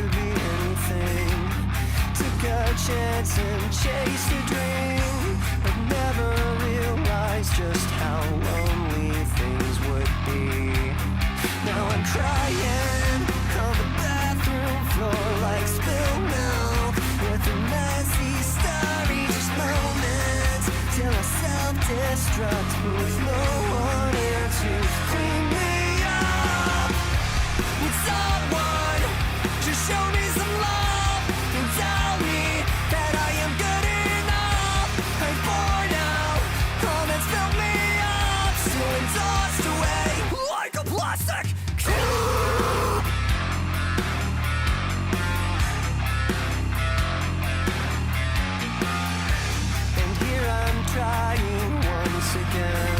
could be anything. Took a chance and chased a dream, but never realized just how lonely things would be. Now I'm crying on the bathroom floor like spilled milk, with a messy story, just moments till I self-destruct with no one here to clean me up. Would someone just show me some love and tell me that I am good enough? I'm bored now, comments fill me up, still tossed away like a plastic cube. And here I'm trying once again,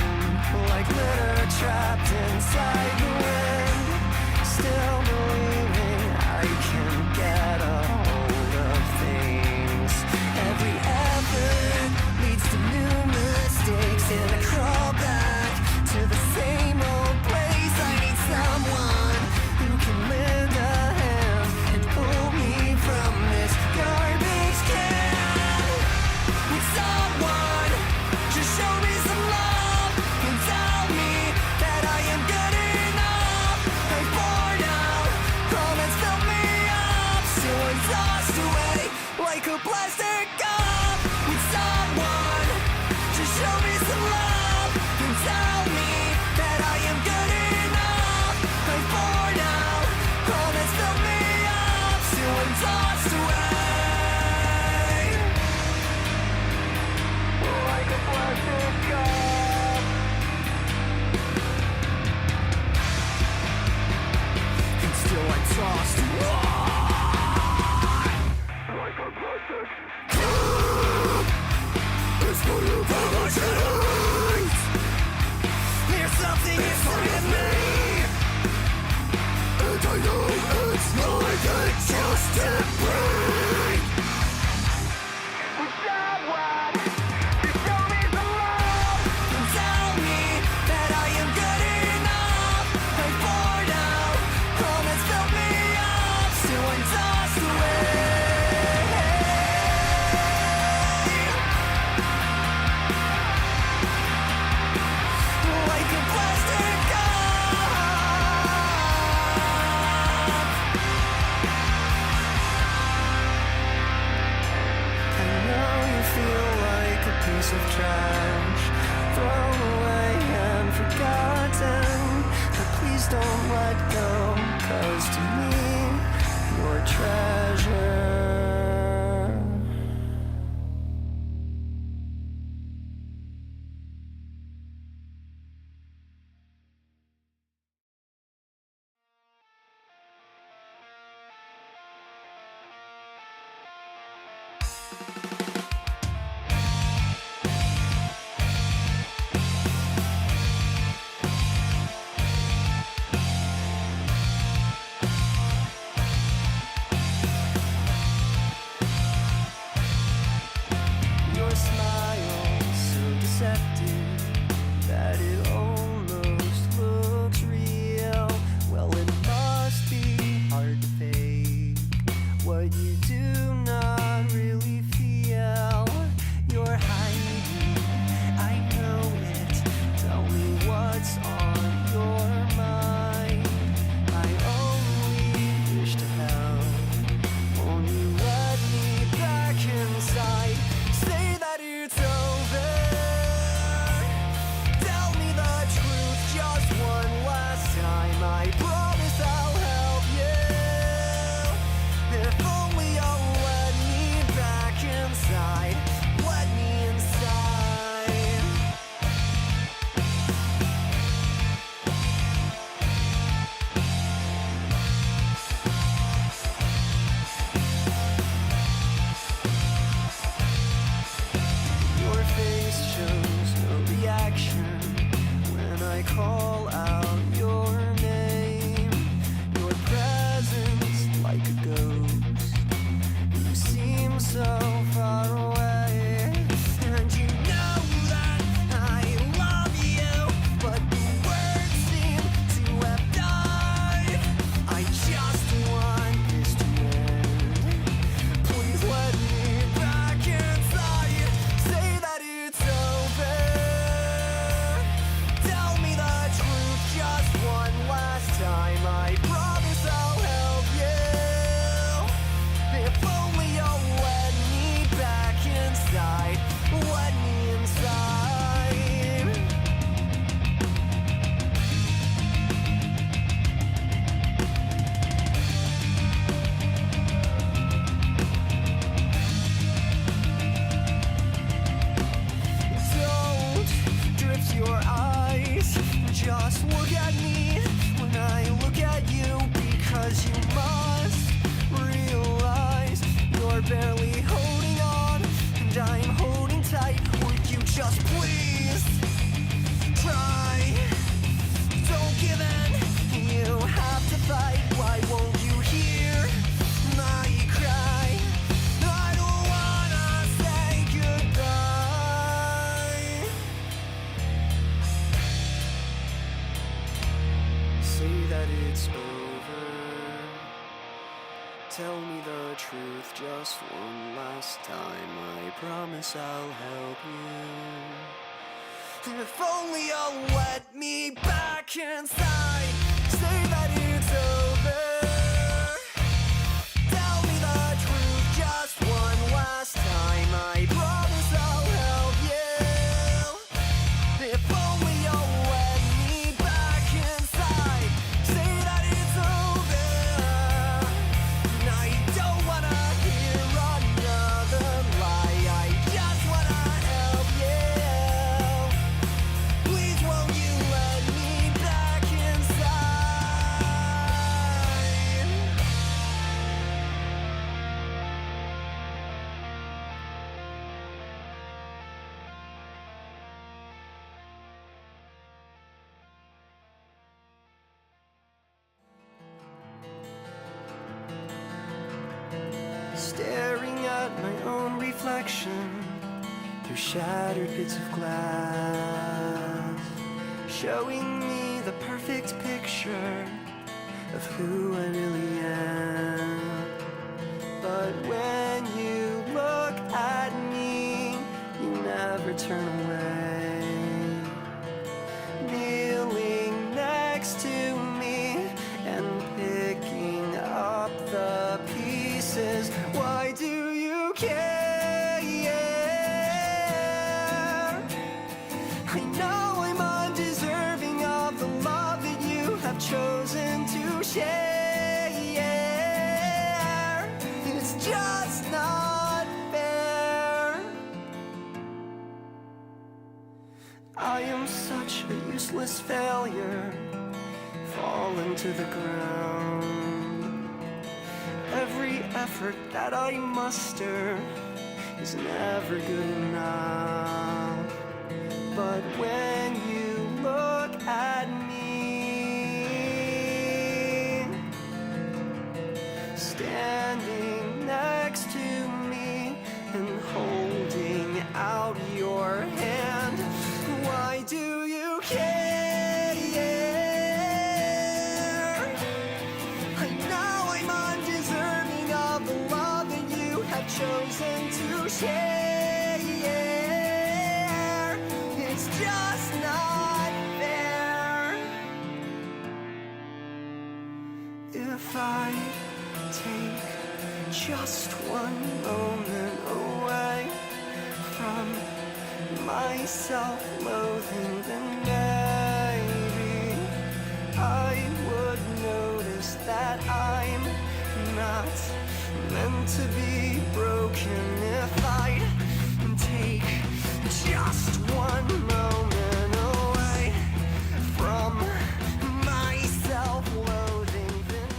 like litter trapped inside the wind, still believing I can get a hold of things. Every effort leads to new mistakes, and I crawl back to the same old place. I need someone who can lend a hand and pull me from this garbage can. Would someone just show me some love and tell me that I am good enough? I'm bored out, comments fill me up, still I'm tossed away like a plastic cup. Would someone just show me some love and tell me that I am good enough? I'm bored out, comments fill me up, still I'm tossed away like a plastic cup. And still I'm tossed away like a plastic cup. It's full of emotions. There's something inside of me, and I know it's like it just can't break. Would someone just show me some love and tell me that I am good enough? I'm bored out, comments fill me up, still I'm tossed away like a plastic cup. I know you feel like a piece of trash, thrown away and forgotten, but please don't let go, 'cause to me you're treasure. Your smile so deceptive that it almost looks real. Well, it must be hard to fake what you do not really feel. You're hiding, I know it. Tell me what's on your mind. I only wish to help. Won't you let me back inside? Say that it's over. Tell me the truth just one last time. I promise I'll help you. If only a Tell me the truth just one last time. I promise I'll help you. If only you'll let me back inside. Say that it's over. Tell me the truth just one last time. I promise I'll help you. If only you'll let me back inside. Say that it's over. I don't wanna hear another lie. I just wanna help you. Please won't you let me back inside? Staring at my own reflection through shattered bits of glass, showing me the perfect picture of who I really am. But when you look at me, you never turn away. Kneeling next to me and picking up the pieces. Why do you care? I know I'm undeserving of the love that you have chosen to share. It's just not fair. I am such a useless failure, fallen to the ground. Every effort that I muster is never good enough. But when you look at me, standing next to me and holding out your hand, why do you care? I know I'm undeserving of the love that you have chosen to share. It's just not fair. If I take just one moment away from my self-loathing, then maybe I would notice that I'm not meant to be broken. If I take just one moment away from my self-loathing, then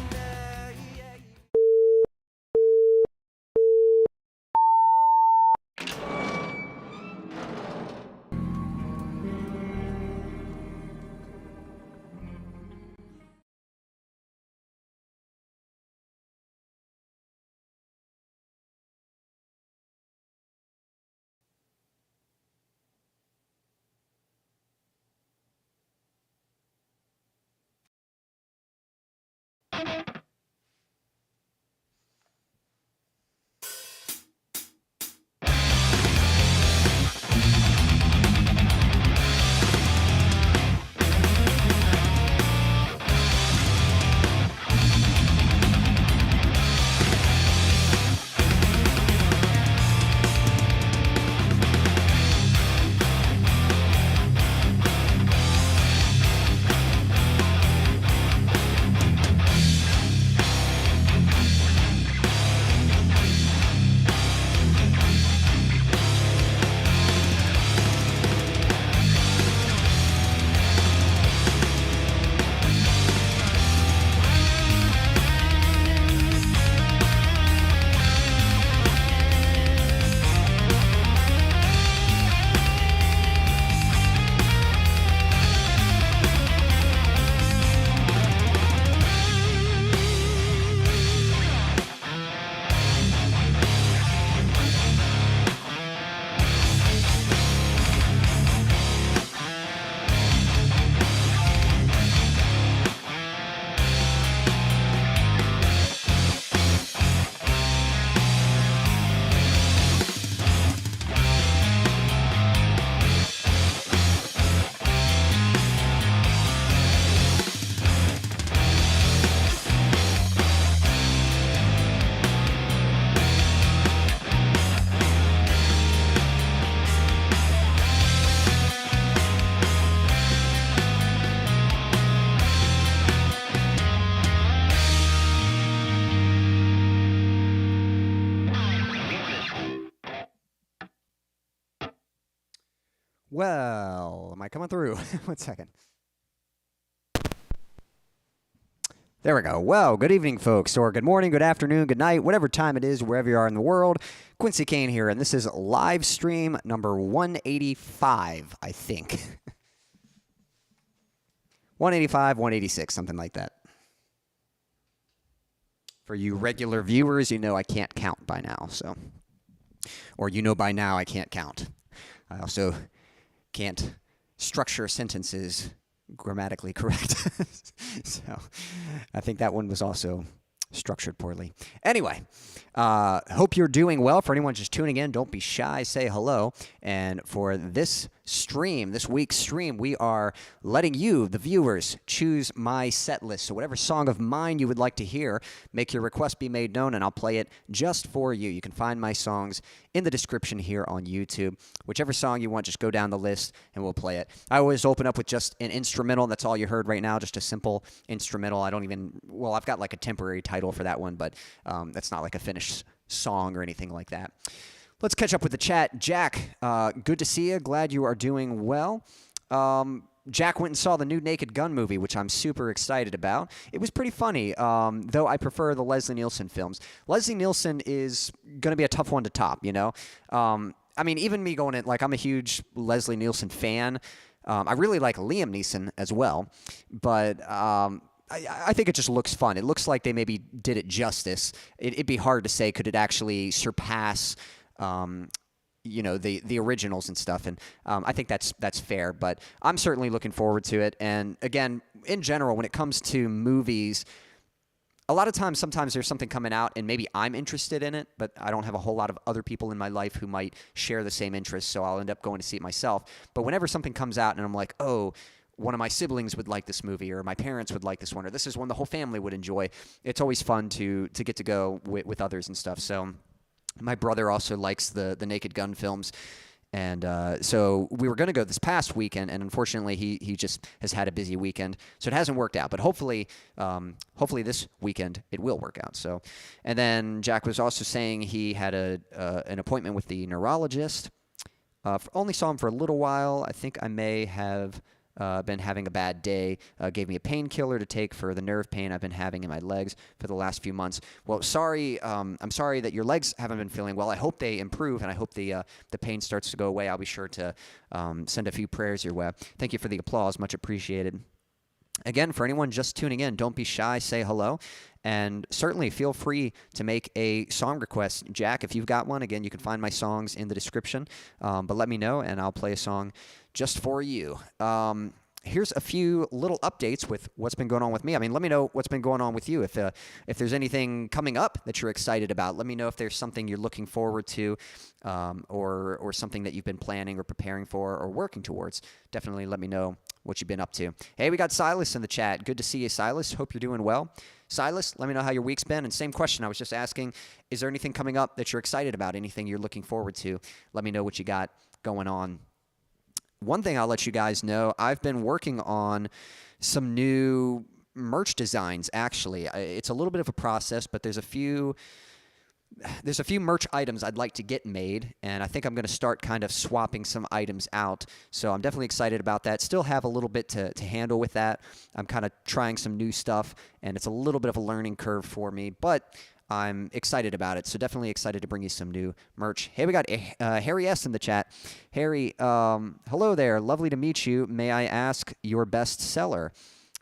Well, am I coming through? 1 second. There we go. Well, good evening, folks, or good morning, good afternoon, good night, whatever time it is, wherever you are in the world. Quincy Kane here, and this is live stream number 185, I think. 185, 186, something like that. For you regular viewers, you know I can't count by now, so. Or you know by now I can't count. I also can't structure sentences grammatically correct. So I think that one was also structured poorly. Anyway, hope you're doing well. For anyone just tuning in, don't be shy, say hello. And for this stream, this week's stream, we are letting you, the viewers, choose my set list. So whatever song of mine you would like to hear, make your request be made known, and I'll play it just for you. You can find my songs in the description here on YouTube. Whichever song you want, just go down the list, and we'll play it. I always open up with just an instrumental. That's all you heard right now, just a simple instrumental. I don't even, well, I've got like a temporary title for that one, but that's not like a finished song or anything like that. Let's catch up with the chat. Jack, good to see you. Glad you are doing well. Jack went and saw the new Naked Gun movie, which I'm super excited about. It was pretty funny, though I prefer the Leslie Nielsen films. Leslie Nielsen is going to be a tough one to top, you know? I mean, even me going in, like, I'm a huge Leslie Nielsen fan. I really like Liam Neeson as well, but I think it just looks fun. It looks like they maybe did it justice. It'd be hard to say, could it actually surpass you know, the originals and stuff, and I think that's fair, but I'm certainly looking forward to it. And again, in general, when it comes to movies, a lot of times, sometimes there's something coming out, and maybe I'm interested in it, but I don't have a whole lot of other people in my life who might share the same interests, so I'll end up going to see it myself. But whenever something comes out and I'm like, oh, one of my siblings would like this movie, or my parents would like this one, or this is one the whole family would enjoy, it's always fun to get to go with others and stuff. So my brother also likes the Naked Gun films, and so we were going to go this past weekend, and unfortunately he just has had a busy weekend, so it hasn't worked out. But hopefully this weekend it will work out. So, and then Jack was also saying he had an appointment with the neurologist. Only saw him for a little while. I think I may have been having a bad day. Gave me a painkiller to take for the nerve pain I've been having in my legs for the last few months. Well, sorry, I'm sorry that your legs haven't been feeling well. I hope they improve, and I hope the pain starts to go away. I'll be sure to send a few prayers your way. Thank you for the applause. Much appreciated. Again, for anyone just tuning in, don't be shy. Say hello. And certainly feel free to make a song request. Jack, if you've got one, again, you can find my songs in the description. But let me know, and I'll play a song just for you. Here's a few little updates with what's been going on with me. I mean, let me know what's been going on with you. If there's anything coming up that you're excited about, let me know if there's something you're looking forward to, or something that you've been planning or preparing for or working towards. Definitely let me know what you've been up to. Hey, we got Silas in the chat. Good to see you, Silas. Hope you're doing well. Silas, let me know how your week's been. And same question, I was just asking, is there anything coming up that you're excited about, anything you're looking forward to? Let me know what you got going on. One thing I'll let you guys know, I've been working on some new merch designs, actually. It's a little bit of a process, but there's a few merch items I'd like to get made, and I think I'm going to start kind of swapping some items out. So I'm definitely excited about that. Still have a little bit to handle with that. I'm kind of trying some new stuff, and it's a little bit of a learning curve for me, but I'm excited about it. So definitely excited to bring you some new merch. Hey, we got Harry S. in the chat. Harry, hello there. Lovely to meet you. May I ask your best seller?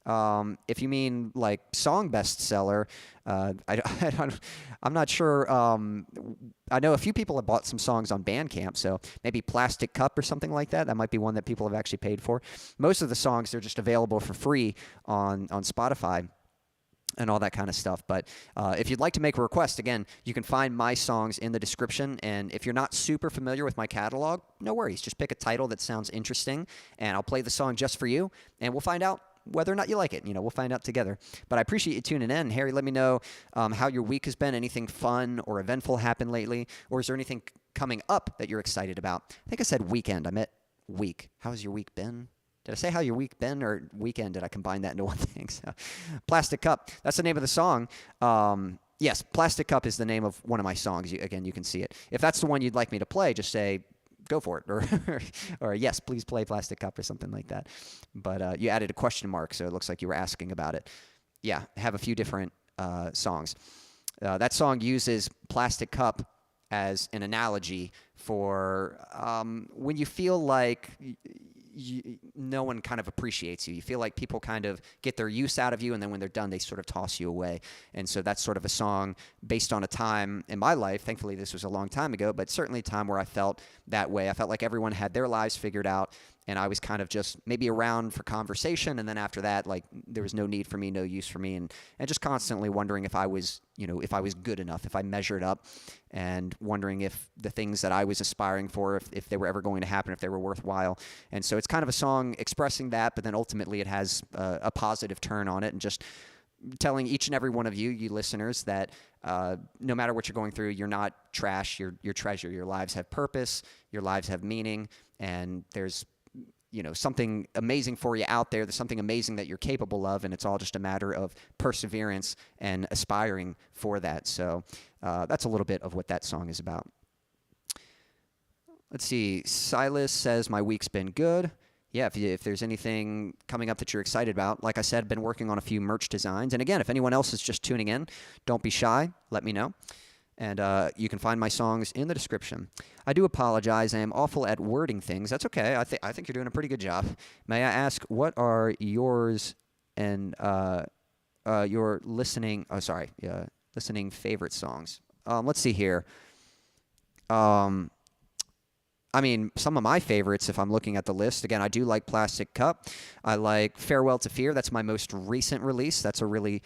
If you mean like song bestseller, I'm not sure. I know a few people have bought some songs on Bandcamp, so maybe Plastic Cup or something like that. That might be one that people have actually paid for. Most of the songs, they're just available for free on Spotify and all that kind of stuff. But if you'd like to make a request, again, you can find my songs in the description. And if you're not super familiar with my catalog, no worries. Just pick a title that sounds interesting, and I'll play the song just for you, and we'll find out whether or not you like it. You know, we'll find out together. But I appreciate you tuning in. Harry, let me know how your week has been. Anything fun or eventful happened lately? Or is there anything coming up that you're excited about? I think I said weekend. I meant week. How's your week been? Did I say how your week been, or weekend? Did I combine that into one thing? So, Plastic Cup. That's the name of the song. Yes, Plastic Cup is the name of one of my songs. Again, you can see it. If that's the one you'd like me to play, just say go for it. Or yes, please play Plastic Cup or something like that. But you added a question mark, so it looks like you were asking about it. Yeah, have a few different songs. That song uses Plastic Cup as an analogy for when you feel like no one kind of appreciates you. You feel like people kind of get their use out of you, and then when they're done, they sort of toss you away. And so that's sort of a song based on a time in my life. Thankfully, this was a long time ago, but certainly a time where I felt that way. I felt like everyone had their lives figured out, and I was kind of just maybe around for conversation, and then after that, like, there was no need for me, no use for me, and just constantly wondering if I was, if I was good enough, if I measured up, and wondering if the things that I was aspiring for, if they were ever going to happen, if they were worthwhile. And so it's kind of a song expressing that, but then ultimately it has a positive turn on it, and just telling each and every one of you listeners, that no matter what you're going through, you're not trash, you're treasure. Your lives have purpose, your lives have meaning, and there's something amazing for you out there. There's something amazing that you're capable of, and it's all just a matter of perseverance and aspiring for that. So that's a little bit of what that song is about. Let's see. Silas says, my week's been good. Yeah, if there's anything coming up that you're excited about, like I said, been working on a few merch designs. And again, if anyone else is just tuning in, don't be shy. Let me know. And you can find my songs in the description. I do apologize. I am awful at wording things. That's okay. I think you're doing a pretty good job. May I ask, what are yours and your listening favorite songs? Let's see here. I mean, some of my favorites, if I'm looking at the list, again, I do like Plastic Cup. I like Farewell to Fear. That's my most recent release. That's a really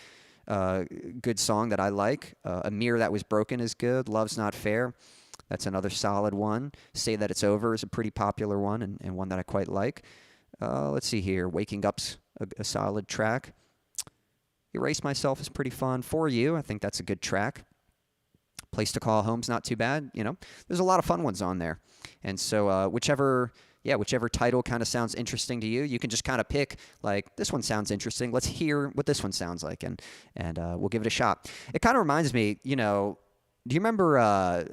good song that I like. A Mirror That Was Broken is good. Love's Not Fair. That's another solid one. Say That It's Over is a pretty popular one, and one that I quite like. Let's see here. Waking Up's a solid track. Erase Myself is pretty fun. For You, I think that's a good track. Place to Call Home's not too bad. There's a lot of fun ones on there. And so whichever title kind of sounds interesting to you, you can just kind of pick, like, this one sounds interesting. Let's hear what this one sounds like, and we'll give it a shot. It kind of reminds me, do you remember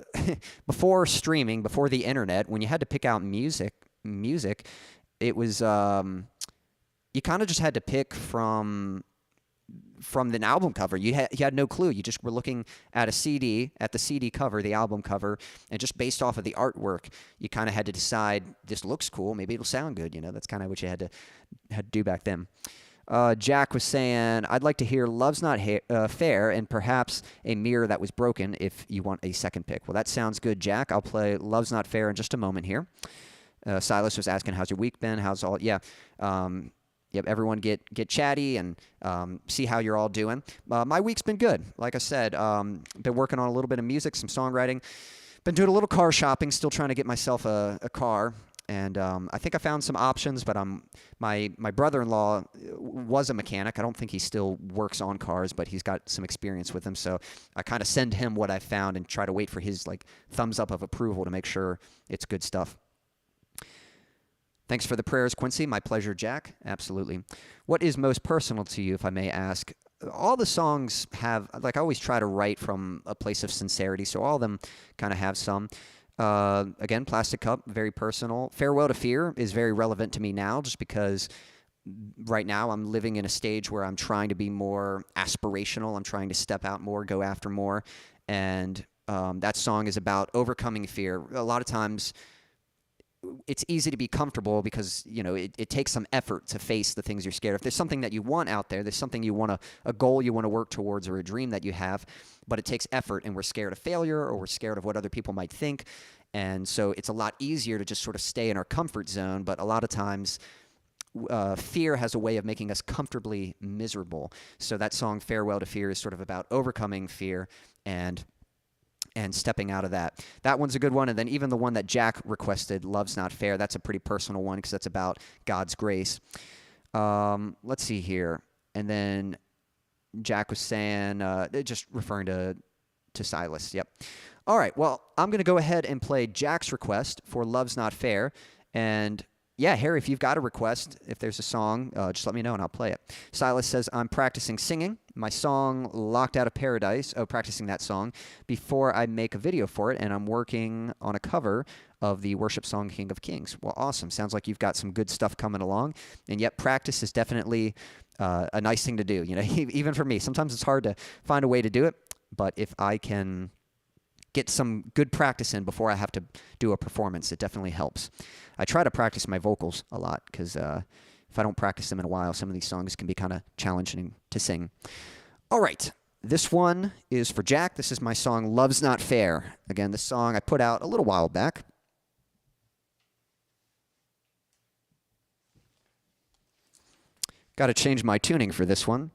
before streaming, before the internet, when you had to pick out music, it was you kind of just had to pick from an album cover. You had no clue. You just were looking at a CD, at the CD cover, the album cover, and just based off of the artwork, you kind of had to decide, this looks cool, maybe it'll sound good. That's kind of what you had to do back then. Jack was saying, I'd like to hear Love's Not Fair and perhaps A Mirror That Was Broken if you want a second pick. Well, that sounds good, Jack. I'll play Love's Not Fair in just a moment here. Silas was asking, how's your week been? How's all? Yeah. Yep, everyone get chatty and see how you're all doing. My week's been good. Like I said, been working on a little bit of music, some songwriting. Been doing a little car shopping, still trying to get myself a car. And I think I found some options, but my brother-in-law was a mechanic. I don't think he still works on cars, but he's got some experience with them. So I kind of send him what I found and try to wait for his thumbs up of approval to make sure it's good stuff. Thanks for the prayers, Quincy. My pleasure, Jack. Absolutely. What is most personal to you, if I may ask? All the songs have, I always try to write from a place of sincerity, so all of them kind of have some. Again, Plastic Cup, very personal. Farewell to Fear is very relevant to me now, just because right now I'm living in a stage where I'm trying to be more aspirational. I'm trying to step out more, go after more. And that song is about overcoming fear. A lot of times, it's easy to be comfortable because, it takes some effort to face the things you're scared of. If there's something that you want out there, there's something you want a goal you want to work towards, or a dream that you have, but it takes effort, and we're scared of failure, or we're scared of what other people might think. And so it's a lot easier to just sort of stay in our comfort zone, but a lot of times fear has a way of making us comfortably miserable. So that song, Farewell to Fear, is sort of about overcoming fear and stepping out of that. That one's a good one. And then even the one that Jack requested, Love's Not Fair, that's a pretty personal one because that's about God's grace. Let's see here. And then Jack was saying, just referring to Silas. Yep. All right. Well, I'm going to go ahead and play Jack's request for Love's Not Fair. And yeah, Harry, if you've got a request, if there's a song, just let me know and I'll play it. Silas says, I'm practicing singing. my song Locked Out of Paradise, practicing that song, before I make a video for it, and I'm working on a cover of the worship song King of Kings. Well, awesome. Sounds like you've got some good stuff coming along, and yet practice is definitely a nice thing to do. You know, even for me, sometimes it's hard to find a way to do it, but if I can get some good practice in before I have to do a performance, it definitely helps. I try to practice my vocals a lot because if I don't practice them in a while, some of these songs can be kind of challenging to sing. All right, this one is for Jack. This is my song Love's Not Fair. Again, this song I put out a little while back. Got to change my tuning for this one.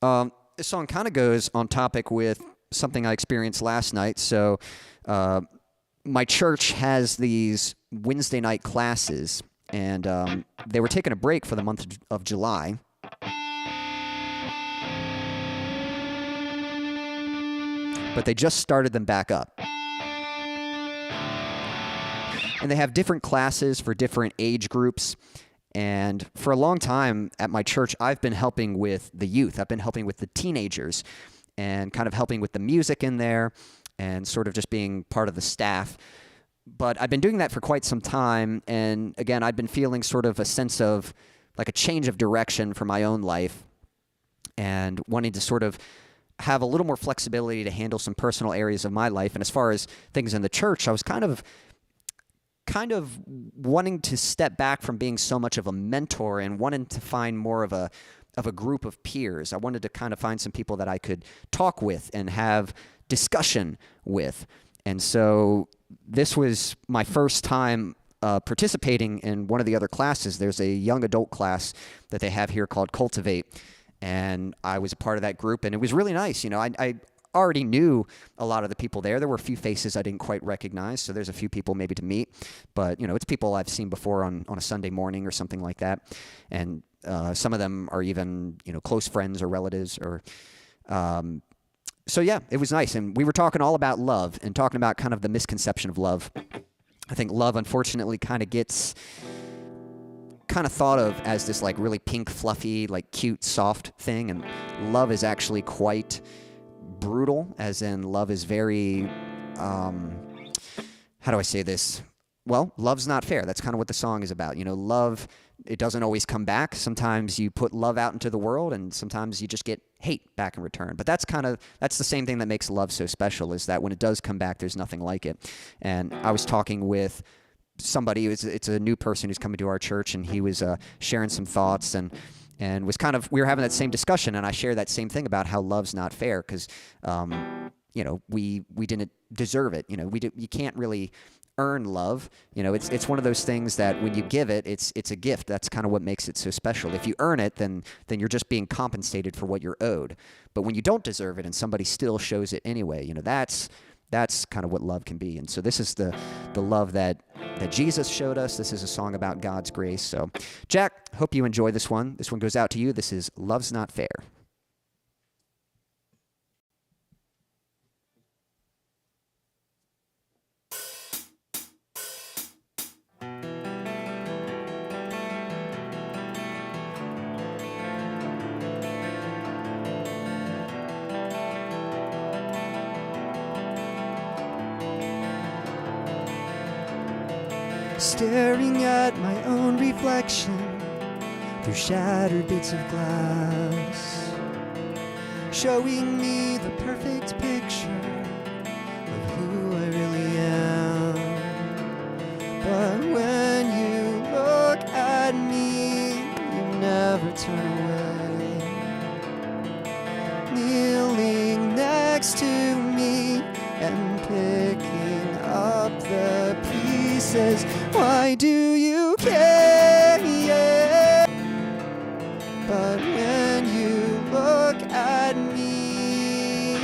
This song kind of goes on topic with something I experienced last night. So my church has these Wednesday night classes, and they were taking a break for the month of July. But they just started them back up. And they have different classes for different age groups. And for a long time at my church, I've been helping with the youth. I've been helping with the teenagers and kind of helping with the music in there and sort of just being part of the staff. But I've been doing that for quite some time. And again, I've been feeling sort of a sense of like a change of direction for my own life and wanting to sort of have a little more flexibility to handle some personal areas of my life. And as far as things in the church, I was kind of wanting to step back from being so much of a mentor and wanting to find more of a group of peers. I wanted to kind of find some people that I could talk with and have discussion with. And so this was my first time participating in one of the other classes. There's a young adult class that they have here called Cultivate. And I was a part of that group, and it was really nice. You know, I already knew a lot of the people there. There were a few faces I didn't quite recognize, so there's a few people maybe to meet. But, you know, it's people I've seen before on a Sunday morning or something like that. And some of them are even, you know, close friends or relatives. Or so, yeah, it was nice. And we were talking all about love and talking about kind of the misconception of love. I think love, unfortunately, kind of gets thought of as this like really pink, fluffy, like cute, soft thing. And love is actually quite brutal, as in love is very, how do I say this? Well, love's not fair. That's kind of what the song is about. You know, love, it doesn't always come back. Sometimes you put love out into the world, and sometimes you just get hate back in return. But that's the same thing that makes love so special, is that when it does come back, there's nothing like it. And I was talking with somebody, it's a new person who's coming to our church, and he was sharing some thoughts and was we were having that same discussion, and I shared that same thing about how love's not fair because, you know, we didn't deserve it. You know, you can't really earn love. You know, it's one of those things that when you give it, it's a gift. That's kind of what makes it so special. If you earn it, then you're just being compensated for what you're owed. But when you don't deserve it and somebody still shows it anyway, you know, that's kind of what love can be. And so this is the love that Jesus showed us. This is a song about God's grace. So, Jack, hope you enjoy this one. This one goes out to you. This is Love's Not Fair. Staring at my own reflection through shattered bits of glass, showing me the perfect picture of who I really am. But when you look at me, you never turn away, kneeling next to me and picking up the pieces. Why do you care? But when you look at me,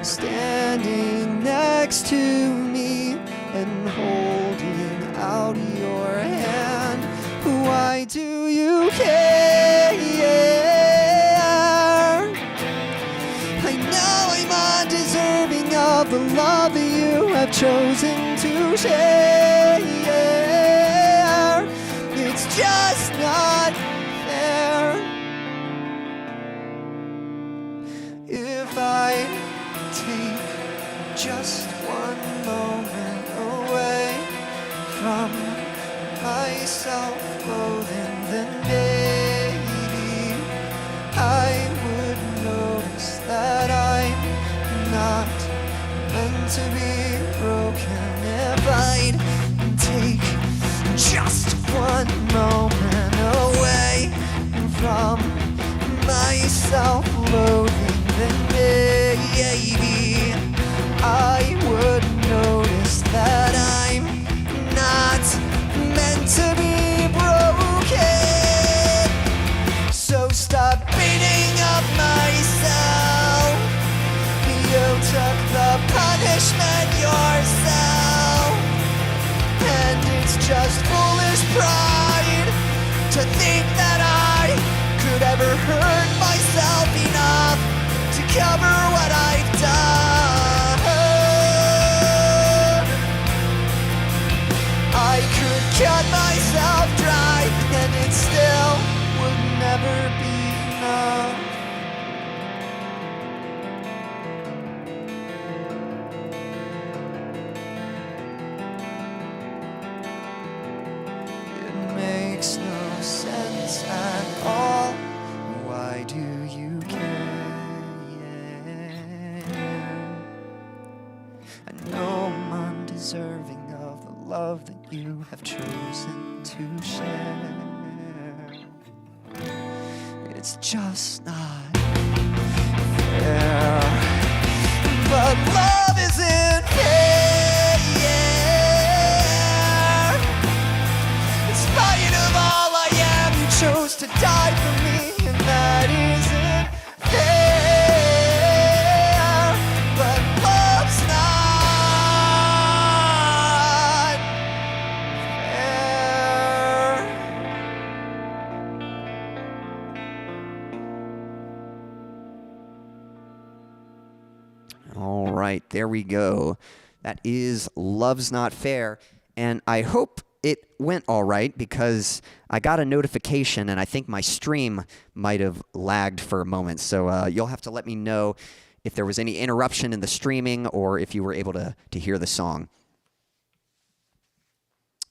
standing next to me and holding out your hand, why do you care? I know I'm undeserving of the love that you have chosen to share. It's just not fair. take just one moment away from my self-loathing, then maybe I would notice that I'm not meant to be broken. If I'd take just one moment away from my self-loathing, then maybe I would notice that I'm not meant to be broken. So stop beating up myself. You took the punishment yourself, and it's just foolish pride to think that I could ever hurt myself enough to cover what I've done. I could cut myself dry, and it still would never be enough. It makes no sense at all. Why do you care? I know I'm undeserving of the love that you have chosen to share. It's just not fair. But love isn't fair. In spite of all I am, you chose to die for me, and that isn't fair. But love's not fair. All right, there we go. That is Love's Not Fair. And I hope it went all right because I got a notification and I think my stream might have lagged for a moment. So you'll have to let me know if there was any interruption in the streaming or if you were able to hear the song.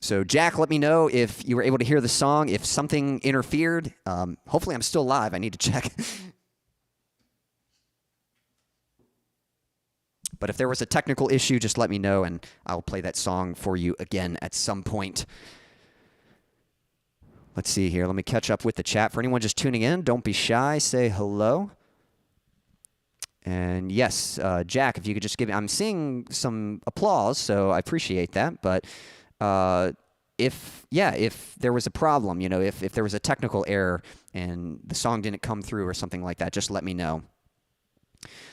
So Jack, let me know if you were able to hear the song, if something interfered. Hopefully I'm still live. I need to check. But if there was a technical issue, just let me know, and I'll play that song for you again at some point. Let's see here. Let me catch up with the chat. For anyone just tuning in, don't be shy. Say hello. And yes, Jack, if you could just give me... I'm seeing some applause, so I appreciate that. But if there was a problem, you know, if there was a technical error and the song didn't come through or something like that, just let me know.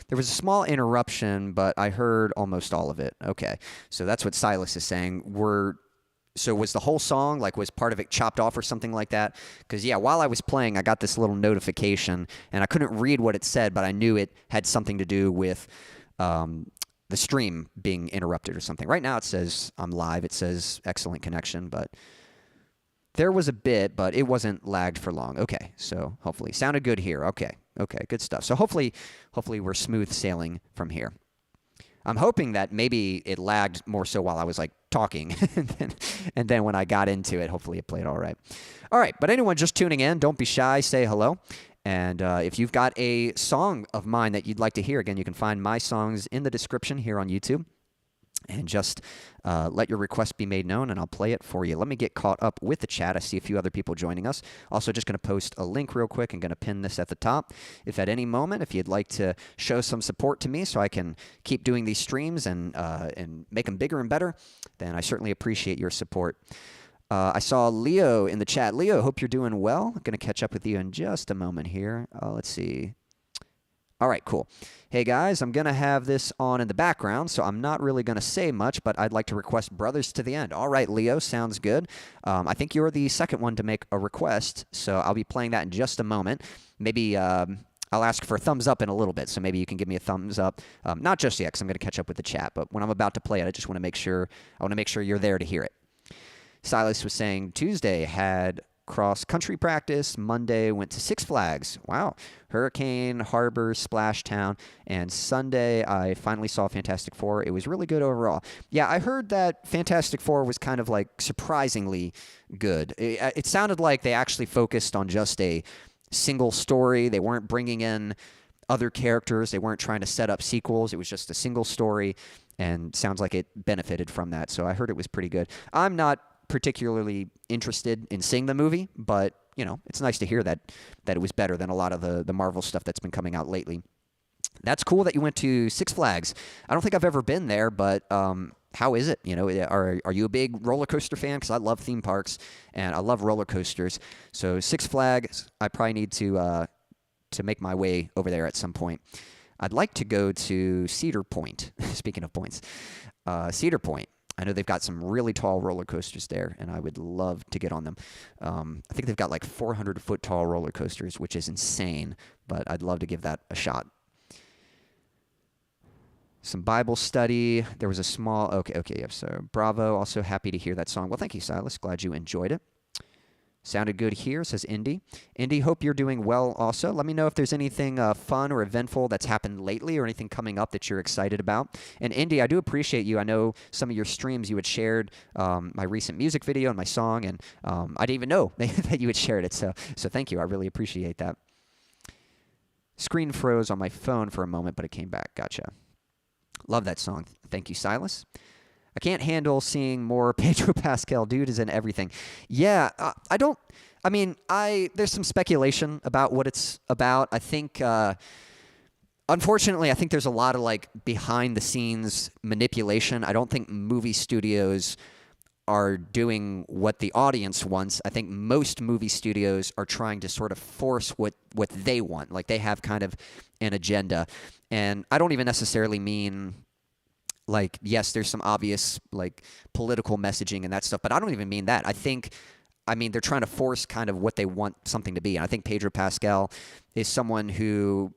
There was a small interruption, but I heard almost all of it. Okay, so that's what Silas is saying. So was the whole song, like, was part of it chopped off or something like that? Because, yeah, while I was playing, I got this little notification, and I couldn't read what it said, but I knew it had something to do with the stream being interrupted or something. Right now it says I'm live. It says excellent connection, but there was a bit, but it wasn't lagged for long. Okay, so hopefully. Sounded good here. Okay, good stuff. So hopefully we're smooth sailing from here. I'm hoping that maybe it lagged more so while I was, like, talking, and then when I got into it, hopefully it played all right. All right, but anyone just tuning in, don't be shy, say hello. And if you've got a song of mine that you'd like to hear, again, you can find my songs in the description here on YouTube. And just let your request be made known, and I'll play it for you. Let me get caught up with the chat. I see a few other people joining us. Also, just going to post a link real quick. I'm going to pin this at the top. If at any moment, if you'd like to show some support to me so I can keep doing these streams and make them bigger and better, then I certainly appreciate your support. I saw Leo in the chat. Leo, hope you're doing well. I'm going to catch up with you in just a moment here. Let's see. All right, cool. Hey, guys, I'm going to have this on in the background, so I'm not really going to say much, but I'd like to request Brothers to the End. All right, Leo, sounds good. I think you're the second one to make a request, so I'll be playing that in just a moment. Maybe I'll ask for a thumbs up in a little bit, so maybe you can give me a thumbs up. Not just yet, because I'm going to catch up with the chat, but when I'm about to play it, I want to make sure you're there to hear it. Silas was saying Tuesday had cross country practice. Monday went to Six Flags. Wow. Hurricane, Harbor, Splash Town. And Sunday, I finally saw Fantastic Four. It was really good overall. Yeah, I heard that Fantastic Four was kind of like surprisingly good. It sounded like they actually focused on just a single story. They weren't bringing in other characters. They weren't trying to set up sequels. It was just a single story, and sounds like it benefited from that. So I heard it was pretty good. I'm not particularly interested in seeing the movie, but you know, it's nice to hear that it was better than a lot of the Marvel stuff that's been coming out lately. That's cool that you went to Six Flags. I don't think I've ever been there, but how is it? You know, are you a big roller coaster fan? Because I love theme parks and I love roller coasters. So Six Flags, I probably need to make my way over there at some point. I'd like to go to Cedar Point. Speaking of points, Cedar Point. I know they've got some really tall roller coasters there, and I would love to get on them. I think they've got like 400-foot tall roller coasters, which is insane, but I'd love to give that a shot. Some Bible study. There was a small... Okay, yep. So bravo. Also happy to hear that song. Well, thank you, Silas. Glad you enjoyed it. Sounded good here, says Indy. Indy, hope you're doing well also. Let me know if there's anything fun or eventful that's happened lately or anything coming up that you're excited about. And Indy, I do appreciate you. I know some of your streams you had shared my recent music video and my song, and I didn't even know that you had shared it. So thank you. I really appreciate that. Screen froze on my phone for a moment, but it came back. Gotcha. Love that song. Thank you, Silas. I can't handle seeing more Pedro Pascal. Dude is in everything. Yeah, there's some speculation about what it's about. I think, unfortunately, I think there's a lot of like behind the scenes manipulation. I don't think movie studios are doing what the audience wants. I think most movie studios are trying to sort of force what they want. Like they have kind of an agenda. And I don't even necessarily mean... like, yes, there's some obvious, like, political messaging and that stuff, but I don't even mean that. They're trying to force kind of what they want something to be. And I think Pedro Pascal is someone who,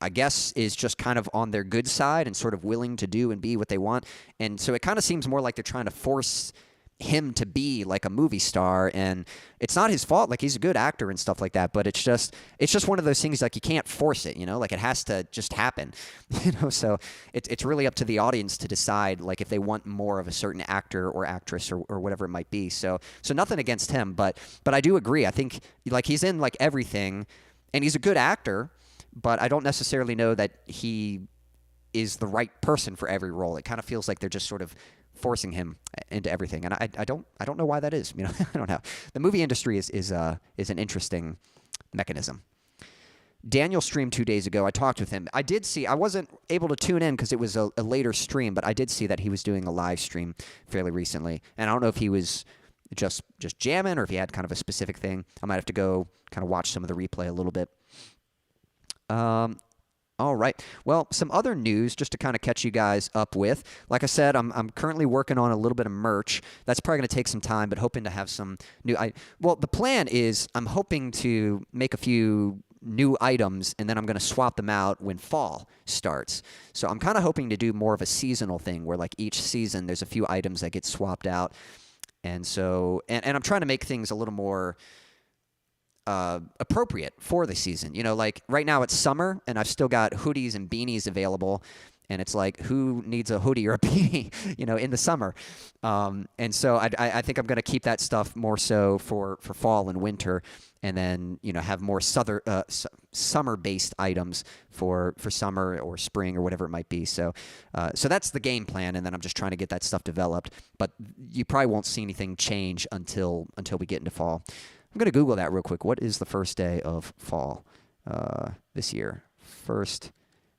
I guess, is just kind of on their good side and sort of willing to do and be what they want. And so it kind of seems more like they're trying to force him to be like a movie star, and it's not his fault. Like, he's a good actor and stuff like that, but it's just one of those things, like, you can't force it, you know, like it has to just happen, you know. So it's really up to the audience to decide, like, if they want more of a certain actor or actress or whatever it might be. So nothing against him, but I do agree. I think, like, he's in like everything, and he's a good actor, but I don't necessarily know that he is the right person for every role. It kind of feels like they're just sort of forcing him into everything, and I don't know why that is. You know, I don't know. The movie industry is an interesting mechanism. Daniel streamed 2 days ago. I talked with him. I wasn't able to tune in because it was a later stream, but I did see that he was doing a live stream fairly recently, and I don't know if he was just jamming or if he had kind of a specific thing. I might have to go kind of watch some of the replay a little bit. All right. Well, some other news just to kind of catch you guys up with. Like I said, I'm currently working on a little bit of merch. That's probably going to take some time, but hoping to have some new... the plan is I'm hoping to make a few new items, and then I'm going to swap them out when fall starts. So I'm kind of hoping to do more of a seasonal thing where, like, each season there's a few items that get swapped out. And so... And I'm trying to make things a little more... appropriate for the season. You know, like right now it's summer and I've still got hoodies and beanies available, and it's like, who needs a hoodie or a beanie, you know, in the summer? And so I think I'm going to keep that stuff more so for fall and winter, and then, you know, have more summer-based items for summer or spring or whatever it might be. So that's the game plan, and then I'm just trying to get that stuff developed. But you probably won't see anything change until we get into fall. I'm going to Google that real quick. What is the first day of fall this year? First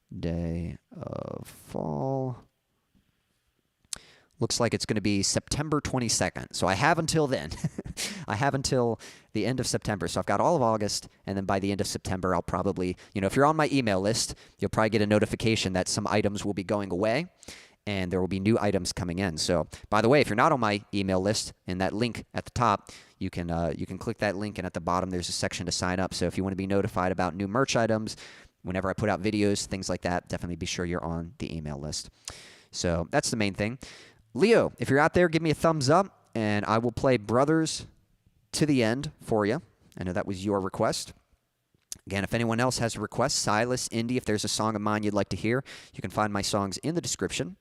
day of fall. Looks like it's going to be September 22nd. So I have until then. I have until the end of September. So I've got all of August, and then by the end of September, I'll probably, you know, if you're on my email list, you'll probably get a notification that some items will be going away, and there will be new items coming in. So, by the way, if you're not on my email list, in that link at the top, you can click that link, and at the bottom there's a section to sign up. So if you want to be notified about new merch items, whenever I put out videos, things like that, definitely be sure you're on the email list. So that's the main thing. Leo, if you're out there, give me a thumbs up, and I will play Brothers to the End for you. I know that was your request. Again, if anyone else has a request, Silas, Indy, if there's a song of mine you'd like to hear, you can find my songs in the description.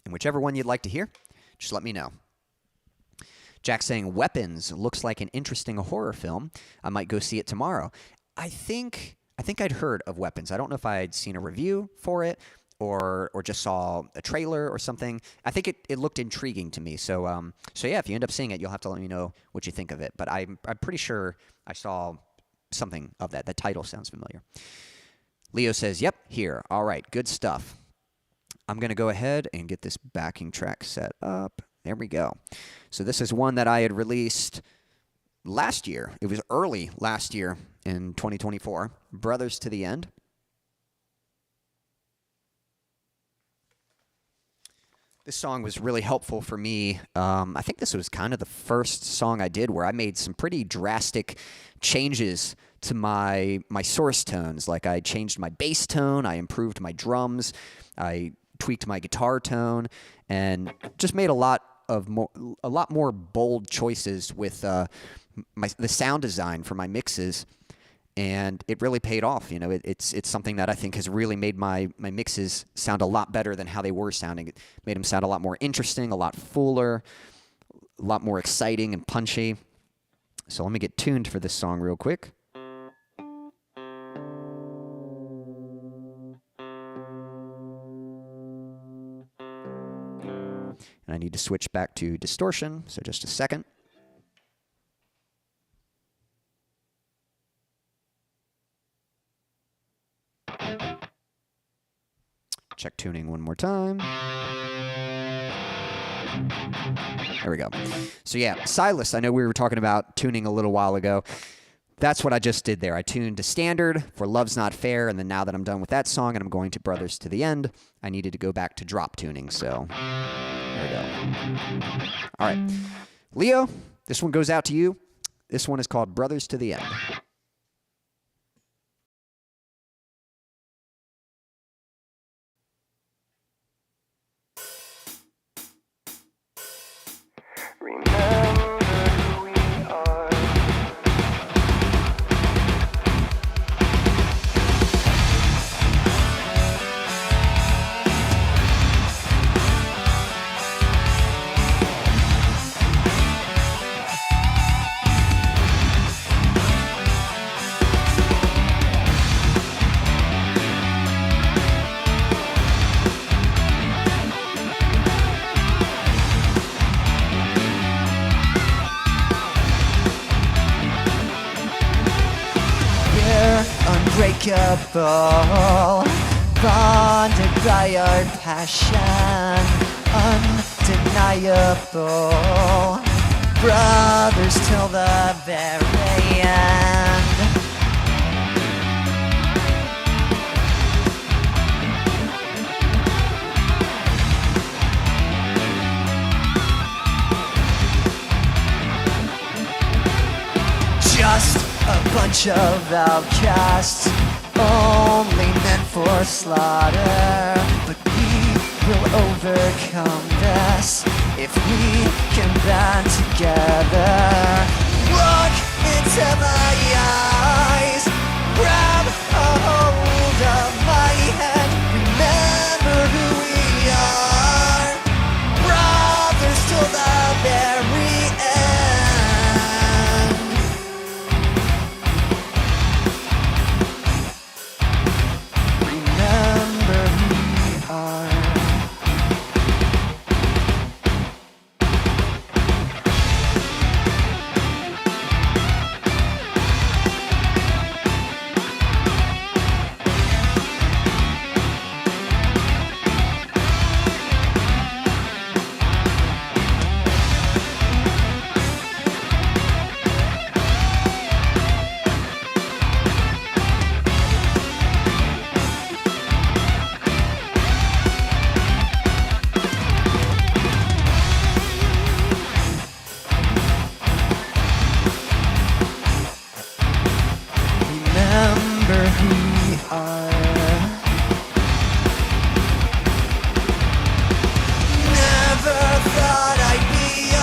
And whichever one you'd like to hear, just let me know. Jack saying, Weapons looks like an interesting horror film. I might go see it tomorrow. I think I'd heard of Weapons. I don't know if I'd seen a review for it or just saw a trailer or something. I think it looked intriguing to me. So yeah, if you end up seeing it, you'll have to let me know what you think of it. But I'm pretty sure I saw something of that. The title sounds familiar. Leo says, yep, here. All right, good stuff. I'm going to go ahead and get this backing track set up. There we go. So this is one that I had released last year. It was early last year in 2024. Brothers to the End. This song was really helpful for me. I think this was kind of the first song I did where I made some pretty drastic changes to my source tones. Like I changed my bass tone, I improved my drums, I tweaked my guitar tone, and just made a lot more bold choices with the sound design for my mixes. And it really paid off. You know, it's something that I think has really made my mixes sound a lot better than how they were sounding. It made them sound a lot more interesting, a lot fuller, a lot more exciting and punchy. So let me get tuned for this song real quick. And I need to switch back to distortion, so just a second. Check tuning one more time. There we go. So yeah, Silas, I know we were talking about tuning a little while ago. That's what I just did there. I tuned to standard for Love's Not Fair, and then now that I'm done with that song and I'm going to Brothers to the End, I needed to go back to drop tuning, so there we go. All right. Leo, this one goes out to you. This one is called Brothers to the End. Unbreakable, bonded by our passion, undeniable, brothers till the very end. Just a bunch of outcasts, only meant for slaughter. But we will overcome this if we can band together. Look into my eyes, grab a hold of my hand. Remember who we are, brothers till the very end. Never thought I'd be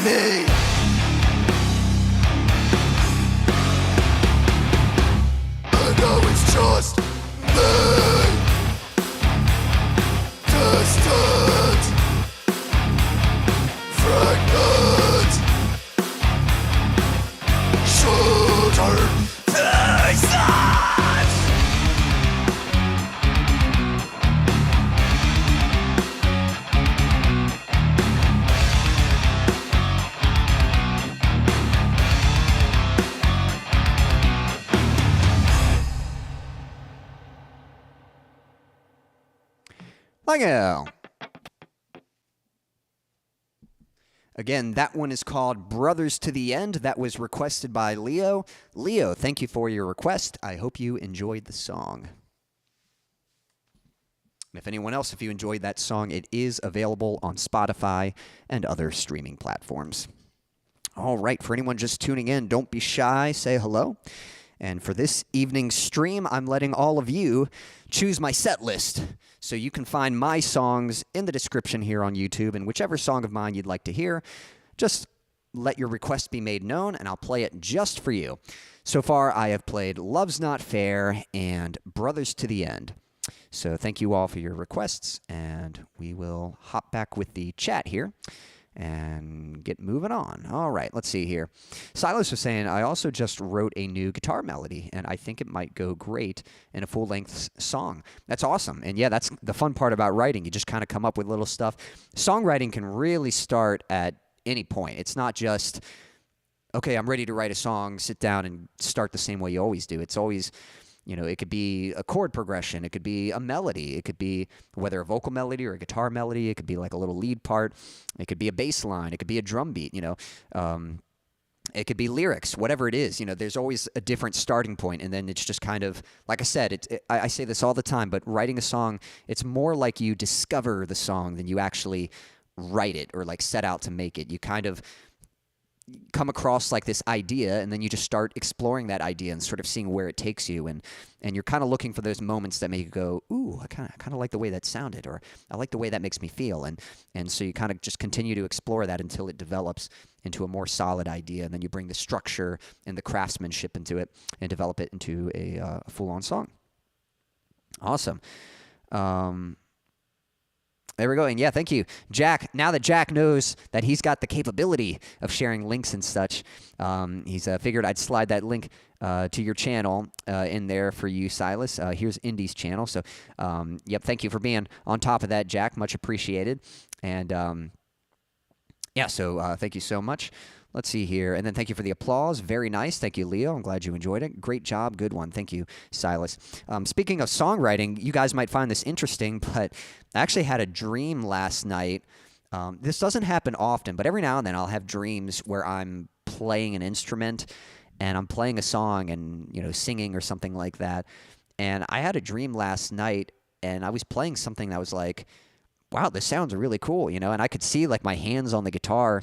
me. I know it's just me. Distant fragment, shattered pieces. Lego. Again, that one is called Brothers to the End. That was requested by Leo. Leo, thank you for your request. I hope you enjoyed the song. And if anyone else, if you enjoyed that song, it is available on Spotify and other streaming platforms. All right, for anyone just tuning in, don't be shy, say hello. And for this evening's stream, I'm letting all of you choose my set list. So you can find my songs in the description here on YouTube, and whichever song of mine you'd like to hear, just let your request be made known, and I'll play it just for you. So far, I have played Love's Not Fair and Brothers to the End. So thank you all for your requests, and we will hop back with the chat here and get moving on. All right, let's see here. Silas was saying, I also just wrote a new guitar melody, and I think it might go great in a full-length song. That's awesome. And yeah, that's the fun part about writing. You just kind of come up with little stuff. Songwriting can really start at any point. It's not just, okay, I'm ready to write a song, sit down and start the same way you always do. It's always, you know, it could be a chord progression. It could be a melody. It could be whether a vocal melody or a guitar melody. It could be like a little lead part. It could be a bass line. It could be a drum beat, you know. It could be lyrics, whatever it is. You know, there's always a different starting point, and then it's just kind of, like I said, I say this all the time, but writing a song, it's more like you discover the song than you actually write it or like set out to make it. You kind of come across like this idea, and then you just start exploring that idea and sort of seeing where it takes you, and you're kind of looking for those moments that make you go, ooh, I kind of like the way that sounded, or I like the way that makes me feel, and so you kind of just continue to explore that until it develops into a more solid idea, and then you bring the structure and the craftsmanship into it and develop it into a full-on song. Awesome. There we go. And yeah, thank you, Jack. Now that Jack knows that he's got the capability of sharing links and such, he's figured I'd slide that link to your channel in there for you, Silas. Here's Indy's channel. So, yep, thank you for being on top of that, Jack. Much appreciated. And yeah, so thank you so much. Let's see here. And then thank you for the applause. Very nice. Thank you, Leo. I'm glad you enjoyed it. Great job. Good one. Thank you, Silas. Speaking of songwriting, you guys might find this interesting, but I actually had a dream last night. This doesn't happen often, but every now and then I'll have dreams where I'm playing an instrument and I'm playing a song and, you know, singing or something like that. And I had a dream last night, and I was playing something that was like, wow, this sounds really cool, you know, and I could see like my hands on the guitar.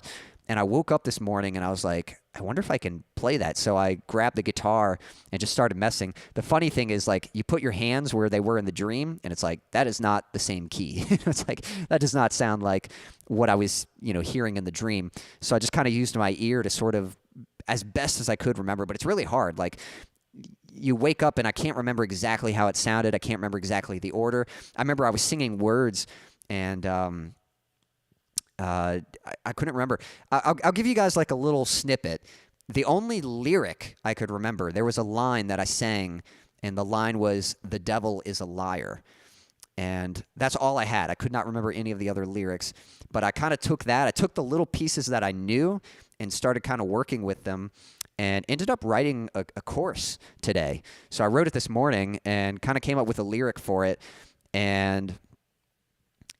And I woke up this morning and I was like, I wonder if I can play that. So I grabbed the guitar and just started messing. The funny thing is, like, you put your hands where they were in the dream, and it's like, that is not the same key. It's like, that does not sound like what I was, you know, hearing in the dream. So I just kind of used my ear to sort of, as best as I could, remember. But it's really hard. Like, you wake up and I can't remember exactly how it sounded. I can't remember exactly the order. I remember I was singing words, and I couldn't remember. I'll give you guys like a little snippet. The only lyric I could remember, there was a line that I sang, and the line was, "The devil is a liar." And that's all I had. I could not remember any of the other lyrics. But I kind of took that. I took the little pieces that I knew and started kind of working with them, and ended up writing a course today. So I wrote it this morning and kind of came up with a lyric for it. And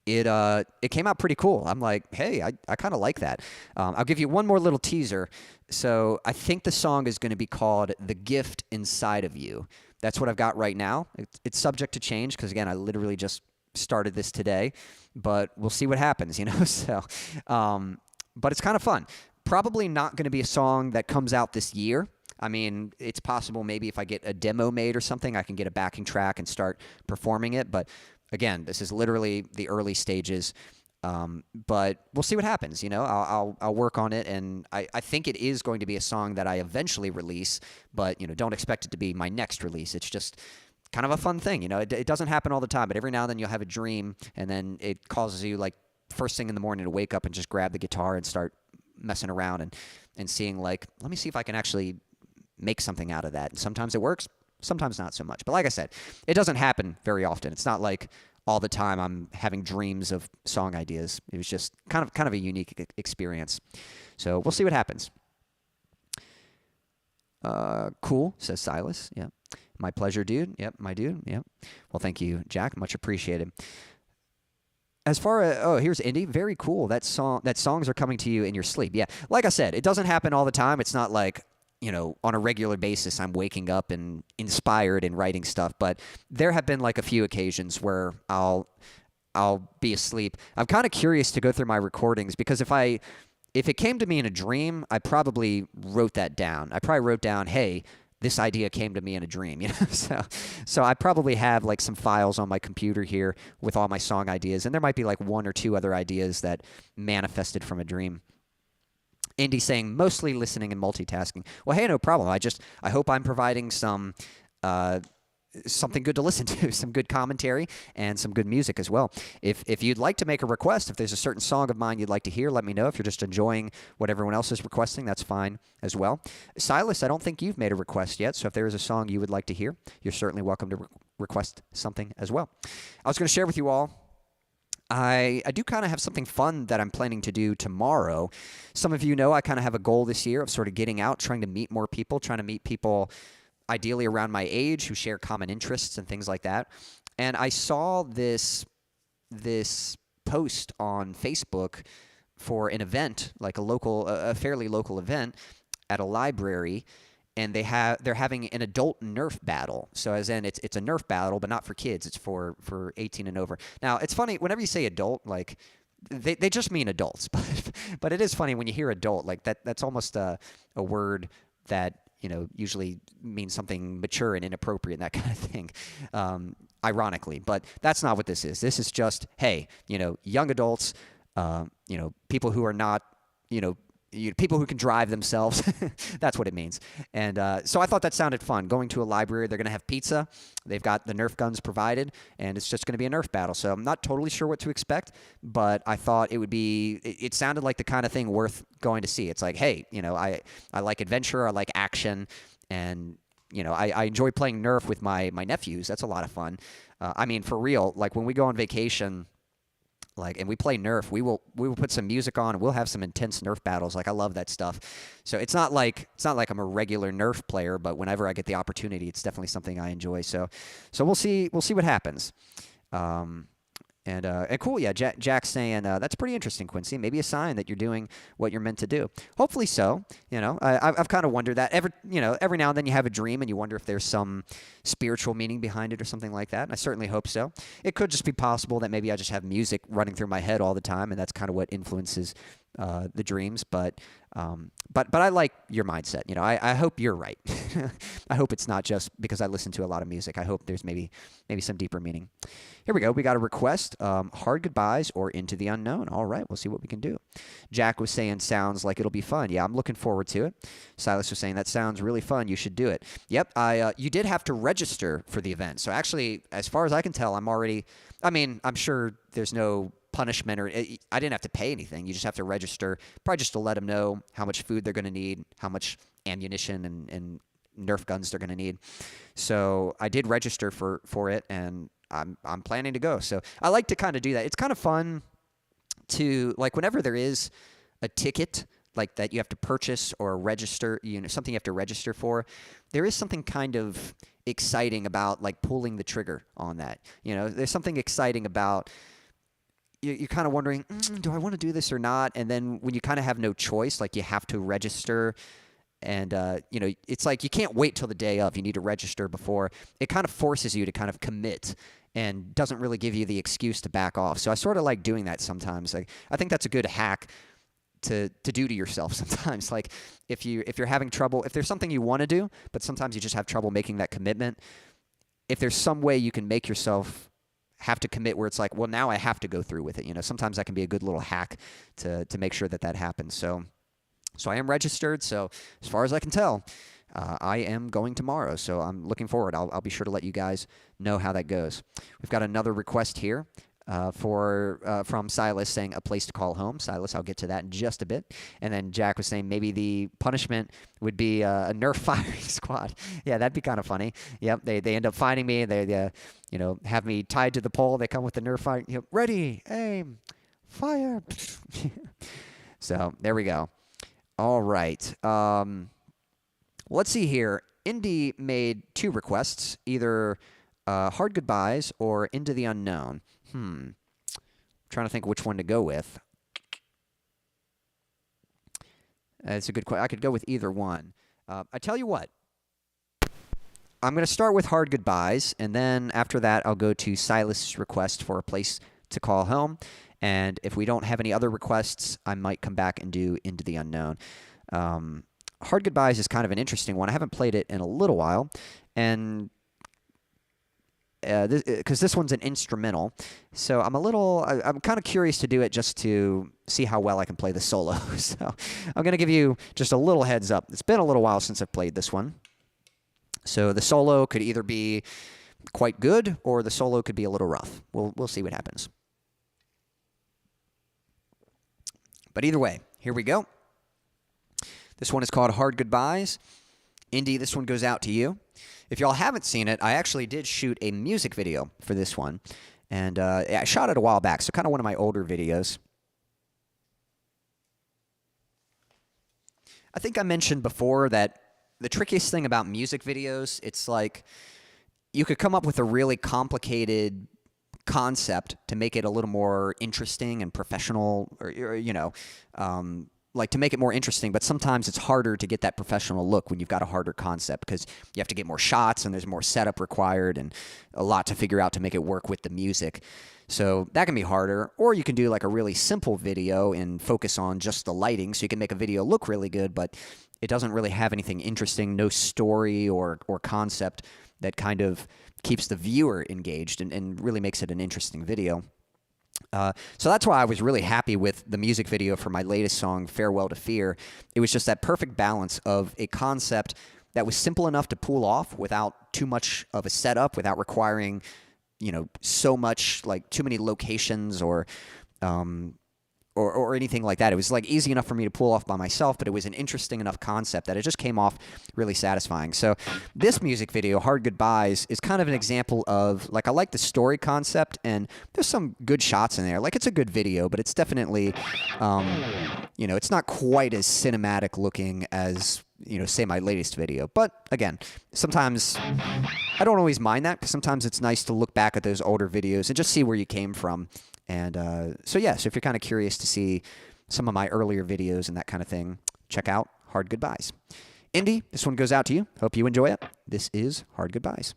it came out pretty cool. I'm like, hey, I kind of like that. I'll give you one more little teaser. So I think the song is going to be called "The Gift Inside of You." That's what I've got right now. It's subject to change because, again, I literally just started this today. But we'll see what happens, you know. So, but it's kind of fun. Probably not going to be a song that comes out this year. I mean, it's possible maybe if I get a demo made or something, I can get a backing track and start performing it. But again, this is literally the early stages But we'll see what happens. I'll work on it, and I think it is going to be a song that I eventually release. But don't expect it to be my next release. It's just kind of a fun thing. It doesn't happen all the time, but every now and then you'll have a dream, and then it causes you like first thing in the morning to wake up and just grab the guitar and start messing around and seeing like, let me see if I can actually make something out of that. And sometimes it works, sometimes not so much. But like I said, it doesn't happen very often. It's not like all the time I'm having dreams of song ideas. It was just kind of a unique experience. So we'll see what happens. Cool, says Silas. Yeah. My pleasure, dude. Yep, my dude. Yep. Well, thank you, Jack. Much appreciated. As far as, here's Indy. Very cool. That songs are coming to you in your sleep. Yeah. Like I said, it doesn't happen all the time. It's not like, on a regular basis I'm waking up and inspired and writing stuff. But there have been like a few occasions where I'll be asleep. I'm kind of curious to go through my recordings, because if it came to me in a dream, I probably wrote that down. I probably wrote down, hey, this idea came to me in a dream, So I probably have like some files on my computer here with all my song ideas, and there might be like one or two other ideas that manifested from a dream. Indy saying mostly listening and multitasking. Well, hey, no problem. I hope I'm providing some something good to listen to, some good commentary, and some good music as well. If you'd like to make a request, if there's a certain song of mine you'd like to hear, let me know. If you're just enjoying what everyone else is requesting, that's fine as well. Silas, I don't think you've made a request yet, so if there is a song you would like to hear, you're certainly welcome to request something as well. I was going to share with you all, I do kind of have something fun that I'm planning to do tomorrow. Some of you know I kind of have a goal this year of sort of getting out, trying to meet more people, trying to meet people ideally around my age who share common interests and things like that. And I saw this post on Facebook for an event, like a fairly local event at a library, and they're having an adult Nerf battle. So as in it's a Nerf battle, but not for kids. It's for 18 and over. Now, it's funny, whenever you say adult, like they just mean adults, but it is funny when you hear adult, like that's almost a word that usually means something mature and inappropriate and that kind of thing, ironically. But that's not what this is. This is just, hey, young adults, people who are not, people who can drive themselves. That's what it means. And so I thought that sounded fun. Going to a library, they're going to have pizza. They've got the Nerf guns provided, and it's just going to be a Nerf battle. So I'm not totally sure what to expect, but I thought it sounded like the kind of thing worth going to see. It's like, hey, I like adventure, I like action, and I enjoy playing Nerf with my nephews. That's a lot of fun. I mean, for real, like when we go on vacation, and we play Nerf, we will put some music on and we'll have some intense Nerf battles. Like, I love that stuff. So it's not like I'm a regular Nerf player, but whenever I get the opportunity, it's definitely something I enjoy. So we'll see what happens. And cool, yeah. Jack's saying that's pretty interesting, Quincy. Maybe a sign that you're doing what you're meant to do. Hopefully so. I've kind of wondered that. Every now and then you have a dream and you wonder if there's some spiritual meaning behind it or something like that. And I certainly hope so. It could just be possible that maybe I just have music running through my head all the time, and that's kind of what influences the dreams. But I like your mindset. I hope you're right. I hope it's not just because I listen to a lot of music. I hope there's maybe some deeper meaning. Here we go. We got a request. Hard Goodbyes or Into the Unknown. All right. We'll see what we can do. Jack was saying sounds like it'll be fun. Yeah, I'm looking forward to it. Silas was saying that sounds really fun. You should do it. Yep. You did have to register for the event. So actually, as far as I can tell, I'm sure there's no punishment, or I didn't have to pay anything. You just have to register, probably just to let them know how much food they're going to need, how much ammunition and Nerf guns they're going to need. So I did register for it, and I'm planning to go. So I like to kind of do that. It's kind of fun to, like, whenever there is a ticket like that you have to purchase or register, something you have to register for, there is something kind of exciting about like pulling the trigger on that. There's something exciting about you're kind of wondering, do I want to do this or not? And then when you kind of have no choice, like you have to register, and it's like you can't wait till the day of. You need to register before. It kind of forces you to kind of commit and doesn't really give you the excuse to back off. So I sort of like doing that sometimes. Like, I think that's a good hack to do to yourself sometimes. Like if you're having trouble, if there's something you want to do, but sometimes you just have trouble making that commitment, if there's some way you can make yourself have to commit where it's like, well, now I have to go through with it. You know, sometimes that can be a good little hack to make sure that happens. So I am registered. So as far as I can tell, I am going tomorrow. So I'm looking forward. I'll be sure to let you guys know how that goes. We've got another request here. From Silas saying a place to call home. Silas, I'll get to that in just a bit. And then Jack was saying maybe the punishment would be a Nerf firing squad. Yeah, that'd be kind of funny. Yep, they end up finding me. They have me tied to the pole. They come with the Nerf fire. Ready, aim, fire. So there we go. All right. Let's see here. Indy made 2 requests, either Hard Goodbyes or Into the Unknown. I'm trying to think which one to go with. It's a good question. I could go with either one. I tell you what. I'm going to start with Hard Goodbyes, and then after that, I'll go to Silas' request for a place to call home. And if we don't have any other requests, I might come back and do Into the Unknown. Hard Goodbyes is kind of an interesting one. I haven't played it in a little while, and because this one's an instrumental, so I'm kind of curious to do it just to see how well I can play the solo. So I'm going to give you just a little heads up. It's been a little while since I've played this one. So the solo could either be quite good or the solo could be a little rough. We'll see what happens. But either way, here we go. This one is called Hard Goodbyes. Indy, this one goes out to you. If y'all haven't seen it, I actually did shoot a music video for this one. And I shot it a while back, so kind of one of my older videos. I think I mentioned before that the trickiest thing about music videos, it's like you could come up with a really complicated concept to make it a little more interesting and professional, or like to make it more interesting, but sometimes it's harder to get that professional look when you've got a harder concept because you have to get more shots and there's more setup required and a lot to figure out to make it work with the music. So that can be harder. Or you can do like a really simple video and focus on just the lighting, so you can make a video look really good, but it doesn't really have anything interesting, no story or concept that kind of keeps the viewer engaged and really makes it an interesting video. So that's why I was really happy with the music video for my latest song, Farewell to Fear. It was just that perfect balance of a concept that was simple enough to pull off without too much of a setup, without requiring, so much, like too many locations or anything like that. It was like easy enough for me to pull off by myself, but it was an interesting enough concept that it just came off really satisfying. So this music video, Hard Goodbyes, is kind of an example of, like, I like the story concept, and there's some good shots in there. Like, it's a good video, but it's definitely, it's not quite as cinematic looking as, say my latest video. But again, sometimes I don't always mind that, because sometimes it's nice to look back at those older videos and just see where you came from. And so if you're kind of curious to see some of my earlier videos and that kind of thing, check out Hard Goodbyes. Indy, this one goes out to you. Hope you enjoy it. This is Hard Goodbyes.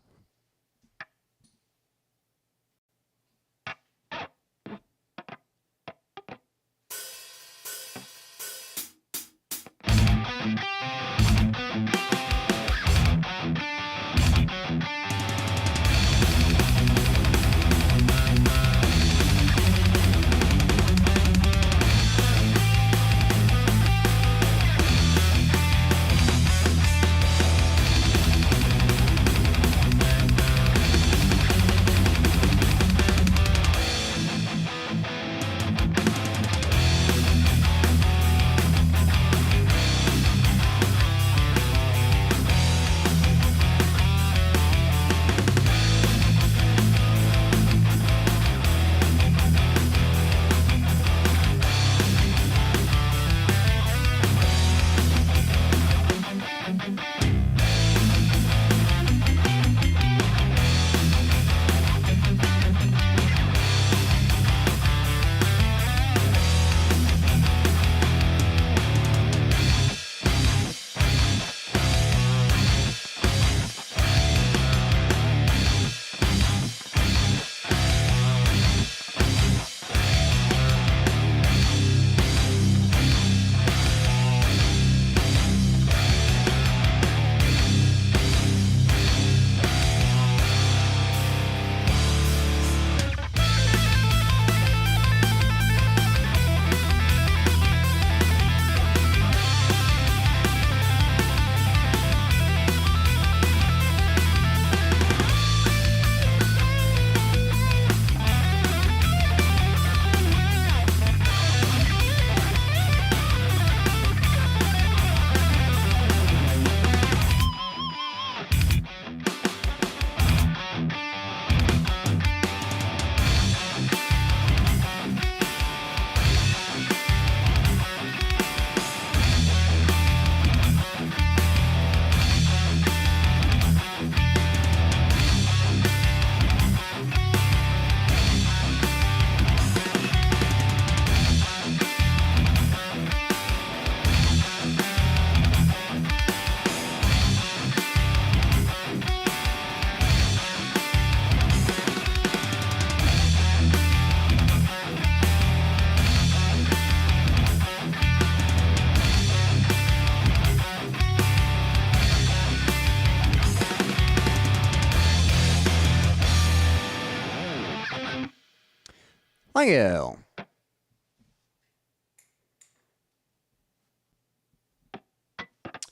Audio.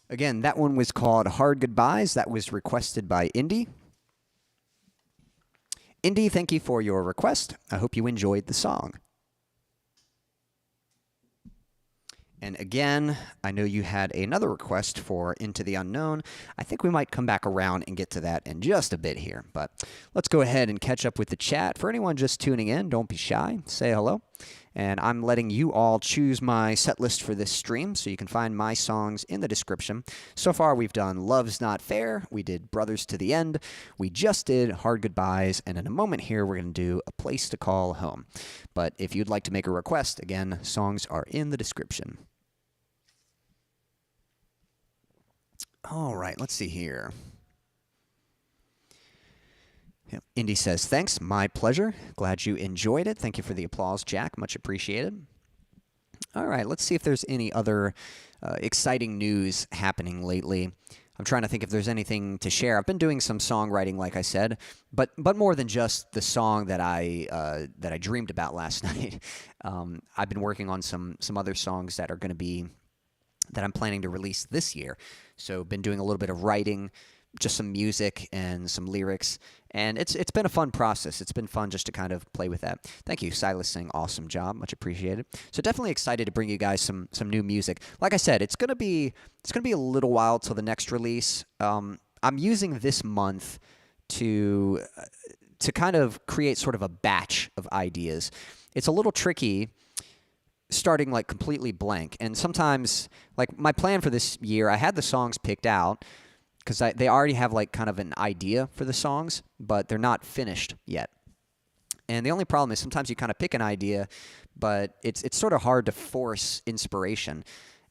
Again, that one was called Hard Goodbyes. That was requested by Indy. Indy, thank you for your request. I hope you enjoyed the song. And again, I know you had another request for Into the Unknown. I think we might come back around and get to that in just a bit here. But let's go ahead and catch up with the chat. For anyone just tuning in, don't be shy. Say hello. And I'm letting you all choose my set list for this stream, so you can find my songs in the description. So far, we've done Love's Not Fair. We did Brothers to the End. We just did Hard Goodbyes. And in a moment here, we're going to do A Place to Call Home. But if you'd like to make a request, again, songs are in the description. All right, let's see here. Yep. Indy says, thanks, my pleasure. Glad you enjoyed it. Thank you for the applause, Jack. Much appreciated. All right, let's see if there's any other exciting news happening lately. I'm trying to think if there's anything to share. I've been doing some songwriting, like I said, but more than just the song that I dreamed about last night. I've been working on some other songs that are going to be that I'm planning to release this year. So been doing a little bit of writing, just some music and some lyrics, and it's been a fun process. It's been fun just to kind of play with that. Thank you, Silas, saying awesome job, much appreciated. So definitely excited to bring you guys some new music. Like I said, it's gonna be a little while till the next release. I'm using this month to kind of create sort of a batch of ideas. It's a little tricky starting like completely blank. And sometimes, like my plan for this year, I had the songs picked out because they already have like kind of an idea for the songs, but they're not finished yet. And the only problem is sometimes you kind of pick an idea, but it's sort of hard to force inspiration.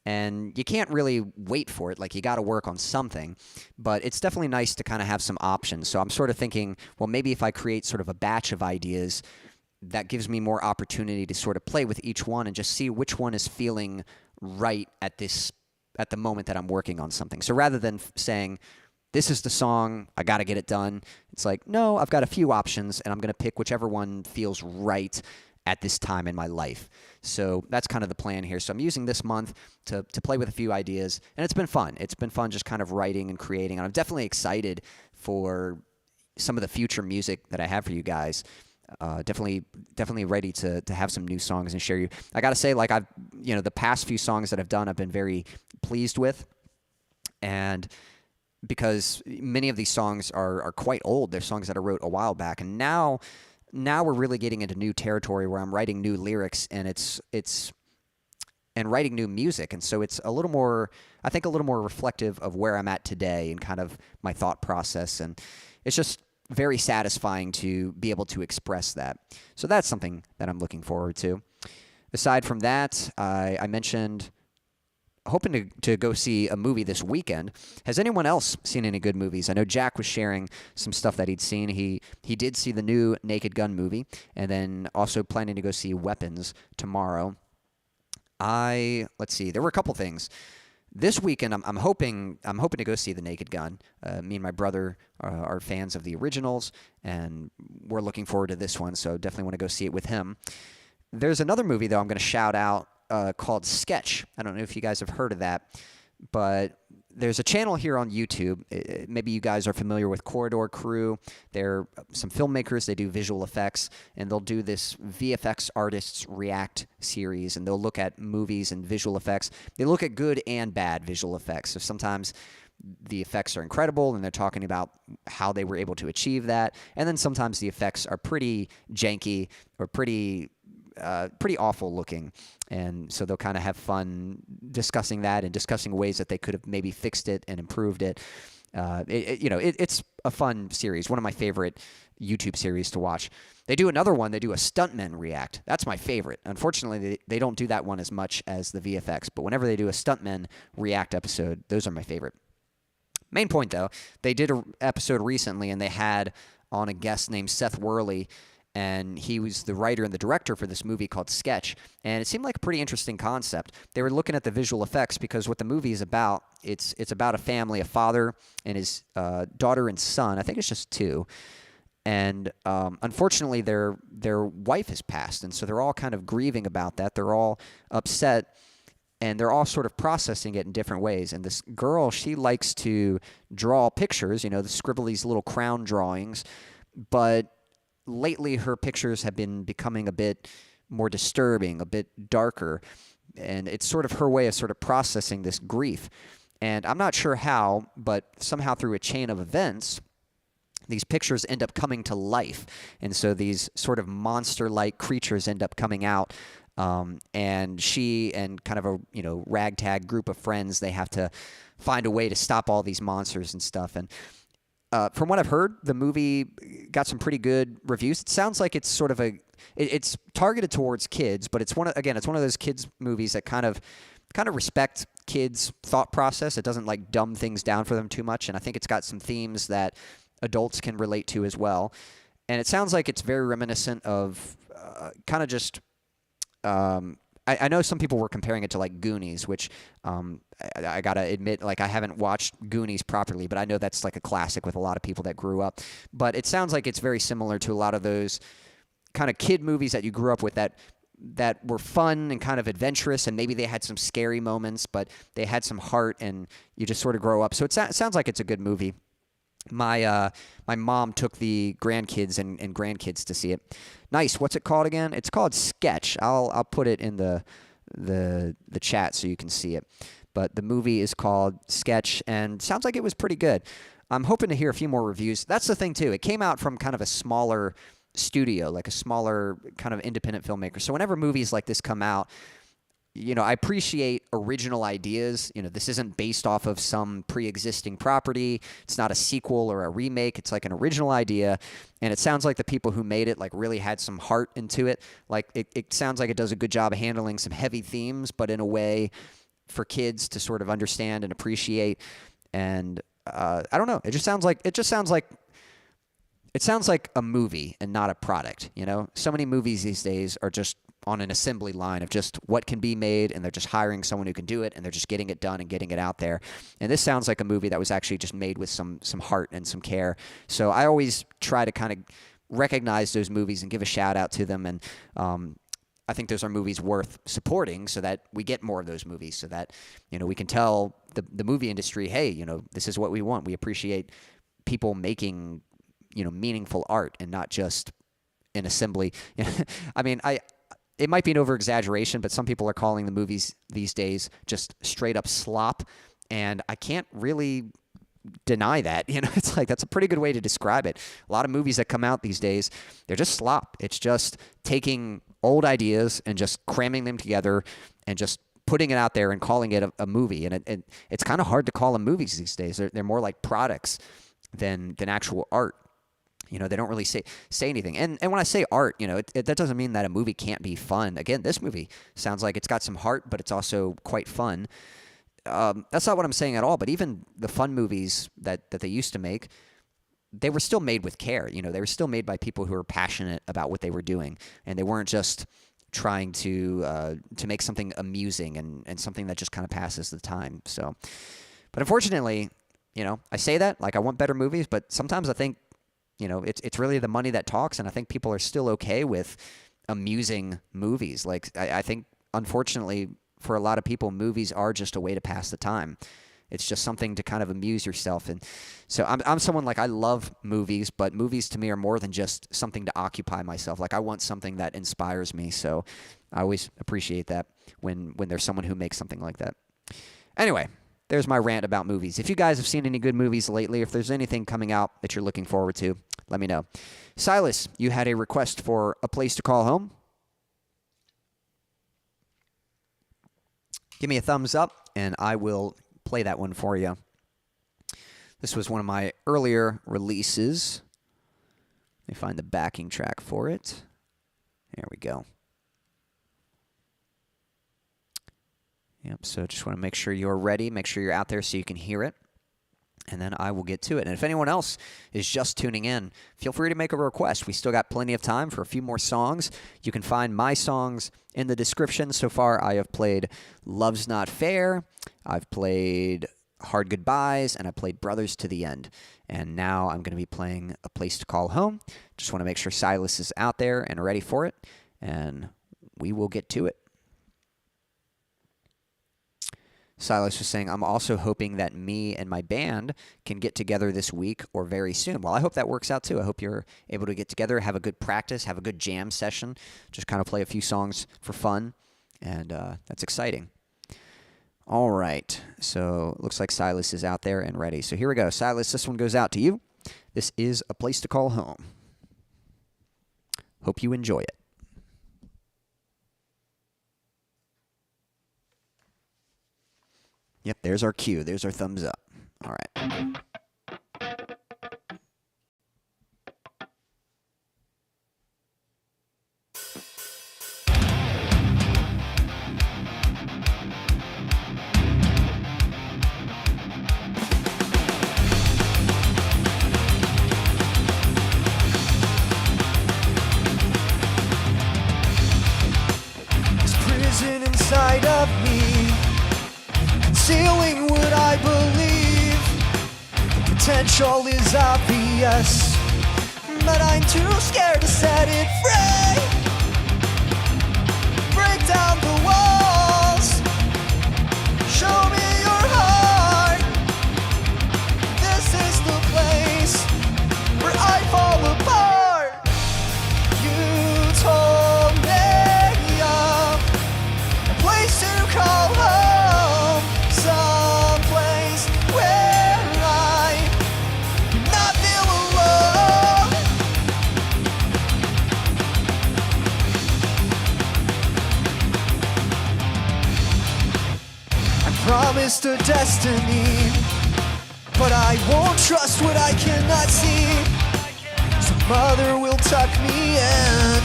And you can't really wait for it. Like, you got to work on something. But it's definitely nice to kind of have some options. So I'm sort of thinking, well, maybe if I create sort of a batch of ideas, that gives me more opportunity to sort of play with each one and just see which one is feeling right at the moment that I'm working on something. So rather than saying, this is the song, I got to get it done, it's like, no, I've got a few options, and I'm going to pick whichever one feels right at this time in my life. So that's kind of the plan here. So I'm using this month to play with a few ideas, and it's been fun. It's been fun just kind of writing and creating, and I'm definitely excited for some of the future music that I have for you guys. Definitely ready to have some new songs and share you. I got to say, like, the past few songs that I've done, I've been very pleased with. And because many of these songs are quite old, they're songs that I wrote a while back. And now we're really getting into new territory where I'm writing new lyrics and and writing new music. And so it's a little more reflective of where I'm at today and kind of my thought process. And it's just very satisfying to be able to express that. So that's something that I'm looking forward to. Aside from that, I mentioned hoping to go see a movie this weekend. Has anyone else seen any good movies? I know Jack was sharing some stuff that he'd seen. He did see the new Naked Gun movie, and then also planning to go see Weapons tomorrow. Let's see, there were a couple things. This weekend, I'm hoping to go see The Naked Gun. Me and my brother are fans of the originals, and we're looking forward to this one, so definitely want to go see it with him. There's another movie, though, I'm going to shout out called Sketch. I don't know if you guys have heard of that, but there's a channel here on YouTube. Maybe you guys are familiar with Corridor Crew. They're some filmmakers. They do visual effects, and they'll do this VFX Artists React series, and they'll look at movies and visual effects. They look at good and bad visual effects. So sometimes the effects are incredible, and they're talking about how they were able to achieve that. And then sometimes the effects are pretty janky or pretty awful looking. And so they'll kind of have fun discussing that and discussing ways that they could have maybe fixed it and improved it. It's a fun series, one of my favorite YouTube series to watch. They do another one. They do a Stuntmen React. That's my favorite. Unfortunately, they don't do that one as much as the VFX, but whenever they do a Stuntmen React episode, those are my favorite. Main point, though, they did an episode recently, and they had on a guest named Seth Worley, and he was the writer and the director for this movie called Sketch. And it seemed like a pretty interesting concept. They were looking at the visual effects because what the movie is about, it's about a family, a father and his daughter and son. I think it's just two. And unfortunately, their wife has passed, and so they're all kind of grieving about that. They're all upset, and they're all sort of processing it in different ways. And this girl, she likes to draw pictures, you know, to scribble these little crown drawings, but lately her pictures have been becoming a bit more disturbing, a bit darker, and it's sort of her way of sort of processing this grief. And I'm not sure how, but somehow through a chain of events, these pictures end up coming to life. And so these sort of monster-like creatures end up coming out. And she and kind of a, you know, ragtag group of friends, they have to find a way to stop all these monsters and stuff. And from what I've heard, the movie got some pretty good reviews. It sounds like it's sort of it's targeted towards kids, but it's one of those kids movies that kind of respect kids' thought process. It doesn't like dumb things down for them too much, and I think it's got some themes that adults can relate to as well. And it sounds like it's very reminiscent of kind of just I know some people were comparing it to like Goonies, which I gotta admit, like I haven't watched Goonies properly, but I know that's like a classic with a lot of people that grew up. But it sounds like it's very similar to a lot of those kind of kid movies that you grew up with that were fun and kind of adventurous, and maybe they had some scary moments, but they had some heart, and you just sort of grow up. So it sounds like it's a good movie. My mom took the grandkids and grandkids to see it. Nice. What's it called again? It's called Sketch. I'll put it in the chat so you can see it. But the movie is called Sketch, and sounds like it was pretty good. I'm hoping to hear a few more reviews. That's the thing too. It came out from kind of a smaller studio, like a smaller kind of independent filmmaker. So whenever movies like this come out, you know, I appreciate original ideas. You know, this isn't based off of some pre-existing property. It's not a sequel or a remake. It's like an original idea, and it sounds like the people who made it like really had some heart into it. Like it sounds like it does a good job of handling some heavy themes, but in a way for kids to sort of understand and appreciate. And I don't know. It sounds like a movie and not a product. You know, so many movies these days are just on an assembly line of just what can be made, and they're just hiring someone who can do it, and they're just getting it done and getting it out there. And this sounds like a movie that was actually just made with some heart and some care. So I always try to kind of recognize those movies and give a shout out to them. And I think those are movies worth supporting, so that we get more of those movies, so that, you know, we can tell the movie industry, hey, you know, this is what we want. We appreciate people making, you know, meaningful art and not just an assembly. I mean, it might be an over-exaggeration, but some people are calling the movies these days just straight-up slop, and I can't really deny that. You know, it's like that's a pretty good way to describe it. A lot of movies that come out these days, they're just slop. It's just taking old ideas and just cramming them together and just putting it out there and calling it a movie. And it's kind of hard to call them movies these days. They're more like products than actual art. You know, they don't really say anything. And when I say art, you know, that doesn't mean that a movie can't be fun. Again, this movie sounds like it's got some heart, but it's also quite fun. That's not what I'm saying at all. But even the fun movies that they used to make, they were still made with care. You know, they were still made by people who were passionate about what they were doing. And they weren't just trying to make something amusing and something that just kind of passes the time. So, but unfortunately, you know, I say that, like I want better movies, but sometimes I think, you know, it's really the money that talks, and I think people are still okay with amusing movies. Like, I think, unfortunately, for a lot of people, movies are just a way to pass the time. It's just something to kind of amuse yourself. And so I'm someone, like, I love movies, but movies to me are more than just something to occupy myself. Like, I want something that inspires me, so I always appreciate that when there's someone who makes something like that. Anyway, there's my rant about movies. If you guys have seen any good movies lately, if there's anything coming out that you're looking forward to, let me know. Silas, you had a request for A Place to Call Home. Give me a thumbs up, and I will play that one for you. This was one of my earlier releases. Let me find the backing track for it. There we go. Yep, so just want to make sure you're ready, make sure you're out there so you can hear it, and then I will get to it. And if anyone else is just tuning in, feel free to make a request. We still got plenty of time for a few more songs. You can find my songs in the description. So far, I have played Love's Not Fair. I've played Hard Goodbyes, and I played Brothers to the End. And now I'm going to be playing A Place to Call Home. Just want to make sure Silas is out there and ready for it, and we will get to it. Silas was saying, I'm also hoping that me and my band can get together this week or very soon. Well, I hope that works out too. I hope you're able to get together, have a good practice, have a good jam session, just kind of play a few songs for fun, and that's exciting. All right, so it looks like Silas is out there and ready. So here we go. Silas, this one goes out to you. This is A Place to Call Home. Hope you enjoy it. Yep, there's our cue. There's our thumbs up. All right. This prison inside of me, concealing what I believe. The potential is obvious, but I'm too scared to set it free. Break down the walls, show me your heart. This is the place where I fall apart. You told me of a place to call home, someplace where I do not feel alone. I promised a destiny, but I won't trust what I cannot see. Some mother will tuck me in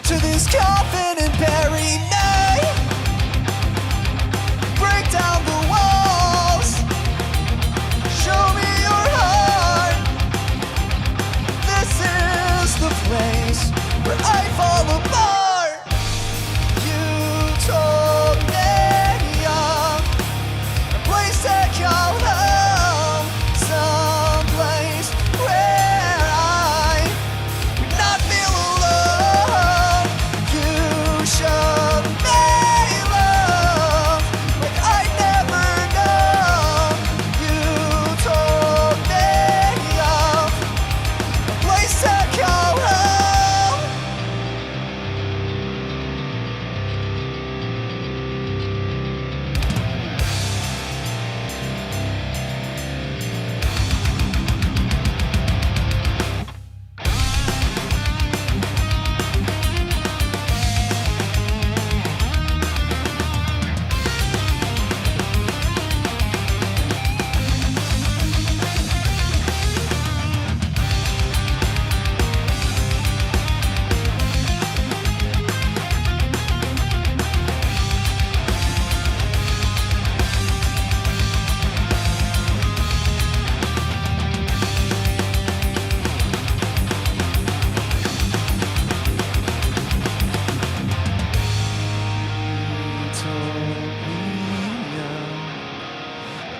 to this coffin and bury me. Break down the walls, show me your heart. This is the place where I fall apart. You told me of a place to call home, someplace where I would not feel alone. You showed me love like I'd never known. You told me of a place to call home.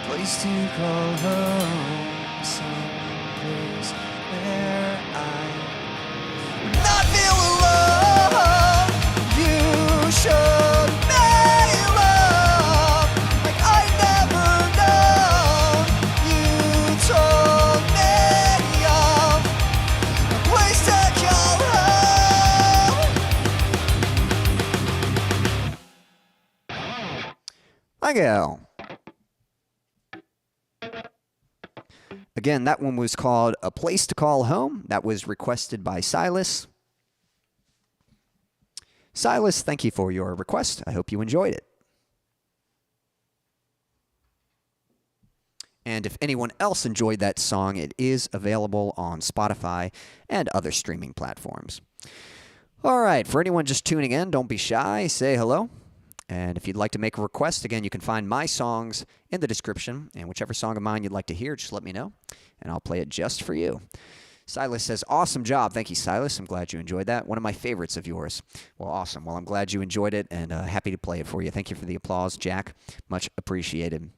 Place to call home, someplace where I would not feel alone. You showed me love like I'd never known. You told me of a place to call home. Thank you. Again, that one was called A Place to Call Home. That was requested by Silas. Silas, thank you for your request. I hope you enjoyed it. And if anyone else enjoyed that song, it is available on Spotify and other streaming platforms. All right, for anyone just tuning in, don't be shy. Say hello. And if you'd like to make a request, again, you can find my songs in the description. And whichever song of mine you'd like to hear, just let me know, and I'll play it just for you. Silas says, awesome job. Thank you, Silas. I'm glad you enjoyed that. One of my favorites of yours. Well, awesome. Well, I'm glad you enjoyed it, and happy to play it for you. Thank you for the applause, Jack. Much appreciated.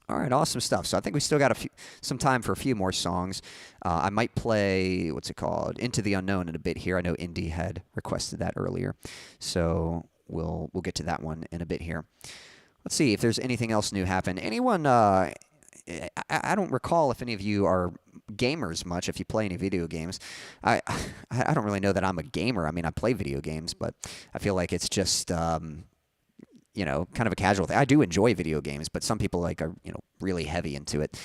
All right, awesome stuff. So I think we still got some time for a few more songs. I might play, what's it called, Into the Unknown in a bit here. I know Indy had requested that earlier, so we'll get to that one in a bit here. Let's see if there's anything else new happen. Anyone? I don't recall if any of you are gamers much. If you play any video games, I don't really know that I'm a gamer. I mean, I play video games, but I feel like it's just kind of a casual thing. I do enjoy video games, but some people are really heavy into it.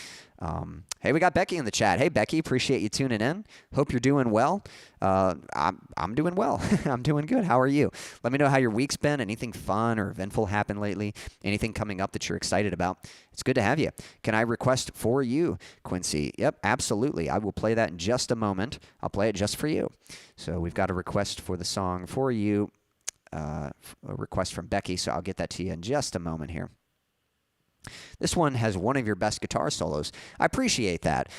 Hey, we got Becky in the chat. Hey, Becky, appreciate you tuning in. Hope you're doing well. I'm doing well. I'm doing good. How are you? Let me know how your week's been. Anything fun or eventful happened lately? Anything coming up that you're excited about? It's good to have you. Can I request for you, Quincy? Yep, absolutely. I will play that in just a moment. I'll play it just for you. So we've got a request for the song for you. A request from Becky, so I'll get that to you in just a moment here. This one has one of your best guitar solos. I appreciate that.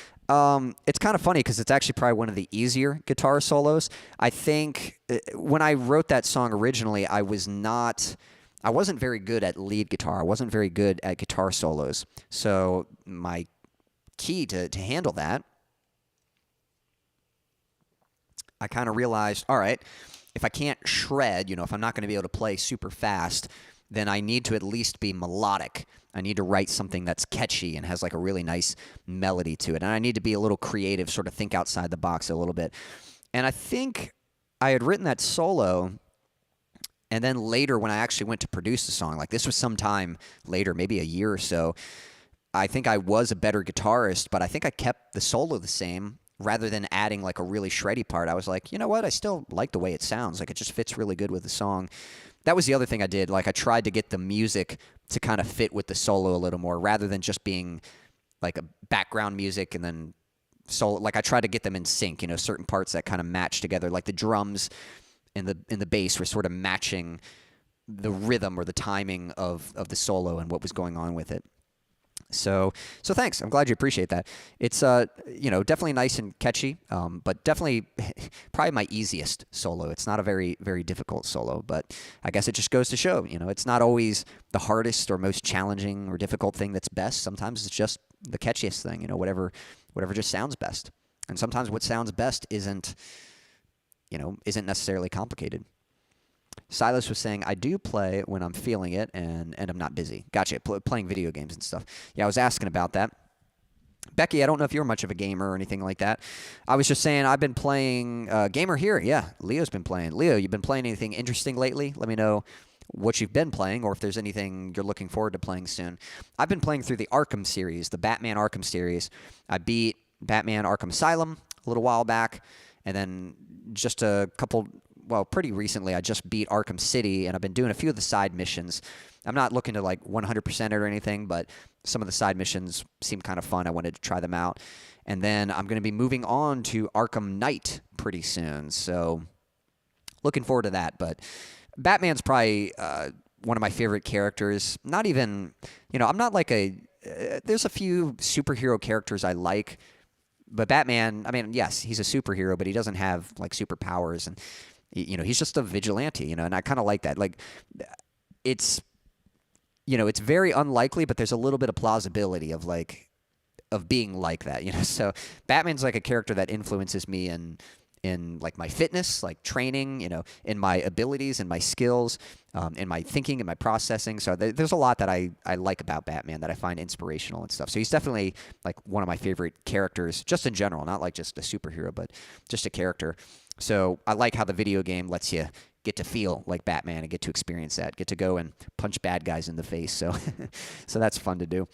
It's kind of funny because it's actually probably one of the easier guitar solos. I think when I wrote that song originally, I wasn't very good at lead guitar. I wasn't very good at guitar solos. So my key to handle that, I kind of realized, all right, if I can't shred, if I'm not going to be able to play super fast, then I need to at least be melodic. I need to write something that's catchy and has a really nice melody to it. And I need to be a little creative, sort of think outside the box a little bit. And I think I had written that solo, and then later when I actually went to produce the song, this was some time later, maybe a year or so, I think I was a better guitarist, but I think I kept the solo the same. Rather than adding a really shreddy part, I was like, you know what? I still like the way it sounds. It just fits really good with the song. That was the other thing I did. I tried to get the music to kind of fit with the solo a little more, rather than just being a background music and then solo. I tried to get them in sync. Certain parts that kind of match together, the drums and the bass were sort of matching the rhythm or the timing of the solo and what was going on with it. So thanks. I'm glad you appreciate that. It's definitely nice and catchy, but definitely probably my easiest solo. It's not a very, very difficult solo, but I guess it just goes to show, it's not always the hardest or most challenging or difficult thing that's best. Sometimes it's just the catchiest thing, whatever just sounds best. And sometimes what sounds best isn't necessarily complicated. Silas was saying, I do play when I'm feeling it and I'm not busy. Gotcha. Playing video games and stuff. Yeah, I was asking about that. Becky, I don't know if you're much of a gamer or anything like that. I was just saying I've been playing Gamer here. Yeah, Leo's been playing. Leo, you've been playing anything interesting lately? Let me know what you've been playing or if there's anything you're looking forward to playing soon. I've been playing through the Arkham series, the Batman Arkham series. I beat Batman Arkham Asylum a little while back, and then just pretty recently, I just beat Arkham City, and I've been doing a few of the side missions. I'm not looking to 100% it or anything, but some of the side missions seem kind of fun. I wanted to try them out. And then I'm going to be moving on to Arkham Knight pretty soon, so looking forward to that. But Batman's probably one of my favorite characters. Not even, I'm not there's a few superhero characters I like, but Batman, I mean, yes, he's a superhero, but he doesn't have superpowers, and he's just a vigilante, and I kind of like that. It's it's very unlikely, but there's a little bit of plausibility of being like that, So Batman's a character that influences me in my fitness, training, in my abilities and my skills, in my thinking and my processing. So there's a lot that I like about Batman that I find inspirational and stuff. So he's definitely one of my favorite characters, just in general, not just a superhero, but just a character. So I like how the video game lets you get to feel like Batman and get to experience that, get to go and punch bad guys in the face. So, so that's fun to do.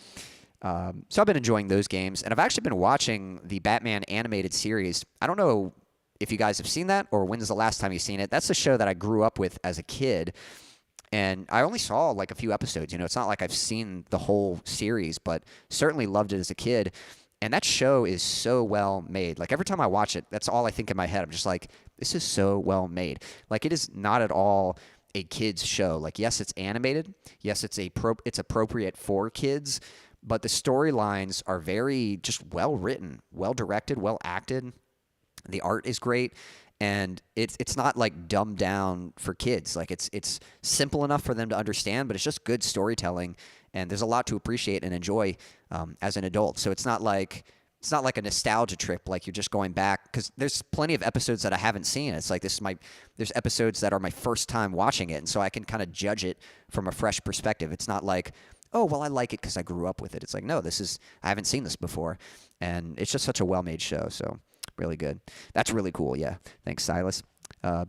So I've been enjoying those games, and I've actually been watching the Batman animated series. I don't know if you guys have seen that or when's the last time you've seen it. That's the show that I grew up with as a kid, and I only saw a few episodes. It's not like I've seen the whole series, but certainly loved it as a kid. And that show is so well made. Every time I watch it, that's all I think in my head. I'm just this is so well made. It is not at all a kid's show. Yes, it's animated. Yes, it's appropriate for kids. But the storylines are very just well written, well directed, well acted. The art is great, and it's not like dumbed down for kids. Like it's simple enough for them to understand, but it's just good storytelling, and there's a lot to appreciate and enjoy as an adult. So it's not like a nostalgia trip, like you're just going back, because there's plenty of episodes that I haven't seen. It's like there's episodes that are my first time watching it, and so I can kind of judge it from a fresh perspective. It's not like, oh, well, I like it because I grew up with it. It's like, no, I haven't seen this before, and it's just such a well-made show, so really good. That's really cool, yeah. Thanks, Silas.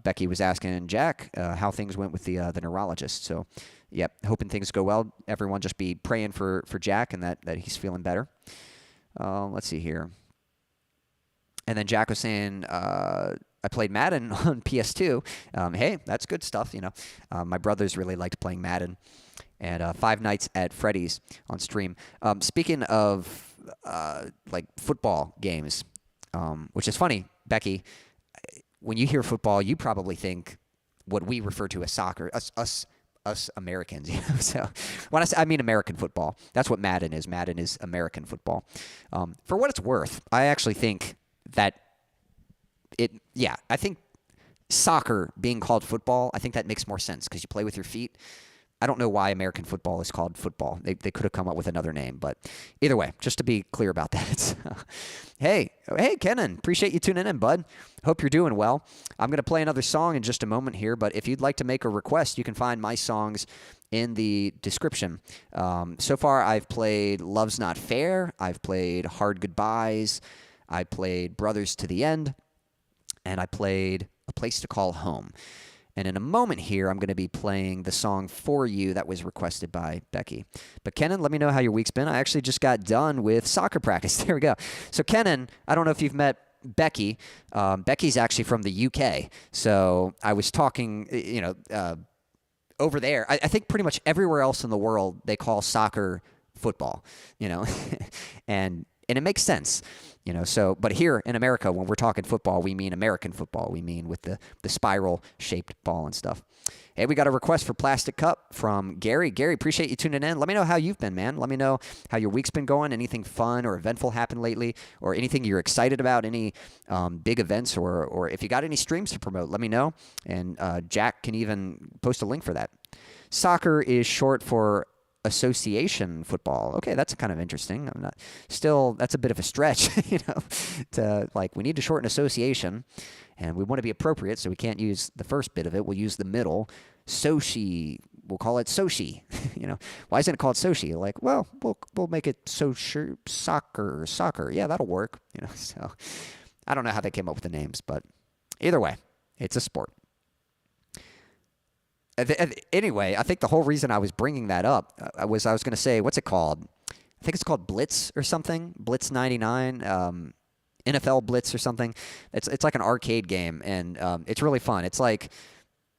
Becky was asking Jack how things went with the neurologist, so yep, hoping things go well. Everyone just be praying for Jack and that he's feeling better. Let's see here. And then Jack was saying, I played Madden on PS2. Hey, that's good stuff, you know. My brothers really liked playing Madden. And 5 Nights at Freddy's on stream. Speaking of like football games, which is funny, Becky, when you hear football, you probably think what we refer to as soccer, us Americans, you know. So when I mean American football, that's what Madden is. Madden is American football. For what it's worth, I actually think that I think soccer being called football, I think that makes more sense because you play with your feet. I don't know why American football is called football. They could have come up with another name, but either way, just to be clear about that. Hey, Kenan, appreciate you tuning in, bud. Hope you're doing well. I'm going to play another song in just a moment here, but if you'd like to make a request, you can find my songs in the description. So far, I've played Love's Not Fair. I've played Hard Goodbyes. I played Brothers to the End. And I played A Place to Call Home. And in a moment here, I'm going to be playing the song For You that was requested by Becky. But Kenan, let me know how your week's been. I actually just got done with soccer practice. There we go. So Kenan, I don't know if you've met Becky. Becky's actually from the UK. So I was talking, over there. I think pretty much everywhere else in the world, they call soccer football, and it makes sense. But here in America, when we're talking football, we mean American football. We mean with the spiral-shaped ball and stuff. Hey, we got a request for Plastic Cup from Gary. Gary, appreciate you tuning in. Let me know how you've been, man. Let me know how your week's been going, anything fun or eventful happened lately, or anything you're excited about, any big events, or if you got any streams to promote, let me know. And Jack can even post a link for that. Soccer is short for association football. Okay, that's kind of interesting. That's a bit of a stretch, to we need to shorten association, and we want to be appropriate, so we can't use the first bit of it. We'll use the middle. Soshi, we'll call it Soshi. Why isn't it called Soshi? We'll make it soccer. Yeah, that'll work. So I don't know how they came up with the names, but either way, it's a sport. Anyway, I think the whole reason I was bringing that up I was going to say, what's it called? I think it's called Blitz or something. Blitz 99, NFL Blitz or something. It's like an arcade game, and it's really fun. It's like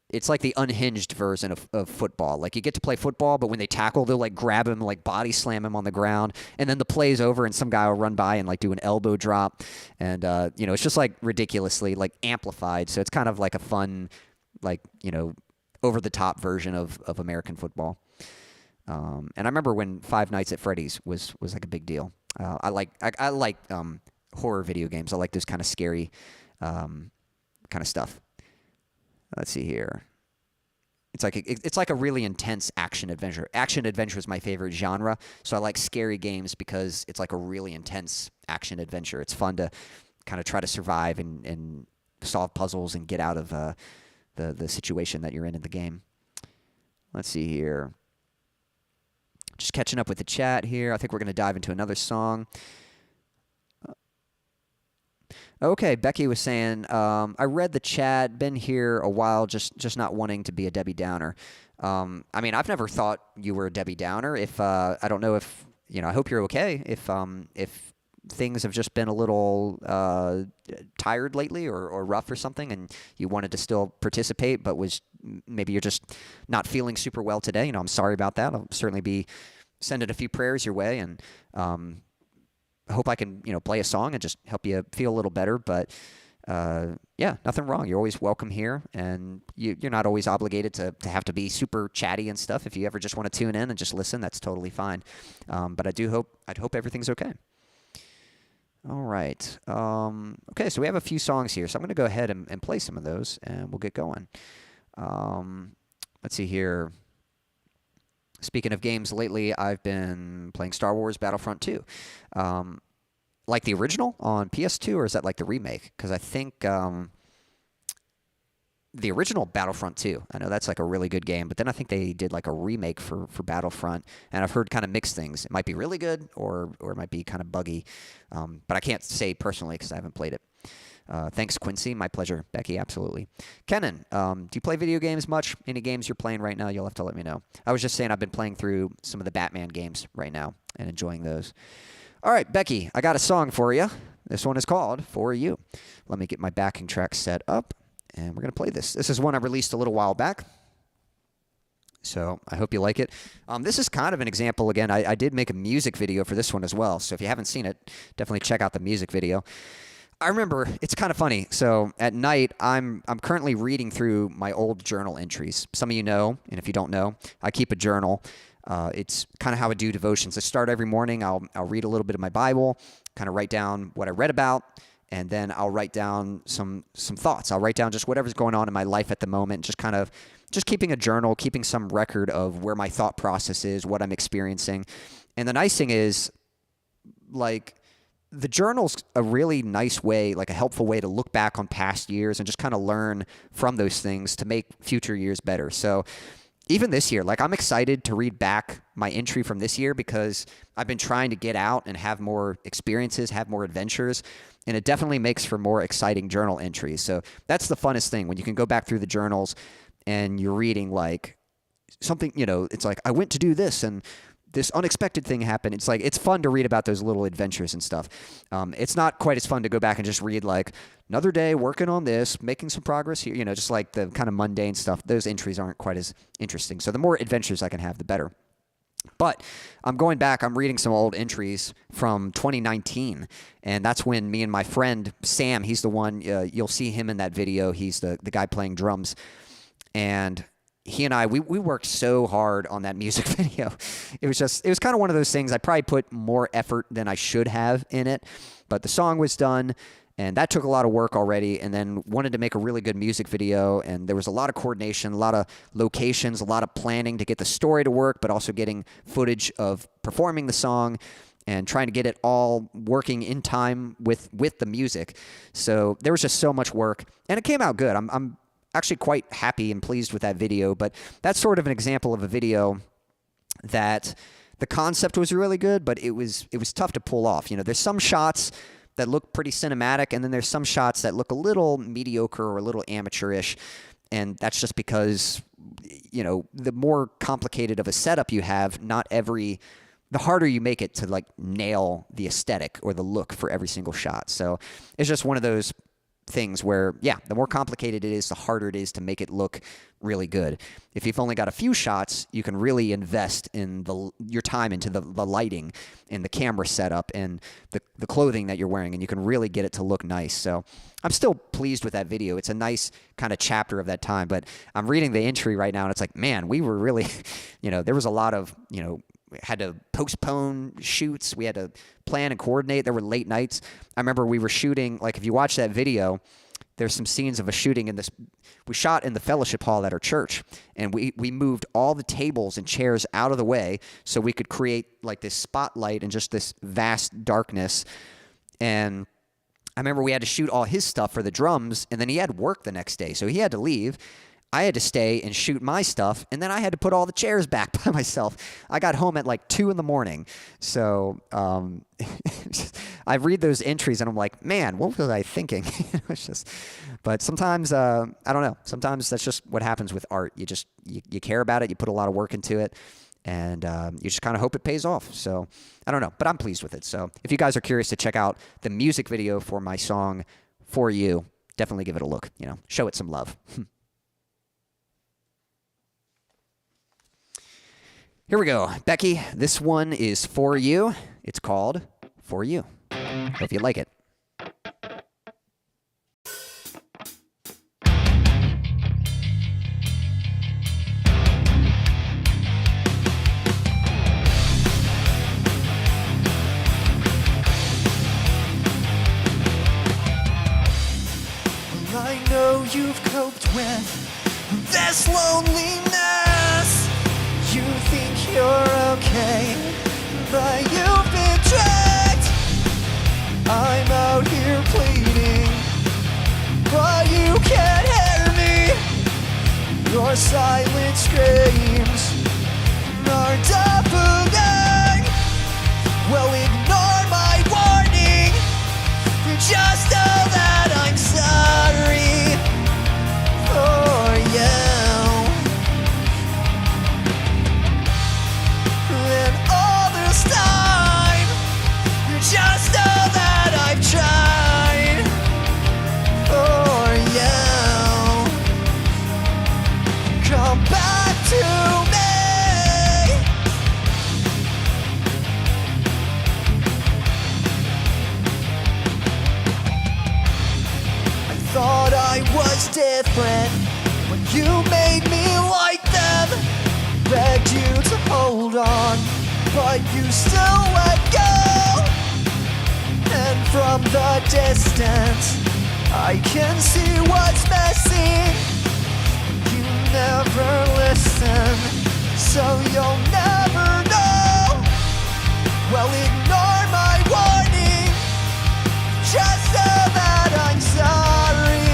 the unhinged version of football. Like, you get to play football, but when they tackle, they'll grab him, body slam him on the ground, and then the play's over, and some guy will run by and do an elbow drop, and it's just ridiculously amplified. So it's kind of like a fun over-the-top version of American football. And I remember when 5 Nights at Freddy's was a big deal. I like horror video games. I like those kind of scary kind of stuff. Let's see here. It's like a really intense action adventure. Action adventure is my favorite genre, so I like scary games because it's like a really intense action adventure. It's fun to kind of try to survive and solve puzzles and get out of the situation that you're in the game. Let's see here. Just catching up with the chat here. I think we're going to dive into another song. Okay, Becky was saying, I read the chat, been here a while, just not wanting to be a Debbie Downer. I've never thought you were a Debbie Downer. I don't know if, I hope you're okay. If things have just been a little tired lately or rough or something, and you wanted to still participate, but maybe you're just not feeling super well today. I'm sorry about that. I'll certainly be sending a few prayers your way, and I hope I can play a song and just help you feel a little better. But nothing wrong. You're always welcome here, and you're not always obligated to have to be super chatty and stuff. If you ever just want to tune in and just listen, that's totally fine. But I'd hope everything's okay. All right. Okay, so we have a few songs here, so I'm going to go ahead and play some of those, and we'll get going. Let's see here. Speaking of games, lately I've been playing Star Wars Battlefront 2. Like the original on PS2, or is that like the remake? Because I think the original Battlefront 2, I know that's like a really good game, but then I think they did like a remake for Battlefront, and I've heard kind of mixed things. It might be really good, or it might be kind of buggy, but I can't say personally because I haven't played it. Thanks, Quincy. My pleasure. Becky, absolutely. Kenan, do you play video games much? Any games you're playing right now? You'll have to let me know. I was just saying I've been playing through some of the Batman games right now and enjoying those. All right, Becky, I got a song for you. This one is called For You. Let me get my backing track set up, and we're going to play this. This is one I released a little while back, so I hope you like it. This is kind of an example. Again, I did make a music video for this one as well, so if you haven't seen it, definitely check out the music video. I remember, it's kind of funny. So at night, I'm currently reading through my old journal entries. Some of you know, and if you don't know, I keep a journal. It's kind of how I do devotions. I start every morning. I'll read a little bit of my Bible, kind of write down what I read about, and then I'll write down some thoughts. I'll write down just whatever's going on in my life at the moment, just keeping a journal, keeping some record of where my thought process is, what I'm experiencing. And the nice thing is, like, the journal's a really nice way, like a helpful way to look back on past years and just kind of learn from those things to make future years better. So even this year, like, I'm excited to read back my entry from this year because I've been trying to get out and have more experiences, have more adventures, and it definitely makes for more exciting journal entries. So that's the funnest thing, when you can go back through the journals and you're reading like something, it's like, I went to do this and this unexpected thing happened. It's like, it's fun to read about those little adventures and stuff. It's not quite as fun to go back and just read like another day working on this, making some progress here, just like the kind of mundane stuff. Those entries aren't quite as interesting. So the more adventures I can have, the better. But I'm going back, I'm reading some old entries from 2019, and that's when me and my friend Sam, he's the one, you'll see him in that video. He's the guy playing drums. And he and I, we worked so hard on that music video. It was kind of one of those things. I probably put more effort than I should have in it, but the song was done, and that took a lot of work already, and then wanted to make a really good music video, and there was a lot of coordination, a lot of locations, a lot of planning to get the story to work, but also getting footage of performing the song and trying to get it all working in time with the music. So there was just so much work, and it came out good. I'm actually quite happy and pleased with that video, but that's sort of an example of a video that the concept was really good, but it was tough to pull off. There's some shots that look pretty cinematic, and then there's some shots that look a little mediocre or a little amateurish, and that's just because, the more complicated of a setup you have, the harder you make it to like nail the aesthetic or the look for every single shot. So it's just one of those things where, the more complicated it is, the harder it is to make it look really good. If you've only got a few shots, you can really invest in your time into the lighting and the camera setup and the clothing that you're wearing, and you can really get it to look nice. So I'm still pleased with that video. It's a nice kind of chapter of that time, but I'm reading the entry right now, and it's like, man, we were really, there was a lot of, we had to postpone shoots. We had to plan and coordinate. There were late nights. I remember we were shooting, like if you watch that video, there's some scenes of a shooting in this. We shot in the fellowship hall at our church, and we moved all the tables and chairs out of the way so we could create like this spotlight and just this vast darkness. And I remember we had to shoot all his stuff for the drums, and then he had work the next day, so he had to leave. I had to stay and shoot my stuff, and then I had to put all the chairs back by myself. I got home at like 2 a.m. So I read those entries, and I'm like, man, what was I thinking? But sometimes, I don't know. Sometimes that's just what happens with art. You care about it. You put a lot of work into it, and you just kind of hope it pays off. So I don't know, but I'm pleased with it. So if you guys are curious to check out the music video for my song For You, definitely give it a look. Show it some love. Here we go. Becky, this one is for you. It's called For You. Hope you like it. I know you've coped with this loneliness. You think you're okay, but you've been tricked. I'm out here pleading, but you can't hear me. Your silent screams are deafening. Well, ignore my warning. Just know that I'm sorry for you. And all this time, just know that I've tried for you. Come back to me. Thought I was different when you made me like them. Begged you to hold on, but you still let go. And from the distance, I can see what's missing. You never listen, so you'll never know. Well, ignore my warning. Just know that I'm sorry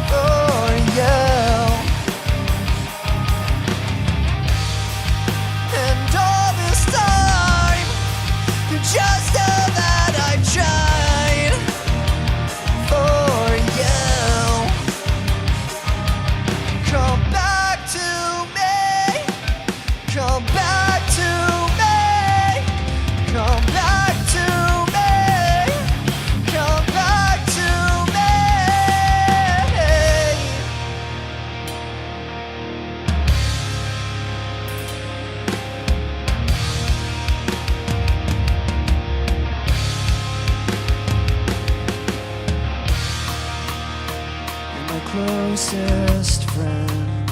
for you. And all this time, you just know that I've tried for you. Come back to me. Come back to me. Come back to me. Come back to me. You're my closest friend,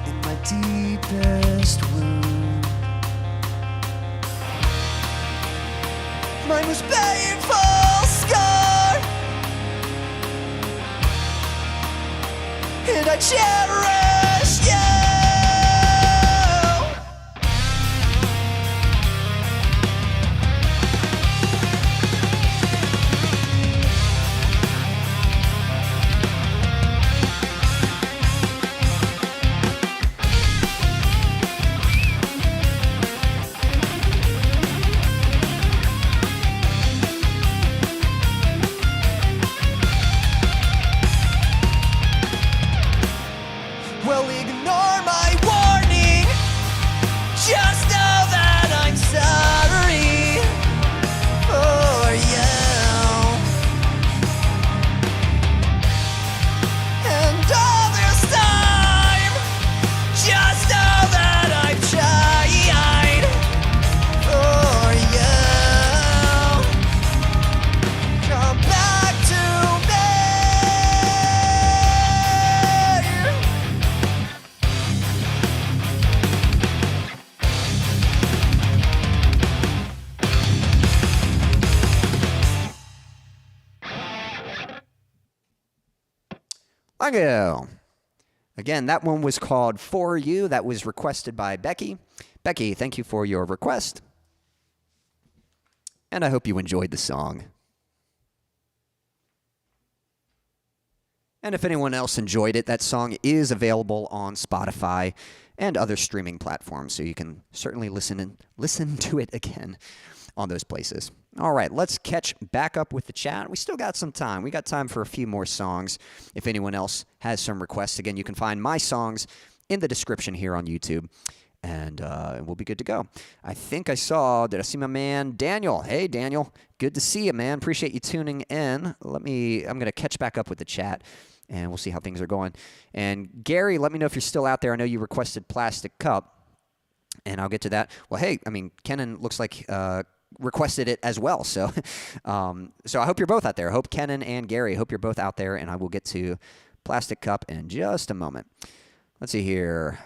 in my deepest wound. My most painful scar, and I cherish you. Well, ignore my warning. Just know that I'm sorry for you. And all this time, just know that I've tried for you. Come back to me. Go. Again, that one was called For You. That was requested by Becky. Becky, thank you for your request. And I hope you enjoyed the song. And if anyone else enjoyed it, that song is available on Spotify and other streaming platforms, so you can certainly listen to it again on those places. All right, let's catch back up with the chat. We still got some time. We got time for a few more songs. If anyone else has some requests, again, you can find my songs in the description here on YouTube, and we'll be good to go. I think I see my man Daniel. Hey, Daniel, good to see you, man. Appreciate you tuning in. I'm going to catch back up with the chat, and we'll see how things are going. And Gary, let me know if you're still out there. I know you requested Plastic Cup, and I'll get to that. Well, hey, I mean, Kenan looks like requested it as well. So so I hope you're both out there. I hope Kenan and Gary, hope you're both out there, and I will get to Plastic Cup in just a moment. Let's see here.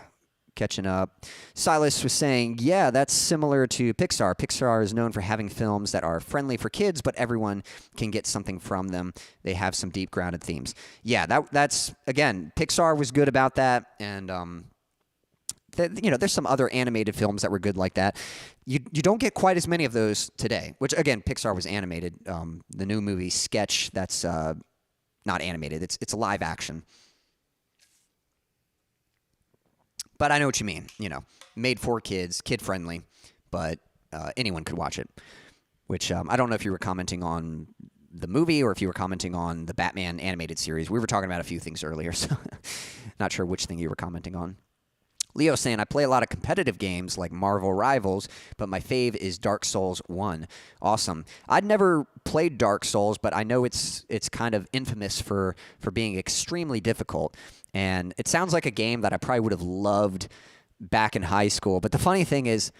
catching up. Silas was saying, yeah, that's similar to Pixar. Pixar is known for having films that are friendly for kids, but everyone can get something from them. They have some deep grounded themes. Yeah, that's again, Pixar was good about that, and there's some other animated films that were good like that. You don't get quite as many of those today, which, again, Pixar was animated. The new movie Sketch, that's not animated. It's a live action. But I know what you mean. Made for kids, kid-friendly, but anyone could watch it, which I don't know if you were commenting on the movie or if you were commenting on the Batman animated series. We were talking about a few things earlier, so not sure which thing you were commenting on. Leo saying, I play a lot of competitive games like Marvel Rivals, but my fave is Dark Souls 1. Awesome. I'd never played Dark Souls, but I know it's kind of infamous for being extremely difficult. And it sounds like a game that I probably would have loved back in high school. But the funny thing is,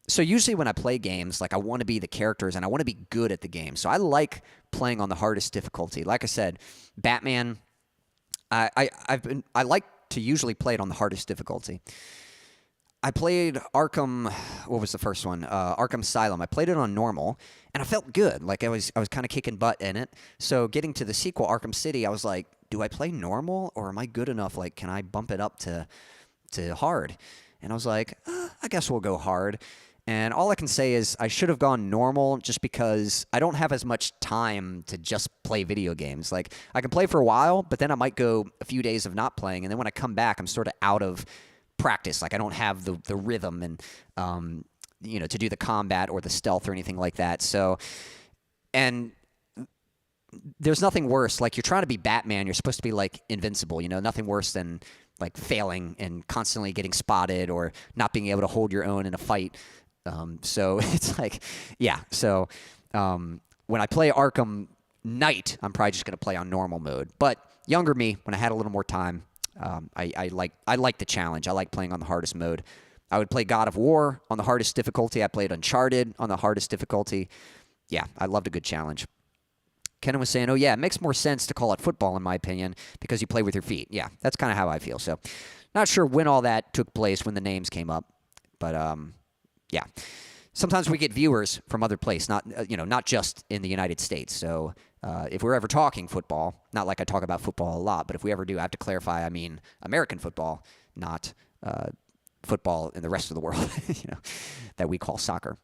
so usually when I play games, like I want to be the characters and I want to be good at the game. So I like playing on the hardest difficulty. Like I said, Batman, I like to usually play it on the hardest difficulty. I played Arkham, what was the first one? Arkham Asylum. I played it on normal, and I felt good. Like I was kind of kicking butt in it. So getting to the sequel, Arkham City, I was like, do I play normal, or am I good enough? Like, can I bump it up to hard? And I was like, I guess we'll go hard. And all I can say is I should have gone normal just because I don't have as much time to just play video games. Like, I can play for a while, but then I might go a few days of not playing. And then when I come back, I'm sort of out of practice. Like, I don't have the rhythm and, to do the combat or the stealth or anything like that. So, and there's nothing worse. Like, you're trying to be Batman. You're supposed to be, like, invincible. Nothing worse than, like, failing and constantly getting spotted or not being able to hold your own in a fight. So it's like, yeah. So when I play Arkham Knight, I'm probably just going to play on normal mode. But younger me, when I had a little more time, I like the challenge. I like playing on the hardest mode. I would play God of War on the hardest difficulty. I played Uncharted on the hardest difficulty. Yeah, I loved a good challenge. Ken was saying, oh, yeah, it makes more sense to call it football, in my opinion, because you play with your feet. Yeah, that's kind of how I feel. So not sure when all that took place, when the names came up. But, yeah, sometimes we get viewers from other places, not just in the United States. So if we're ever talking football, not like I talk about football a lot, but if we ever do, I have to clarify, I mean American football, not football in the rest of the world, that we call soccer.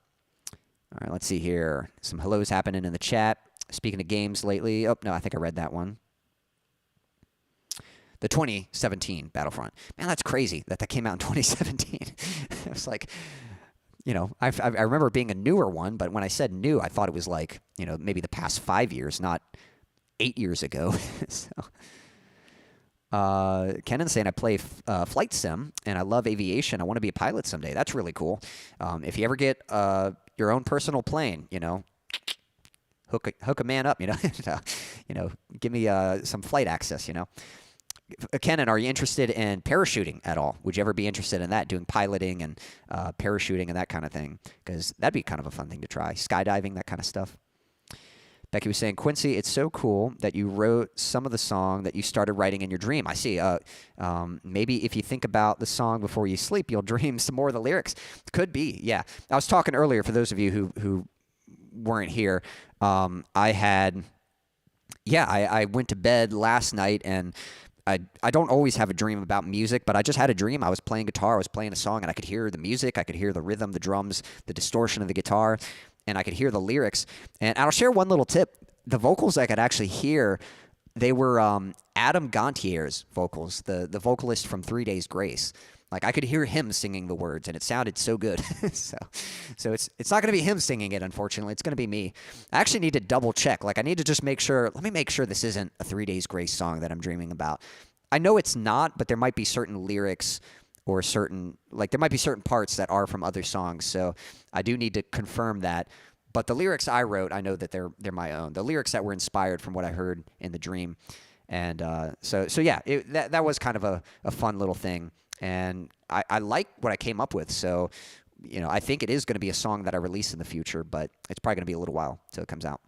All right, let's see here. Some hellos happening in the chat. Speaking of games lately. Oh, no, I think I read that one. The 2017 Battlefront. Man, that's crazy that came out in 2017. It was like, I remember it being a newer one, but when I said new, I thought it was like, maybe the past 5 years, not 8 years ago. So, Kenan's saying I play flight sim, and I love aviation. I want to be a pilot someday. That's really cool. If you ever get your own personal plane, hook a man up, give me some flight access, Kenan, are you interested in parachuting at all? Would you ever be interested in that, doing piloting and parachuting and that kind of thing? Because that'd be kind of a fun thing to try. Skydiving, that kind of stuff. Becky was saying, Quincy, it's so cool that you wrote some of the song that you started writing in your dream. I see. Maybe if you think about the song before you sleep, you'll dream some more of the lyrics. Could be, yeah. I was talking earlier, for those of you who weren't here, I went to bed last night, and I don't always have a dream about music, but I just had a dream. I was playing guitar, I was playing a song, and I could hear the music, I could hear the rhythm, the drums, the distortion of the guitar, and I could hear the lyrics. And I'll share one little tip. The vocals I could actually hear, they were Adam Gontier's vocals, the vocalist from 3 Days Grace. Like, I could hear him singing the words, and it sounded so good. so it's not going to be him singing it, unfortunately. It's going to be me. I actually need to double check. Like, I need to just make sure. Let me make sure this isn't a 3 Days Grace song that I'm dreaming about. I know it's not, but there might be certain lyrics or there might be certain parts that are from other songs. So I do need to confirm that. But the lyrics I wrote, I know that they're my own. The lyrics that were inspired from what I heard in the dream. And so yeah, that was kind of a fun little thing. And I like what I came up with. So, I think it is going to be a song that I release in the future, but it's probably going to be a little while till it comes out.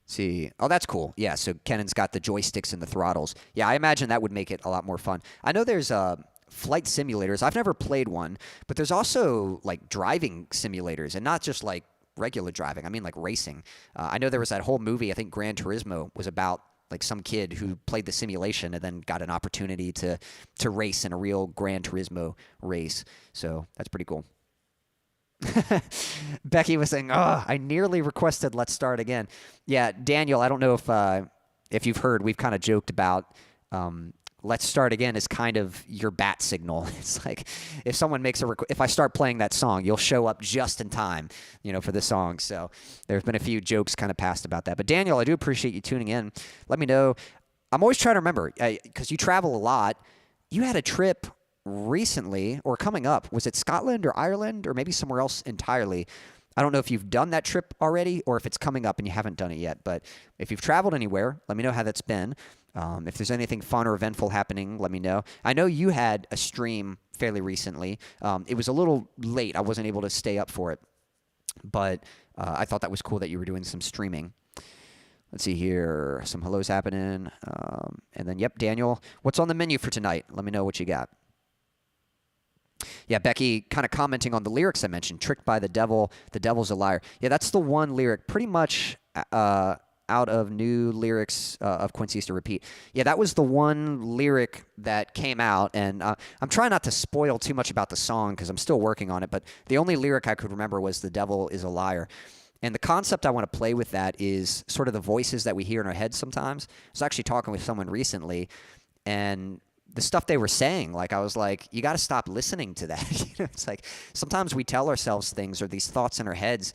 See. Oh, that's cool. Yeah, so Kenan's got the joysticks and the throttles. Yeah, I imagine that would make it a lot more fun. I know there's flight simulators. I've never played one, but there's also like driving simulators, and not just like regular driving. I mean like racing. I know there was that whole movie, I think Gran Turismo, was about like some kid who played the simulation and then got an opportunity to race in a real Gran Turismo race. So that's pretty cool. Becky was saying, "Oh, I nearly requested Let's Start Again." Yeah, Daniel, I don't know if you've heard, we've kind of joked about Let's Start Again is kind of your bat signal. It's like if someone makes if I start playing that song, you'll show up just in time, for the song. So there's been a few jokes kind of passed about that. But Daniel, I do appreciate you tuning in. Let me know. I'm always trying to remember, because you travel a lot. You had a trip recently or coming up. Was it Scotland or Ireland or maybe somewhere else entirely? I don't know if you've done that trip already or if it's coming up and you haven't done it yet. But if you've traveled anywhere, let me know how that's been. If there's anything fun or eventful happening, let me know. I know you had a stream fairly recently. It was a little late. I wasn't able to stay up for it. But I thought that was cool that you were doing some streaming. Let's see here. Some hellos happening. And then, yep, Daniel, what's on the menu for tonight? Let me know what you got. Yeah, Becky kind of commenting on the lyrics I mentioned. Tricked by the devil's a liar. Yeah, that's the one lyric pretty much out of new lyrics of Quincy's to repeat. Yeah, that was the one lyric that came out, and I'm trying not to spoil too much about the song because I'm still working on it, but the only lyric I could remember was the devil is a liar. And the concept I want to play with that is sort of the voices that we hear in our heads sometimes. I was actually talking with someone recently, and the stuff they were saying, like I was like, you got to stop listening to that. It's like sometimes we tell ourselves things or these thoughts in our heads,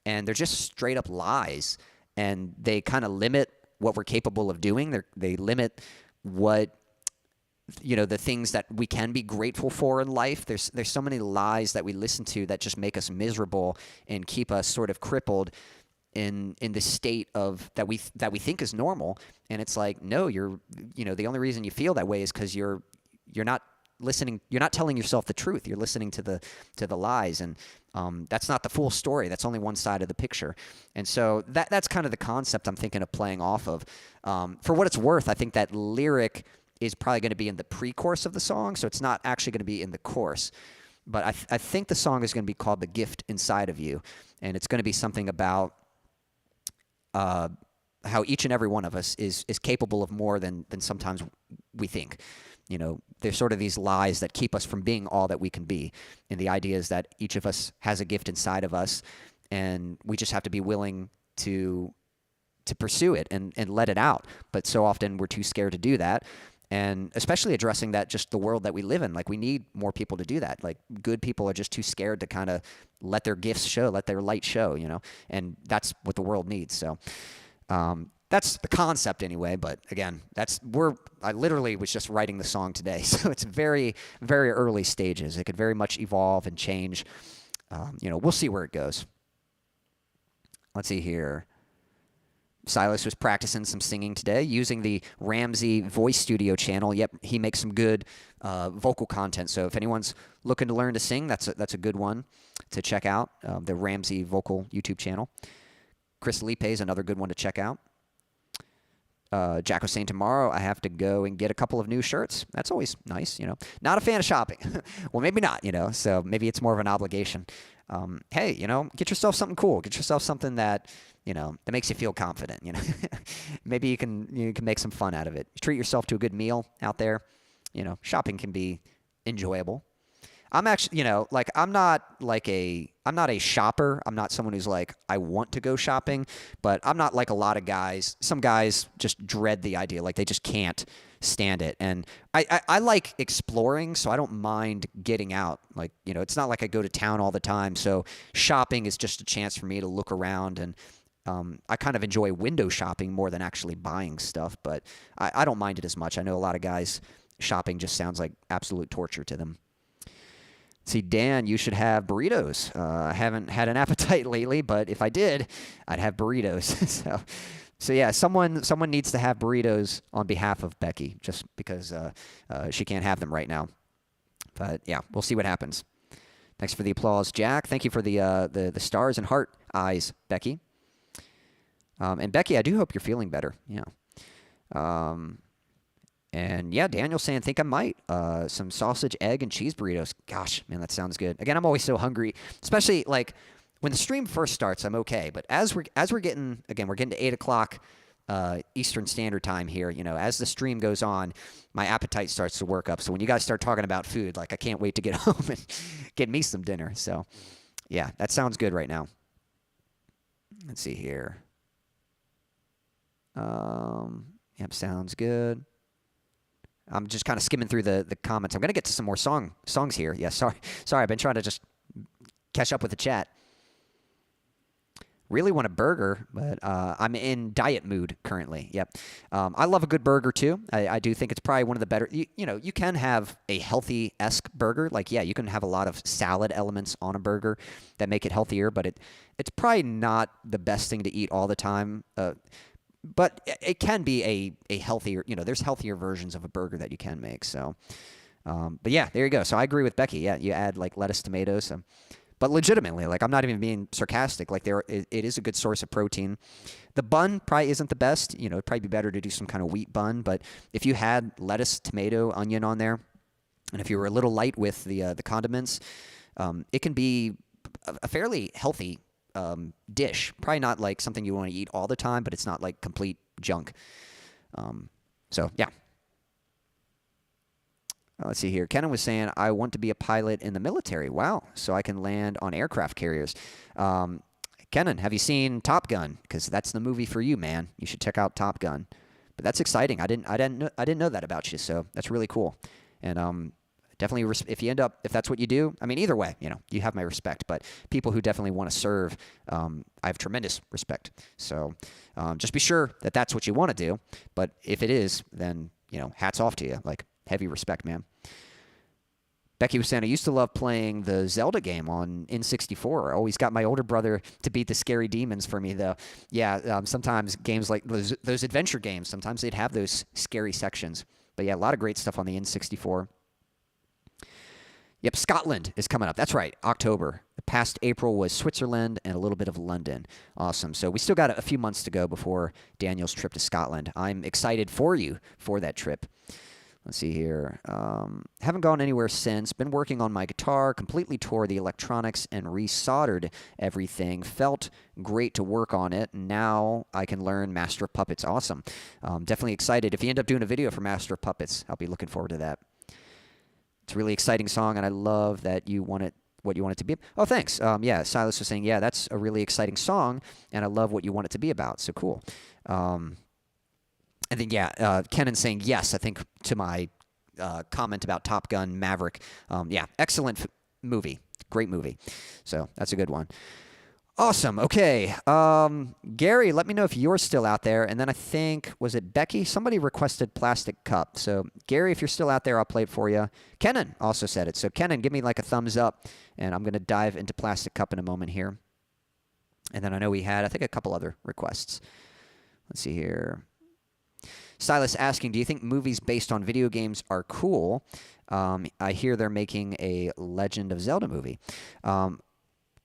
and they're just straight up lies, and they kind of limit what we're capable of doing. They limit what the things that we can be grateful for in life. There's so many lies that we listen to that just make us miserable and keep us sort of crippled in the state of that we think is normal. And it's like, no, the only reason you feel that way is because you're not listening. You're not telling yourself the truth. You're listening to the lies, and that's not the full story. That's only one side of the picture. And so that's kind of the concept I'm thinking of playing off of. For what it's worth, I think that lyric is probably going to be in the pre-chorus of the song, so it's not actually going to be in the chorus. But I think the song is going to be called "The Gift Inside of You," and it's going to be something about how each and every one of us is capable of more than sometimes we think. There's sort of these lies that keep us from being all that we can be. And the idea is that each of us has a gift inside of us, and we just have to be willing to pursue it and let it out. But so often we're too scared to do that. And especially addressing that, just the world that we live in. Like, we need more people to do that. Like, good people are just too scared to kind of let their gifts show, let their light show, and that's what the world needs. So that's the concept anyway. But again, I literally was just writing the song today. So it's very, very early stages. It could very much evolve and change. We'll see where it goes. Let's see here. Silas was practicing some singing today using the Ramsey Voice Studio channel. Yep, he makes some good vocal content. So if anyone's looking to learn to sing, that's a good one to check out, the Ramsey Vocal YouTube channel. Chris Lipe is another good one to check out. Jack was saying tomorrow I have to go and get a couple of new shirts. That's always nice, Not a fan of shopping. Well, maybe not, So maybe it's more of an obligation. Hey, get yourself something cool. Get yourself something that that makes you feel confident. Maybe you can make some fun out of it. Treat yourself to a good meal out there. Shopping can be enjoyable. I'm actually, I'm not a shopper. I'm not someone who's like, I want to go shopping, but I'm not like a lot of guys. Some guys just dread the idea. Like, they just can't stand it. And I like exploring, so I don't mind getting out. Like, it's not like I go to town all the time. So shopping is just a chance for me to look around, and I kind of enjoy window shopping more than actually buying stuff, but I don't mind it as much. I know a lot of guys, shopping just sounds like absolute torture to them. See, Dan, you should have burritos. I haven't had an appetite lately, but if I did, I'd have burritos. So yeah, someone needs to have burritos on behalf of Becky, just because she can't have them right now. But yeah, we'll see what happens. Thanks for the applause, Jack. Thank you for the stars and heart eyes, Becky. And Becky, I do hope you're feeling better. Yeah. And yeah, Daniel's saying, think I might. Some sausage, egg, and cheese burritos. Gosh, man, that sounds good. Again, I'm always so hungry, especially like when the stream first starts, I'm okay. But as we're getting, again, we're getting to 8 o'clock Eastern Standard Time here. You know, as the stream goes on, my appetite starts to work up. So when you guys start talking about food, like I can't wait to get home and get me some dinner. So yeah, that sounds good right now. Let's see here. Yep, sounds good. I'm just kind of skimming through the comments. I'm going to get to some more songs here. Yeah, sorry. I've been trying to just catch up with the chat. Really want a burger, but I'm in diet mood currently. Yep. I love a good burger, too. I do think it's probably one of the better. You know, you can have a healthy-esque burger. Like, yeah, you can have a lot of salad elements on a burger that make it healthier, but it's probably not the best thing to eat all the time. But it can be a healthier, you know, there's healthier versions of a burger that you can make. So, but yeah, there you go. So I agree with Becky. Yeah, you add like lettuce, tomatoes. But legitimately, like I'm not even being sarcastic. Like it is a good source of protein. The bun probably isn't the best. You know, it'd probably be better to do some kind of wheat bun. But if you had lettuce, tomato, onion on there, and if you were a little light with the condiments, it can be a fairly healthy dish. Probably not like something you want to eat all the time, but it's not like complete junk. So yeah. Let's see here. Kenan was saying, I want to be a pilot in the military. Wow. So I can land on aircraft carriers. Kenan, have you seen Top Gun? Because that's the movie for you, man. You should check out Top Gun. But that's exciting. I didn't know that about you. So that's really cool. And definitely, if that's what you do, I mean, either way, you know, you have my respect. But people who definitely want to serve, I have tremendous respect. So just be sure that that's what you want to do. But if it is, then, you know, hats off to you. Like, heavy respect, man. Becky was saying, I used to love playing the Zelda game on N64. I always got my older brother to beat the scary demons for me, though. Yeah, sometimes games like those adventure games, sometimes they'd have those scary sections. But yeah, a lot of great stuff on the N64. Yep, Scotland is coming up. That's right, October. The past April was Switzerland and a little bit of London. Awesome. So we still got a few months to go before Daniel's trip to Scotland. I'm excited for you for that trip. Let's see here. Haven't gone anywhere since. Been working on my guitar. Completely tore the electronics and resoldered everything. Felt great to work on it. Now I can learn Master of Puppets. Awesome. Definitely excited. If you end up doing a video for Master of Puppets, I'll be looking forward to that. It's a really exciting song, and I love that you want it. What you want it to be. Oh, thanks. Yeah, Silas was saying, yeah, that's a really exciting song, and I love what you want it to be about. So cool. I think, yeah, Kenan saying yes, I think, to my comment about Top Gun Maverick. Yeah, excellent movie. Great movie. So that's a good one. Awesome. Okay. Gary, let me know if you're still out there. And then I think, was it Becky? Somebody requested Plastic Cup. So, Gary, if you're still out there, I'll play it for you. Kenan also said it. So, Kenan, give me like a thumbs up. And I'm going to dive into Plastic Cup in a moment here. And then I know we had, I think, a couple other requests. Let's see here. Silas asking, do you think movies based on video games are cool? I hear they're making a Legend of Zelda movie.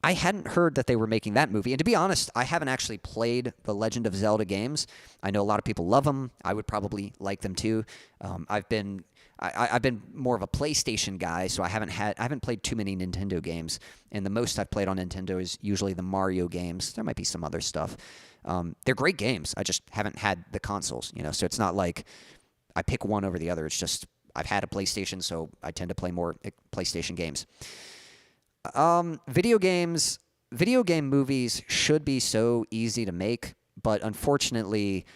I hadn't heard that they were making that movie. And to be honest, I haven't actually played the Legend of Zelda games. I know a lot of people love them. I would probably like them too. I've been more of a PlayStation guy, so I haven't played too many Nintendo games. And the most I've played on Nintendo is usually the Mario games. There might be some other stuff. They're great games. I just haven't had the consoles, you know. So it's not like I pick one over the other. It's just I've had a PlayStation, so I tend to play more PlayStation games. Video game movies should be so easy to make, but unfortunately,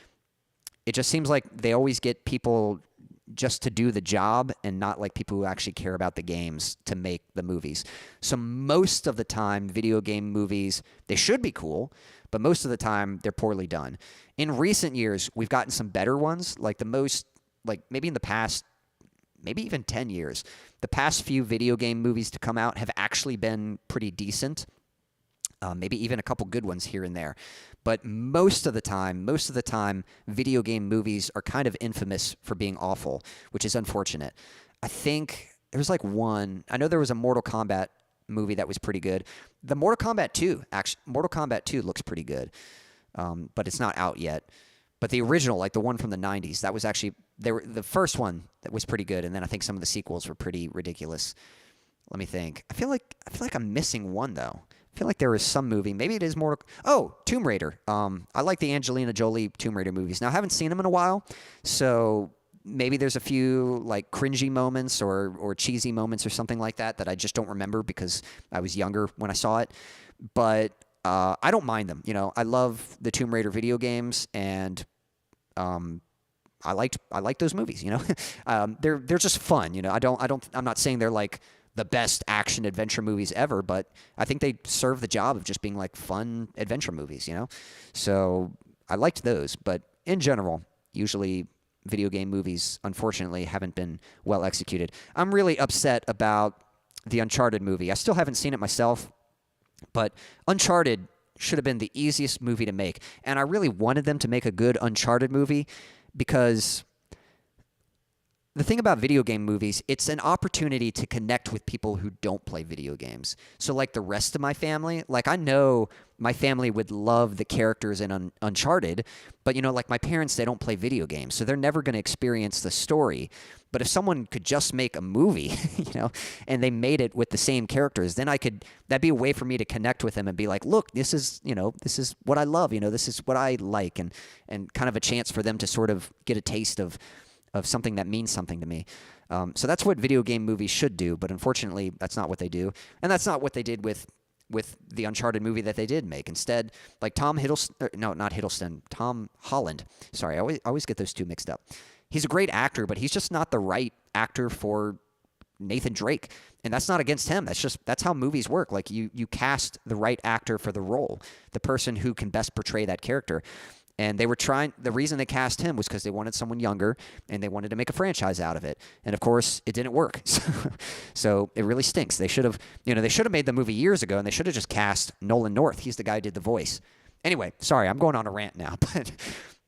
it just seems like they always get people just to do the job and not like people who actually care about the games to make the movies. So most of the time, video game movies, they should be cool, but most of the time, they're poorly done. In recent years, we've gotten some better ones, like maybe in the past, maybe even 10 years, the past few video game movies to come out have actually been pretty decent. Maybe even a couple good ones here and there. But most of the time, video game movies are kind of infamous for being awful, which is unfortunate. I think there's like one. I know there was a Mortal Kombat movie that was pretty good. The Mortal Kombat 2 looks pretty good, but it's not out yet. But the original, like the one from the 90s, that was actually the first one that was pretty good, and then I think some of the sequels were pretty ridiculous. Let me think. I feel like I'm missing one though. I feel like there is some movie. Maybe it is Mortal. Oh, Tomb Raider. I like the Angelina Jolie Tomb Raider movies. Now I haven't seen them in a while, so maybe there's a few like cringy moments or cheesy moments or something like that I just don't remember because I was younger when I saw it. But I don't mind them. You know, I love the Tomb Raider video games, and I like those movies. You know, they're just fun. You know, I'm not saying they're like the best action adventure movies ever, but I think they serve the job of just being like fun adventure movies, you know? So I liked those, but in general, usually video game movies, unfortunately, haven't been well executed. I'm really upset about the Uncharted movie. I still haven't seen it myself, but Uncharted should have been the easiest movie to make. And I really wanted them to make a good Uncharted movie because the thing about video game movies, it's an opportunity to connect with people who don't play video games. So like the rest of my family, like I know my family would love the characters in Uncharted, but you know, like my parents, they don't play video games, so they're never going to experience the story. But if someone could just make a movie, you know, and they made it with the same characters, then that'd be a way for me to connect with them and be like, look, this is what I love, you know, this is what I like, and kind of a chance for them to sort of get a taste of something that means something to me. So that's what video game movies should do, but unfortunately, that's not what they do. And that's not what they did with the Uncharted movie that they did make. Instead, like Tom Holland. Sorry, I always get those two mixed up. He's a great actor, but he's just not the right actor for Nathan Drake. And that's not against him. That's how movies work. Like you cast the right actor for the role, the person who can best portray that character. And the reason they cast him was because they wanted someone younger and they wanted to make a franchise out of it. And of course, it didn't work. So it really stinks. They should have made the movie years ago, and they should have just cast Nolan North. He's the guy who did the voice. Anyway, sorry, I'm going on a rant now. But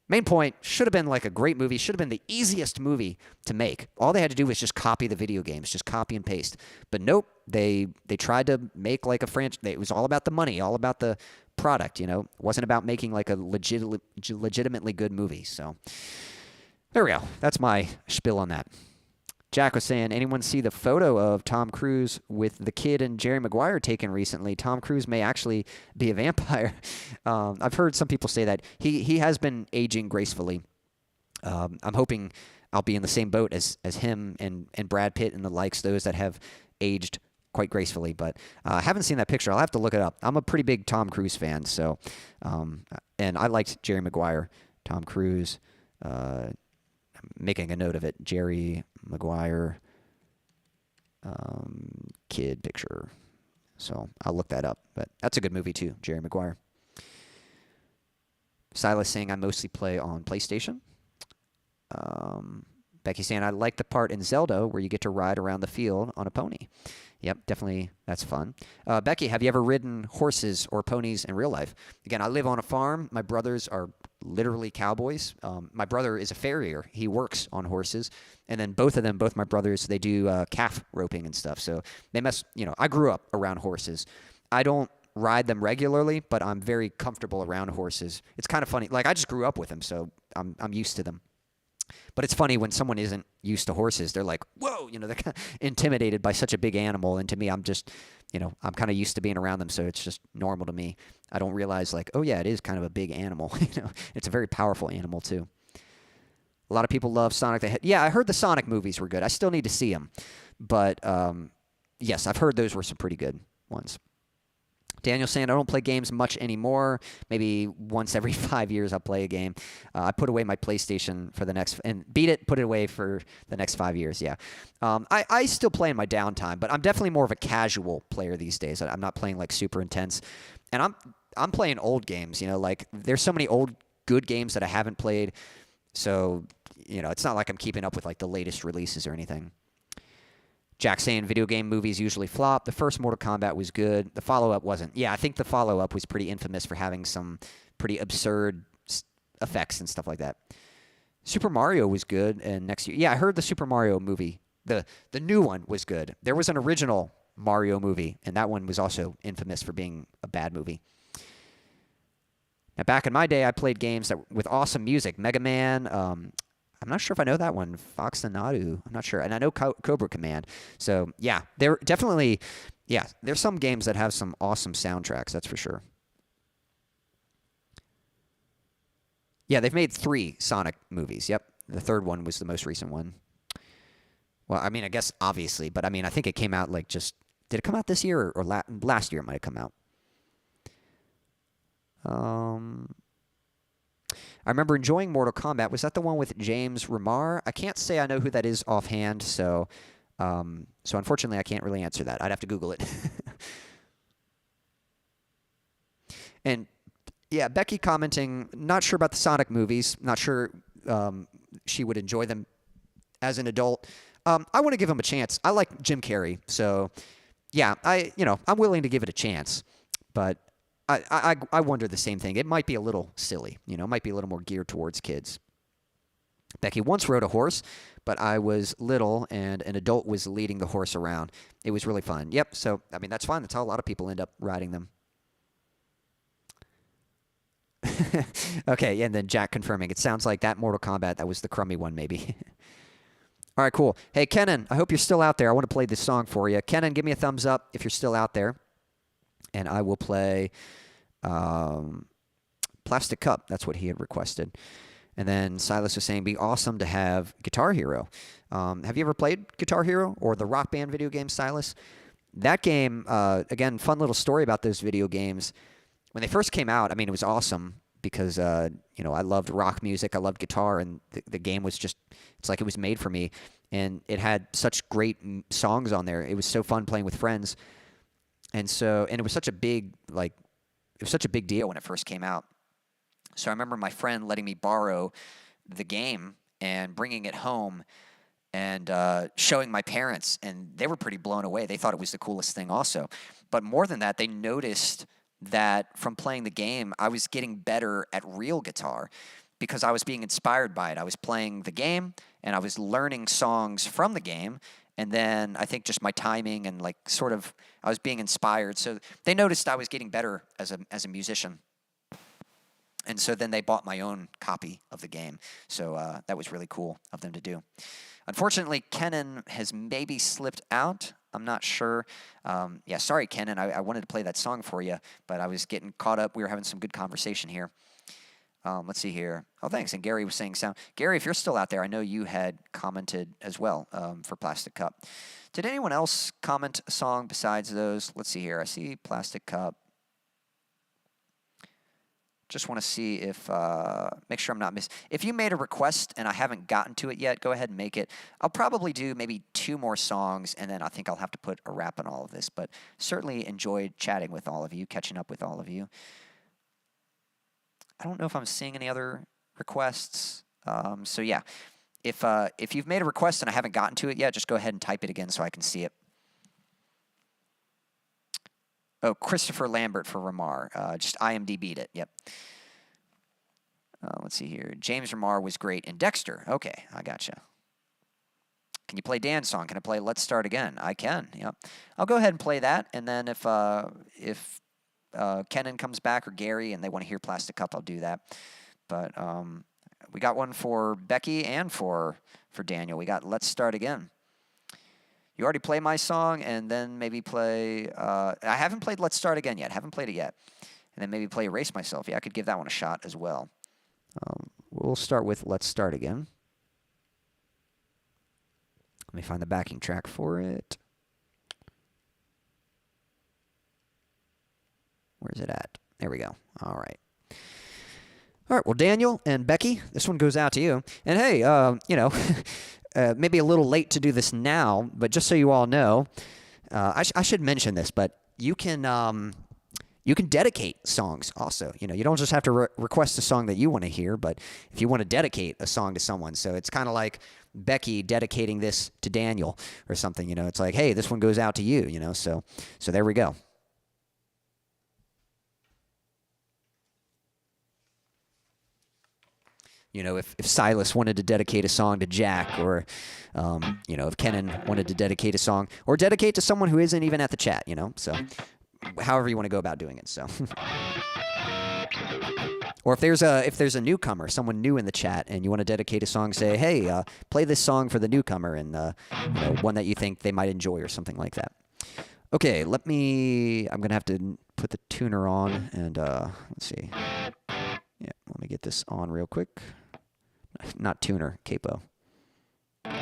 main point, should have been like a great movie, should have been the easiest movie to make. All they had to do was just copy the video games, just copy and paste. But nope, they tried to make like a franchise. It was all about the money, all about the product, you know. It wasn't about making like a legitimately good movie. So there we go. That's my spiel on that. Jack was saying, anyone see the photo of Tom Cruise with the kid and Jerry Maguire taken recently? Tom Cruise may actually be a vampire. I've heard some people say that. He has been aging gracefully. I'm hoping I'll be in the same boat as him and Brad Pitt and the likes, those that have aged quite gracefully, but I haven't seen that picture. I'll have to look it up. I'm a pretty big Tom Cruise fan, so and I liked Jerry Maguire. Tom Cruise, I'm making a note of it. Jerry Maguire kid picture. So I'll look that up, but that's a good movie too, Jerry Maguire. Silas saying I mostly play on PlayStation. Becky saying I like the part in Zelda where you get to ride around the field on a pony. Yep, definitely, that's fun. Becky, have you ever ridden horses or ponies in real life? Again, I live on a farm. My brothers are literally cowboys. My brother is a farrier. He works on horses. And then both my brothers, they do calf roping and stuff. So I grew up around horses. I don't ride them regularly, but I'm very comfortable around horses. It's kind of funny. Like, I just grew up with them, so I'm used to them. But it's funny when someone isn't used to horses, they're like, whoa, they're kind of intimidated by such a big animal. And to me, I'm just, I'm kind of used to being around them. So it's just normal to me. I don't realize like, oh yeah, it is kind of a big animal. It's a very powerful animal too. A lot of people love Sonic the Hedgehog. Yeah, I heard the Sonic movies were good. I still need to see them. But yes, I've heard those were some pretty good ones. Daniel saying, I don't play games much anymore. Maybe once every 5 years I'll play a game. I put away my PlayStation for the next, and beat it, put it away for the next 5 years, yeah. I still play in my downtime, but I'm definitely more of a casual player these days. I'm not playing like super intense. And I'm playing old games, like there's so many old good games that I haven't played. So, it's not like I'm keeping up with like the latest releases or anything. Jack saying video game movies usually flop. The first Mortal Kombat was good. The follow-up wasn't. Yeah, I think the follow-up was pretty infamous for having some pretty absurd effects and stuff like that. Super Mario was good, and next year... Yeah, I heard the Super Mario movie. The new one was good. There was an original Mario movie, and that one was also infamous for being a bad movie. Now, back in my day, I played games with awesome music. Mega Man. I'm not sure if I know that one. Fox and Nadu. I'm not sure. And I know Cobra Command. So, yeah, there definitely, yeah, there's some games that have some awesome soundtracks, that's for sure. Yeah, they've made 3 Sonic movies. Yep. The third one was the most recent one. Well, I mean, I guess obviously, but I mean, I think it came out like just, did it come out this year or last year it might have come out? I remember enjoying Mortal Kombat. Was that the one with James Remar? I can't say I know who that is offhand, so unfortunately I can't really answer that. I'd have to Google it. And yeah, Becky commenting, not sure about the Sonic movies. Not sure she would enjoy them as an adult. I want to give them a chance. I like Jim Carrey, so yeah, I'm willing to give it a chance, but I wonder the same thing. It might be a little silly, it might be a little more geared towards kids. Becky once rode a horse, but I was little and an adult was leading the horse around. It was really fun. Yep, so, I mean, that's fine. That's how a lot of people end up riding them. Okay, and then Jack confirming. It sounds like that Mortal Kombat, that was the crummy one, maybe. All right, cool. Hey, Kenan, I hope you're still out there. I want to play this song for you. Kenan, give me a thumbs up if you're still out there. And I will play Plastic Cup. That's what he had requested. And then Silas was saying, be awesome to have Guitar Hero. Have you ever played Guitar Hero or the Rock Band video game, Silas? That game, again, fun little story about those video games. When they first came out, I mean, it was awesome because, I loved rock music. I loved guitar, and the game was just, it's like it was made for me. And it had such great songs on there. It was so fun playing with friends. And it was such a big, deal when it first came out. So I remember my friend letting me borrow the game and bringing it home and showing my parents, and they were pretty blown away. They thought it was the coolest thing also. But more than that, they noticed that from playing the game, I was getting better at real guitar because I was being inspired by it. I was playing the game, and I was learning songs from the game. And then I think just my timing and I was being inspired. So they noticed I was getting better as a musician. And so then they bought my own copy of the game. So that was really cool of them to do. Unfortunately, Kenan has maybe slipped out. I'm not sure. Yeah, sorry, Kenan. I wanted to play that song for you, but I was getting caught up. We were having some good conversation here. Let's see here. Oh, thanks. And Gary was saying sound. Gary, if you're still out there, I know you had commented as well for Plastic Cup. Did anyone else comment a song besides those? Let's see here. I see Plastic Cup. Just want to see if, make sure I'm not missing. If you made a request and I haven't gotten to it yet, go ahead and make it. I'll probably do maybe 2 more songs, and then I think I'll have to put a wrap on all of this. But certainly enjoyed chatting with all of you, catching up with all of you. I don't know if I'm seeing any other requests. So yeah, if you've made a request and I haven't gotten to it yet, just go ahead and type it again so I can see it. Oh, Christopher Lambert for Ramar. Just IMDb'd it. Yep. Let's see here. James Ramar was great in Dexter. Okay, I gotcha. Can you play Dan's song? Can I play Let's Start Again? I can. Yep. I'll go ahead and play that, and then if Kenan comes back or Gary and they want to hear Plastic Cup, I'll do that. But we got one for Becky and for Daniel. We got Let's Start Again. You already play my song and then maybe play... I haven't played Let's Start Again yet. Haven't played it yet. And then maybe play Erase Myself. Yeah, I could give that one a shot as well. We'll start with Let's Start Again. Let me find the backing track for it. Where's it at? There we go. All right. All right, well, Daniel and Becky, this one goes out to you. And hey, maybe a little late to do this now, but just so you all know, I should mention this, but you can dedicate songs also. You don't just have to request a song that you want to hear, but if you want to dedicate a song to someone, so it's kind of like Becky dedicating this to Daniel or something. It's like, hey, this one goes out to you. So there we go. If Silas wanted to dedicate a song to Jack, or, if Kenan wanted to dedicate a song, or dedicate to someone who isn't even at the chat, so however you want to go about doing it, so. Or if there's a newcomer, someone new in the chat, and you want to dedicate a song, say, hey, play this song for the newcomer, and one that you think they might enjoy or something like that. Okay, I'm going to have to put the tuner on, and let's see. Yeah, let me get this on real quick. Not tuner, capo. All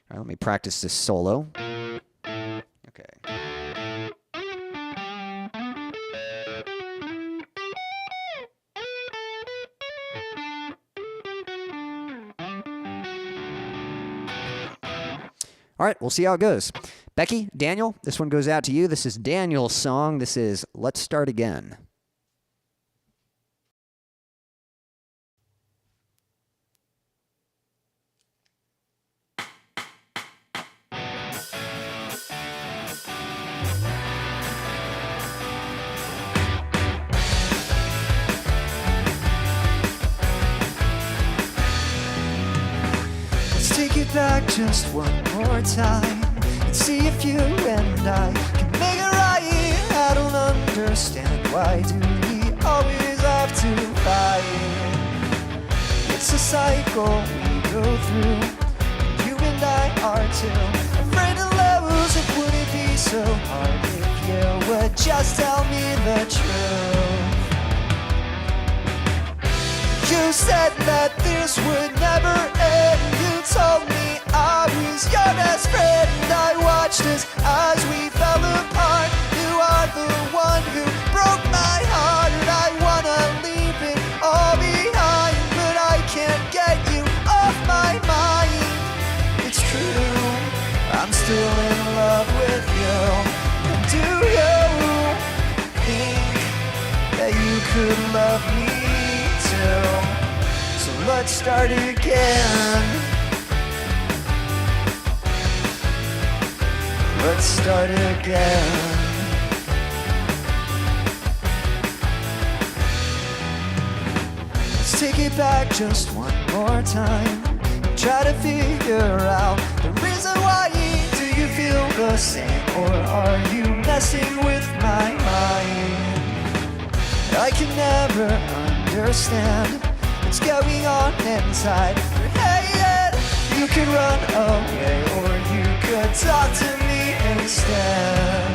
right, let me practice this solo. Okay. All right, we'll see how it goes. Becky, Daniel, this one goes out to you. This is Daniel's song. This is Let's Start Again. Take it back just one more time and see if you and I can make it right. I don't understand, why do we always have to fight? It's a cycle we go through, and you and I are too afraid to lose. It wouldn't be so hard if you would just tell me the truth. You said that this would never end. You told me I was your best friend. I watched as we fell apart. You are the one who broke my heart. I wanna leave it all behind, but I can't get you off my mind. It's true, I'm still in love with you. And do you think that you could love me too? So let's start again. Let's start again. Let's take it back just one more time. Try to figure out the reason why. Do you feel the same, or are you messing with my mind? I can never understand what's going on inside your head. You can run away, or you could talk to me instead.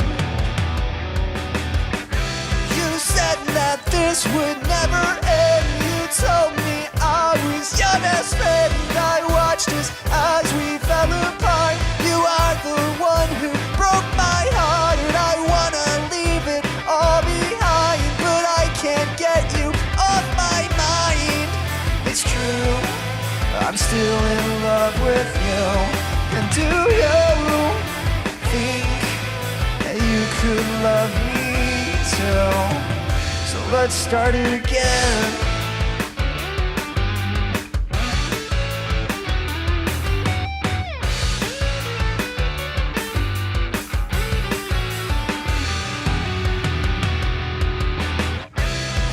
You said that this would never end. You told me I was your best friend. I watched as we fell apart. You are the one who broke my heart. I wanna leave it all behind, but I can't get you off my mind. It's true, I'm still in love with you. And do you think that you could love me too? So let's start again.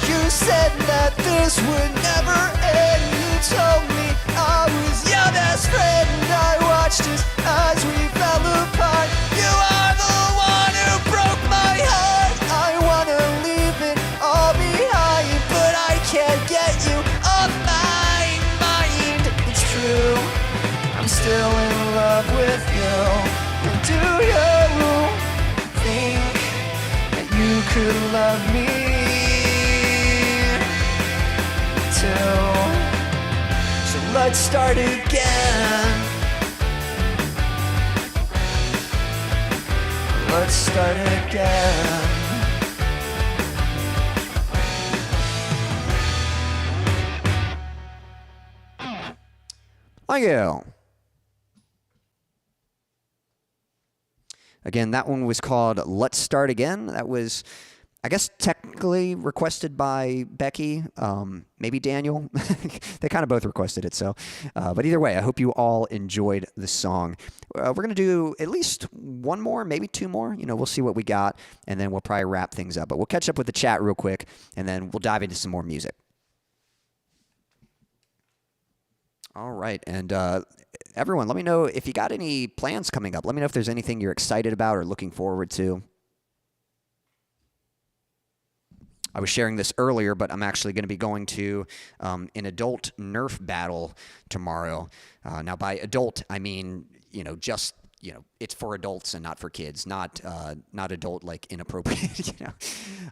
You said that this would never end. You told me I was your best friend. I watched as we fell apart. You are the one who broke my heart. I wanna leave it all behind, but I can't get you off my mind. It's true, I'm still in love with you. And do you think that you could love me too? So let's start again. Let's start again. Thank you. Again, that one was called Let's Start Again. That was, I guess, technically requested by Becky, maybe Daniel. They kind of both requested it, so. But either way, I hope you all enjoyed the song. We're going to do at least one more, maybe two more. You know, we'll see what we got, and then we'll probably wrap things up. But we'll catch up with the chat real quick, and then we'll dive into some more music. All right, and everyone, let me know if you got any plans coming up. Let me know if there's anything you're excited about or looking forward to. I was sharing this earlier, but I'm actually going to be going to an adult Nerf battle tomorrow. Now, by adult, I mean, just, it's for adults and not for kids, not adult, like inappropriate,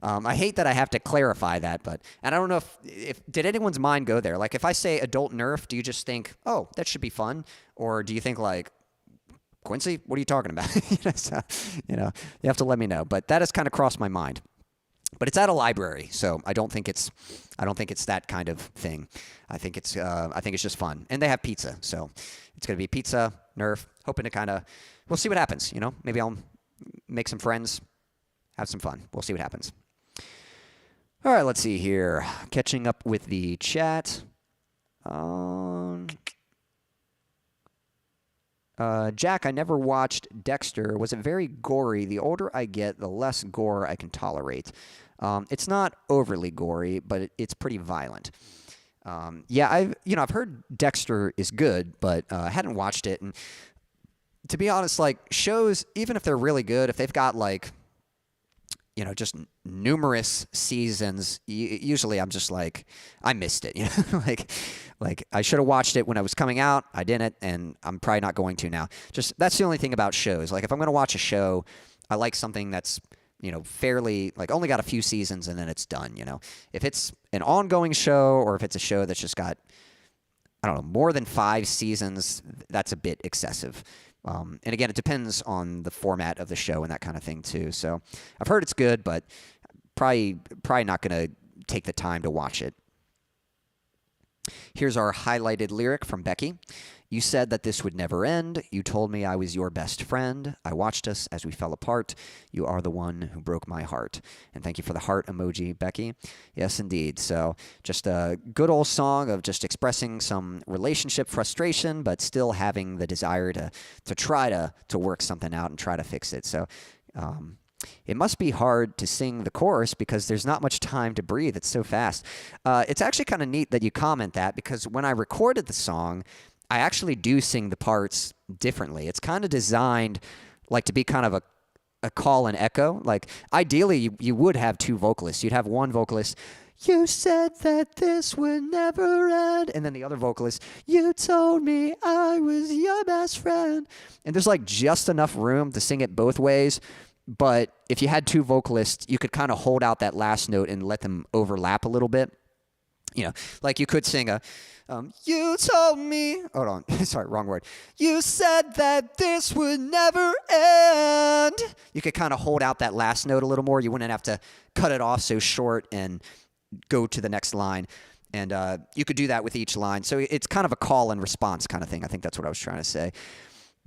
I hate that I have to clarify that, and I don't know if did anyone's mind go there? Like, if I say adult Nerf, do you just think, oh, that should be fun? Or do you think like, Quincy, what are you talking about? So, you have to let me know. But that has kind of crossed my mind. But it's at a library, so I don't think it's that kind of thing. I think it's just fun, and they have pizza, so it's gonna be pizza, Nerf. Hoping to we'll see what happens. Maybe I'll make some friends, have some fun. We'll see what happens. All right, let's see here. Catching up with the chat. Jack, I never watched Dexter. Was it very gory? The older I get, the less gore I can tolerate. It's not overly gory, but it's pretty violent. Yeah, I've heard Dexter is good, but I hadn't watched it. And to be honest, like shows, even if they're really good, if they've got like, just numerous seasons, usually I'm just like, I missed it. Like I should have watched it when it was coming out. I didn't, and I'm probably not going to now. Just that's the only thing about shows. Like if I'm going to watch a show, I like something that's fairly like only got a few seasons and then it's done. If it's an ongoing show or if it's a show that's just got, I don't know, more than 5 seasons, that's a bit excessive. And again, it depends on the format of the show and that kind of thing too. So I've heard it's good, but probably not going to take the time to watch it. Here's our highlighted lyric from Becky. You said that this would never end. You told me I was your best friend. I watched us as we fell apart. You are the one who broke my heart. And thank you for the heart emoji, Becky. Yes, indeed. So just a good old song of just expressing some relationship frustration, but still having the desire to try to work something out and try to fix it. So it must be hard to sing the chorus because there's not much time to breathe. It's so fast. It's actually kind of neat that you comment that because when I recorded the song, I actually do sing the parts differently. It's kind of designed like to be kind of a call and echo. Like ideally you would have 2 vocalists. You'd have one vocalist, you said that this would never end. And then the other vocalist, you told me I was your best friend. And there's like just enough room to sing it both ways. But if you had 2 vocalists, you could kind of hold out that last note and let them overlap a little bit. Like you could sing you told me, hold on, sorry, wrong word. You said that this would never end. You could kind of hold out that last note a little more. You wouldn't have to cut it off so short and go to the next line. And you could do that with each line. So it's kind of a call and response kind of thing. I think that's what I was trying to say.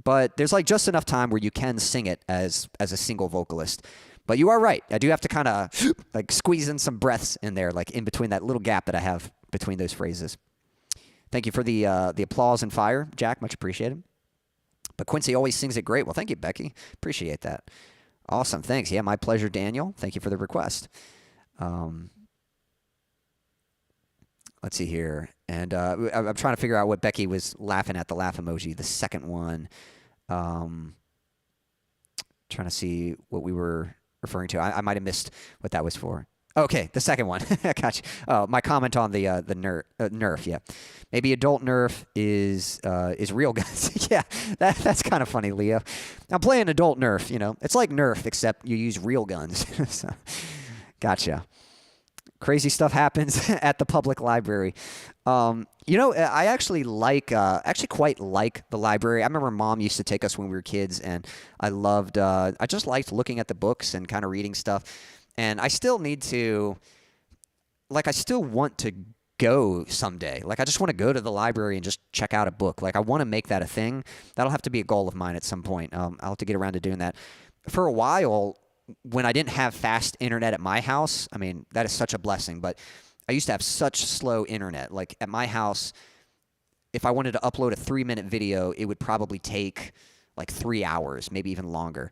But there's like just enough time where you can sing it as a single vocalist. But you are right. I do have to kind of like squeeze in some breaths in there, like in between that little gap that I have between those phrases. Thank you for the applause and fire, Jack. Much appreciated. But Quincy always sings it great. Well, thank you, Becky. Appreciate that. Awesome. Thanks. Yeah, my pleasure, Daniel. Thank you for the request. Let's see here. And I'm trying to figure out what Becky was laughing at, the laugh emoji, the second one. Trying to see what we were referring to. I might have missed what that was for. Okay, the second one. I got you. Oh, my comment on the Nerf. Yeah, maybe adult Nerf is real guns. Yeah, that's kind of funny, Leo. I'm playing adult Nerf. It's like Nerf except you use real guns. So, gotcha. Crazy stuff happens at the public library. I actually quite like the library. I remember Mom used to take us when we were kids, and I just liked looking at the books and kind of reading stuff. And I still need to, I still want to go someday. I just want to go to the library and just check out a book. I want to make that a thing. That'll have to be a goal of mine at some point. I'll have to get around to doing that. For a while, when I didn't have fast internet at my house, I mean, that is such a blessing, but I used to have such slow internet. At my house, if I wanted to upload a 3-minute video, it would probably take 3 hours, maybe even longer.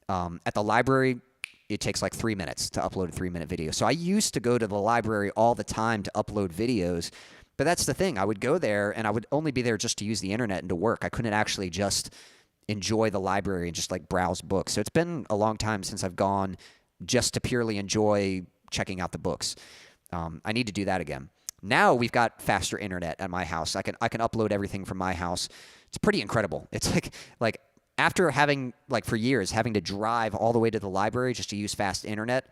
At the library, it takes 3 minutes to upload a 3-minute video. So I used to go to the library all the time to upload videos, but that's the thing. I would go there, and I would only be there just to use the internet and to work. I couldn't actually just enjoy the library and just browse books. So it's been a long time since I've gone just to purely enjoy checking out the books. I need to do that again. Now we've got faster internet at my house. I can upload everything from my house. It's pretty incredible. It's like after having, like, for years, having to drive all the way to the library just to use fast internet,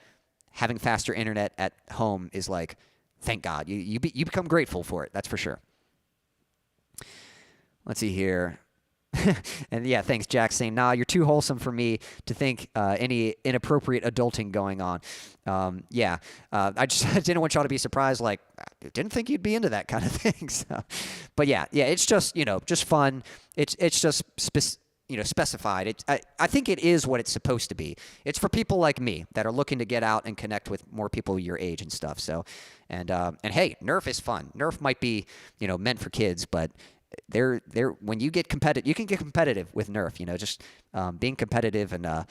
having faster internet at home is like, thank God. You become grateful for it. That's for sure. Let's see here. And yeah, thanks, Jack, saying, nah, you're too wholesome for me to think any inappropriate adulting going on. I didn't want y'all to be surprised, like, I didn't think you'd be into that kind of thing. So, but yeah, it's just, just fun. It's just specified. I think it is what it's supposed to be. It's for people like me that are looking to get out and connect with more people your age and stuff. So, and hey, Nerf is fun. Nerf might be, meant for kids, but they're when you get competitive, you can get competitive with Nerf. Just being competitive and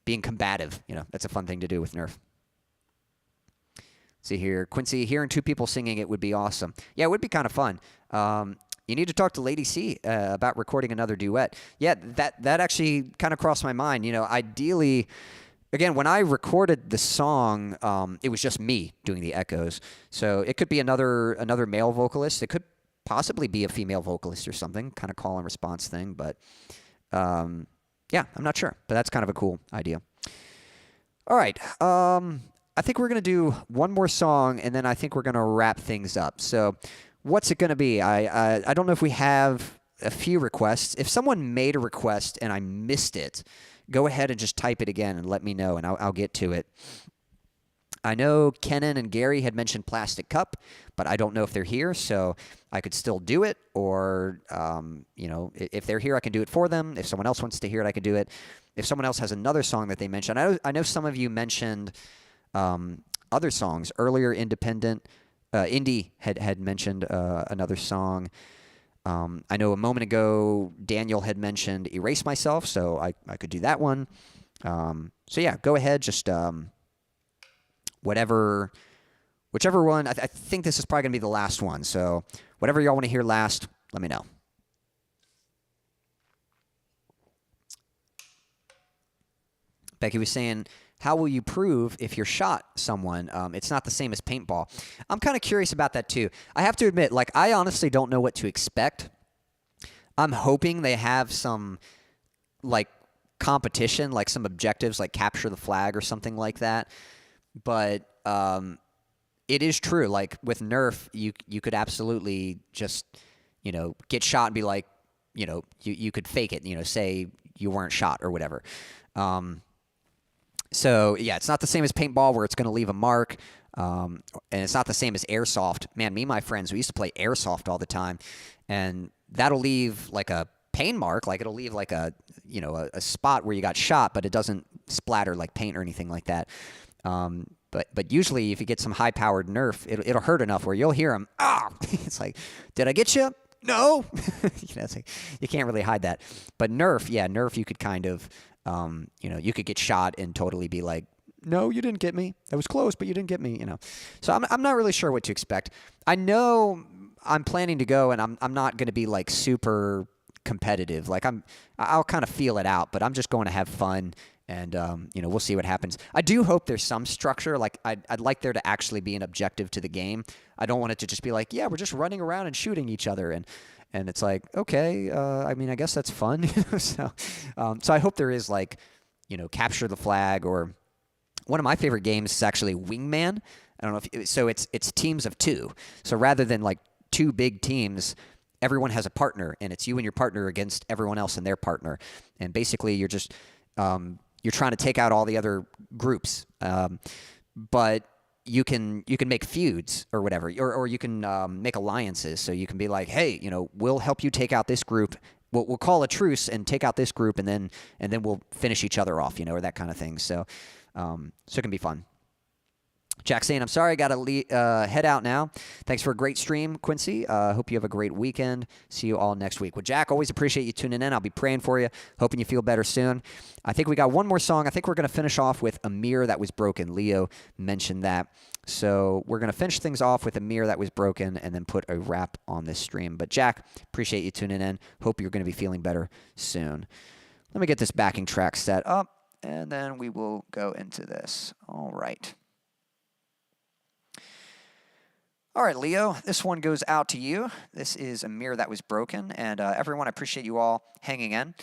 being combative. That's a fun thing to do with Nerf. See here, Quincy, hearing two people singing it would be awesome. Yeah, it would be kind of fun. You need to talk to Lady C about recording another duet. Yeah, that actually kind of crossed my mind. Ideally, again, when I recorded the song, it was just me doing the echoes. So it could be another male vocalist. It could possibly be a female vocalist or something, kind of call and response thing. But yeah, I'm not sure. But that's kind of a cool idea. All right. I think we're going to do one more song, and then I think we're going to wrap things up. So what's it going to be? I don't know if we have a few requests. If someone made a request and I missed it, go ahead and just type it again and let me know, and I'll get to it. I know Kenan and Gary had mentioned Plastic Cup, but I don't know if they're here, so I could still do it. Or, if they're here, I can do it for them. If someone else wants to hear it, I can do it. If someone else has another song that they mentioned, I know some of you mentioned other songs earlier. Indy had mentioned another song. I know a moment ago Daniel had mentioned Erase Myself, so I could do that one. So yeah, go ahead, just whichever one. I think this is probably going to be the last one, so whatever y'all want to hear last, let me know. Becky was saying, how will you prove if you're shot someone? It's not the same as paintball. I'm kind of curious about that too. I have to admit, I honestly don't know what to expect. I'm hoping they have some, competition, some objectives, like capture the flag or something like that. But it is true. With Nerf, you could absolutely just, get shot and be like, you could fake it, say you weren't shot or whatever. So, yeah, it's not the same as paintball where it's going to leave a mark, and it's not the same as airsoft. Man, me and my friends, we used to play airsoft all the time, and that'll leave, a paint mark. It'll leave, a spot where you got shot, but it doesn't splatter like paint or anything like that. But usually if you get some high-powered Nerf, it'll hurt enough where you'll hear them, it's like, did I get you? No! You can't really hide that. But Nerf, you could kind of... you could get shot and totally be like, no, you didn't get me. That was close, but you didn't get me, So I'm not really sure what to expect. I know I'm planning to go, and I'm not going to be super competitive. I'll kind of feel it out, but I'm just going to have fun, and we'll see what happens. I do hope there's some structure. I'd like there to actually be an objective to the game. I don't want it to just be like, yeah, we're just running around and shooting each other, and it's like, okay, I guess that's fun. So I hope there is capture the flag, or one of my favorite games is actually Wingman. I don't know if it's teams of two. So rather than two big teams, everyone has a partner, and it's you and your partner against everyone else and their partner. And basically, you're just you're trying to take out all the other groups, but you can make feuds or whatever, or you can make alliances. So you can be like, hey, we'll help you take out this group. We'll call a truce and take out this group, and then we'll finish each other off, or that kind of thing. So it can be fun. Jack saying, I'm sorry, I got to head out now. Thanks for a great stream, Quincy. Hope you have a great weekend. See you all next week. Well, Jack, always appreciate you tuning in. I'll be praying for you. Hoping you feel better soon. I think we got one more song. I think we're going to finish off with A Mirror That Was Broken. Leo mentioned that. So we're going to finish things off with A Mirror That Was Broken and then put a wrap on this stream. But Jack, appreciate you tuning in. Hope you're going to be feeling better soon. Let me get this backing track set up, and then we will go into this. All right. All right, Leo, this one goes out to you. This is a mirror that was broken, and everyone, I appreciate you all hanging in.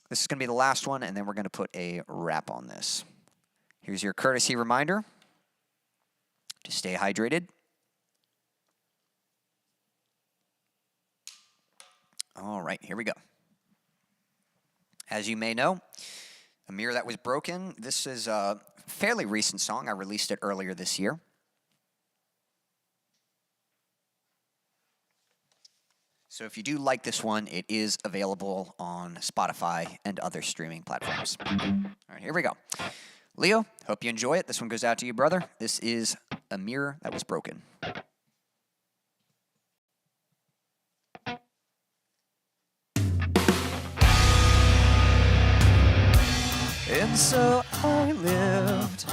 This is going to be the last one, and then we're going to put a wrap on this. Here's your courtesy reminder to stay hydrated. All right, here we go. As you may know, a mirror that was broken. This is a fairly recent song. I released it earlier this year. So if you do like this one, it is available on Spotify and other streaming platforms. All right, here we go. Leo, hope you enjoy it. This one goes out to you, brother. This is A Mirror That Was Broken. And so I lived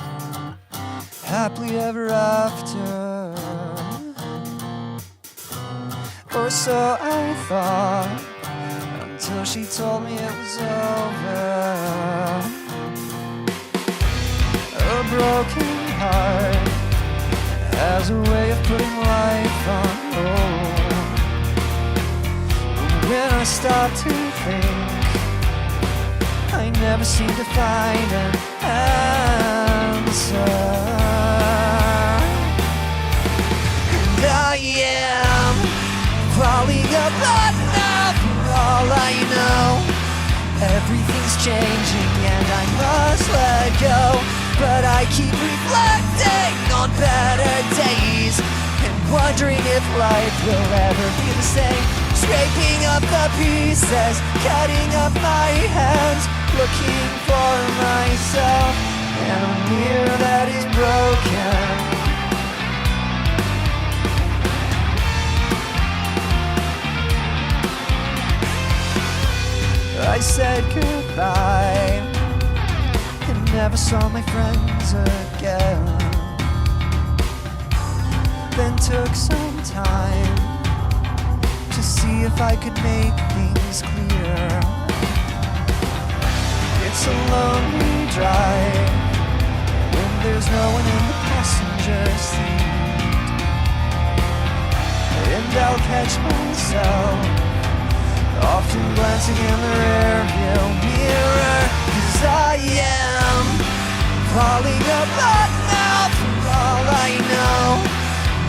happily ever after, or so I thought, until she told me it was over. A broken heart has a way of putting life on hold. When I stop to think, I never seem to find an answer. And I am falling apart now, for all I know. Everything's changing and I must let go. But I keep reflecting on better days and wondering if life will ever be the same. Scraping up the pieces, cutting up my hands, looking for myself in a mirror that is broken. I said goodbye and never saw my friends again. Then took some time to see if I could make things clear. It's a lonely drive when there's no one in the passenger seat, and I'll catch myself often glancing in the rearview mirror, 'cause I am falling apart now, for all I know.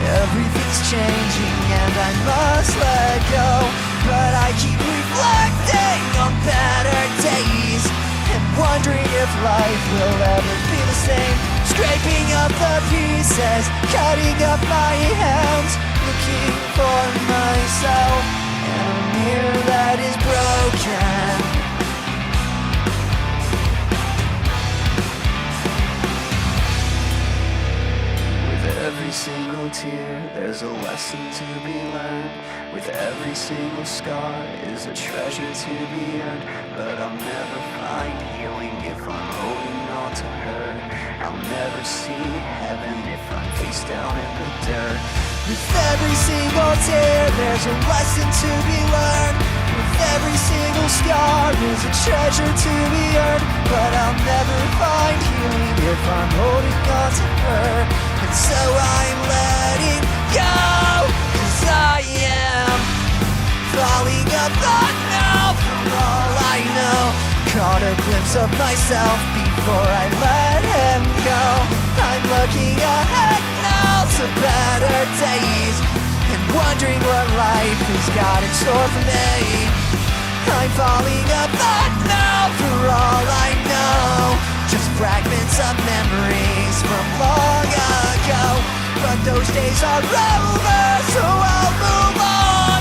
Everything's changing and I must let go. But I keep reflecting on better days and wondering if life will ever be the same. Scraping up the pieces, cutting up my hands, looking for myself in a mirror that is broken. With every single tear, there's a lesson to be learned. With every single scar is a treasure to be earned. But I'll never find healing if I'm holding on to her. I'll never see heaven if I'm face down in the dirt. With every single tear, there's a lesson to be learned. With every single scar is a treasure to be earned. But I'll never find healing if I'm holding on to her. And so I'm letting go, 'cause I am falling apart now, for all I know. Caught a glimpse of myself before I let him go. I'm looking ahead now to better days and wondering what life has got in store for me. I'm falling apart now, for all I know. Just fragments of memories from long ago. But those days are over, so I'll move on.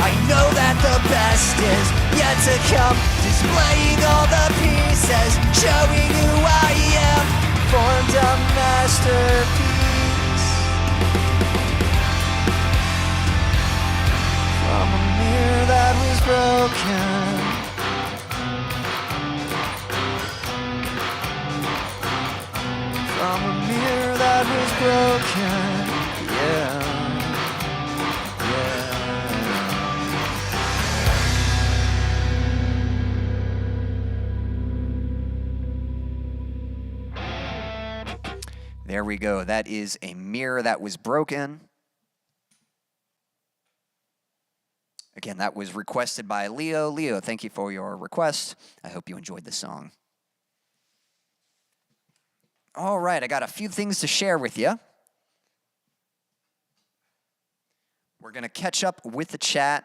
I know that the best is yet to come. Displaying all the pieces, showing who I am. Formed a masterpiece from a mirror that was broken. From a mirror that was broken, yeah, yeah. There we go. That is a mirror that was broken. Again, that was requested by Leo. Leo, thank you for your request. I hope you enjoyed the song. All right, I got a few things to share with you. We're going to catch up with the chat,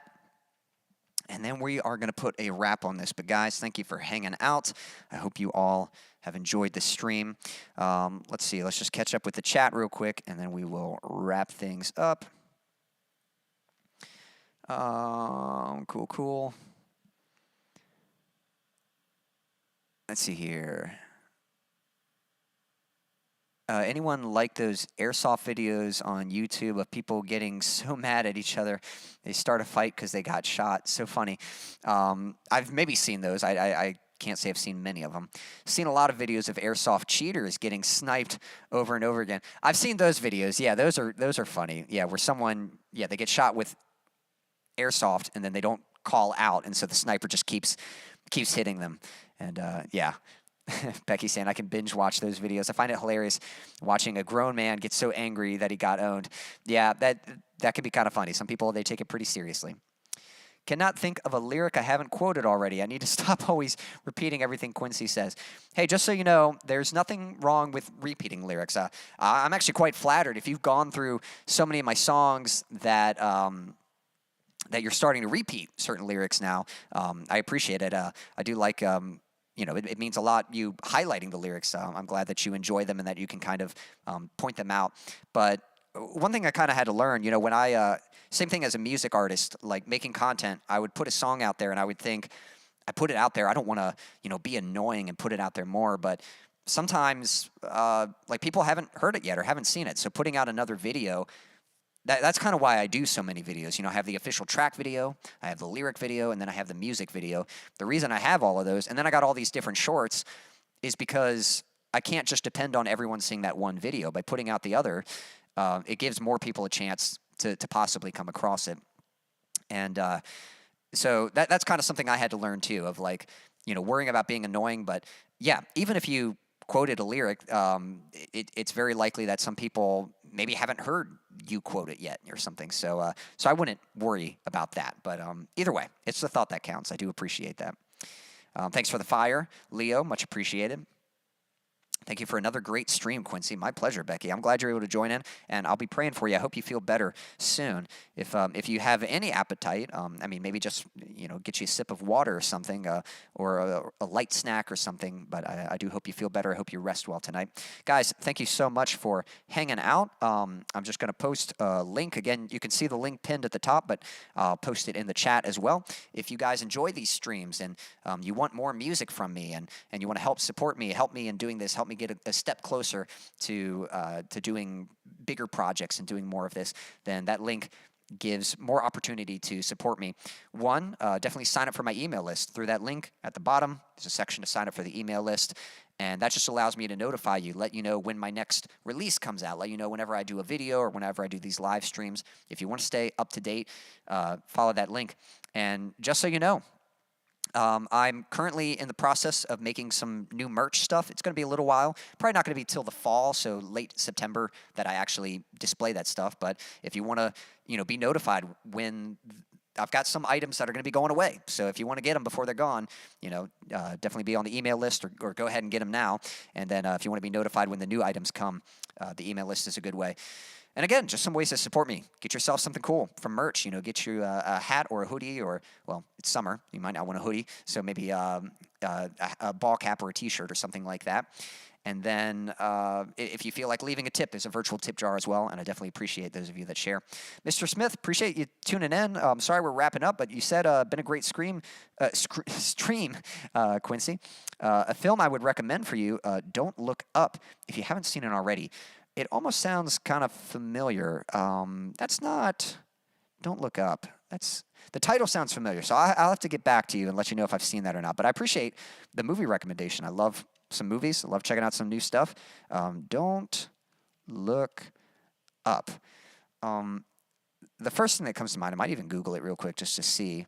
and then we are going to put a wrap on this. But guys, thank you for hanging out. I hope you all have enjoyed the stream. Let's see. Let's just catch up with the chat real quick, and then we will wrap things up. Cool. Let's see here. Anyone like those airsoft videos on YouTube of people getting so mad at each other? They start a fight because they got shot. So funny. I've maybe seen those. I can't say I've seen many of them. Seen a lot of videos of airsoft cheaters getting sniped over and over again. I've seen those videos. Yeah, those are funny. Yeah, where someone, they get shot with airsoft and then they don't call out, and so the sniper just keeps hitting them. And Becky saying, I can binge watch those videos. I find it hilarious watching a grown man get so angry that he got owned. Yeah, that can be kind of funny. Some people, they take it pretty seriously. Cannot think of a lyric I haven't quoted already. I need to stop always repeating everything Quincy says. Hey, just so you know, there's nothing wrong with repeating lyrics. I'm actually quite flattered. If you've gone through so many of my songs that you're starting to repeat certain lyrics now, I appreciate it. I do like... it means a lot, you highlighting the lyrics. I'm glad that you enjoy them and that you can kind of point them out. But one thing I kind of had to learn, when same thing as a music artist, like making content, I would put a song out there and I would think, I put it out there, I don't want to, be annoying and put it out there more. But sometimes, people haven't heard it yet or haven't seen it. So putting out another video, that's kind of why I do so many videos. I have the official track video, I have the lyric video, and then I have the music video. The reason I have all of those, and then I got all these different shorts, is because I can't just depend on everyone seeing that one video. By putting out the other, it gives more people a chance to possibly come across it. And so that's kind of something I had to learn too, of worrying about being annoying. But yeah, even if you quoted a lyric, it's very likely that some people maybe haven't heard you quote it yet or something. So I wouldn't worry about that. But either way, it's the thought that counts. I do appreciate that. Thanks for the fire, Leo. Much appreciated. Thank you for another great stream, Quincy. My pleasure, Becky. I'm glad you're able to join in, and I'll be praying for you. I hope you feel better soon. If you have any appetite, maybe just get you a sip of water or something, or a light snack or something. But I do hope you feel better. I hope you rest well tonight, guys. Thank you so much for hanging out. I'm just going to post a link again. You can see the link pinned at the top, but I'll post it in the chat as well. If you guys enjoy these streams and you want more music from me and you want to help support me, help me in doing this, help me get a step closer to doing bigger projects and doing more of this, then that link gives more opportunity to support me. One, definitely sign up for my email list. Through that link at the bottom, there's a section to sign up for the email list, and that just allows me to notify you, let you know when my next release comes out, let you know whenever I do a video or whenever I do these live streams. If you want to stay up to date, follow that link. And just so you know, I'm currently in the process of making some new merch stuff. It's going to be a little while. Probably not going to be till the fall, so late September, that I actually display that stuff. But if you want to, be notified when I've got some items that are going to be going away. So if you want to get them before they're gone, definitely be on the email list or go ahead and get them now. And then if you want to be notified when the new items come, the email list is a good way. And again, just some ways to support me. Get yourself something cool from merch. Get you a hat or a hoodie, or, well, it's summer. You might not want a hoodie, so maybe a ball cap or a T-shirt or something like that. And then if you feel like leaving a tip, there's a virtual tip jar as well, and I definitely appreciate those of you that share. Mr. Smith, appreciate you tuning in. Sorry we're wrapping up, but you said been a great stream, Quincy. A film I would recommend for you, Don't Look Up, if you haven't seen it already. It almost sounds kind of familiar. That's not Don't Look Up. The title sounds familiar, so I'll have to get back to you and let you know if I've seen that or not. But I appreciate the movie recommendation. I love some movies. I love checking out some new stuff. Don't Look Up. The first thing that comes to mind, I might even Google it real quick just to see.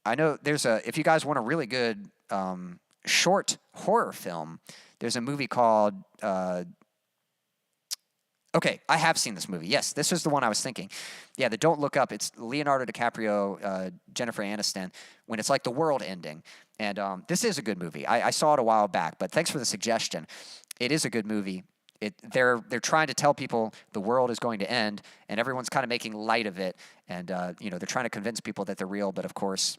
I know there's if you guys want a really good short horror film. There's a movie called... Okay, I have seen this movie. Yes, this is the one I was thinking. Yeah, the Don't Look Up. It's Leonardo DiCaprio, Jennifer Aniston, when it's like the world ending. And this is a good movie. I saw it a while back, but thanks for the suggestion. It is a good movie. They're trying to tell people the world is going to end, and everyone's kind of making light of it. And they're trying to convince people that they're real, but of course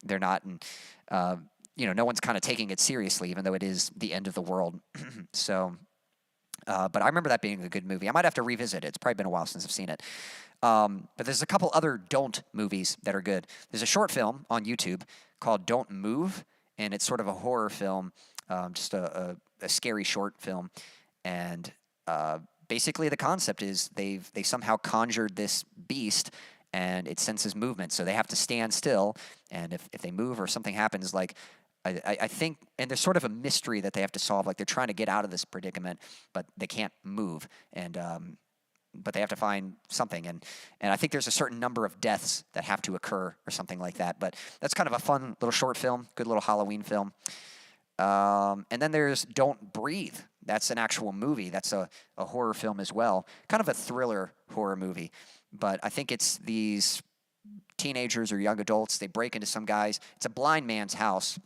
they're not. And no one's kind of taking it seriously, even though it is the end of the world. So. But I remember that being a good movie. I might have to revisit it. It's probably been a while since I've seen it. But there's a couple other Don't movies that are good. There's a short film on YouTube called Don't Move, and it's sort of a horror film, just a scary short film. And basically the concept is they somehow conjured this beast, and it senses movement. So they have to stand still, and if they move or something happens, like... I think, and there's sort of a mystery that they have to solve. Like they're trying to get out of this predicament, but they can't move, and but they have to find something. And I think there's a certain number of deaths that have to occur, or something like that. But that's kind of a fun little short film, good little Halloween film. And then there's Don't Breathe. That's an actual movie. That's a horror film as well, kind of a thriller horror movie. But I think it's these teenagers or young adults. They break into some guys. It's a blind man's house.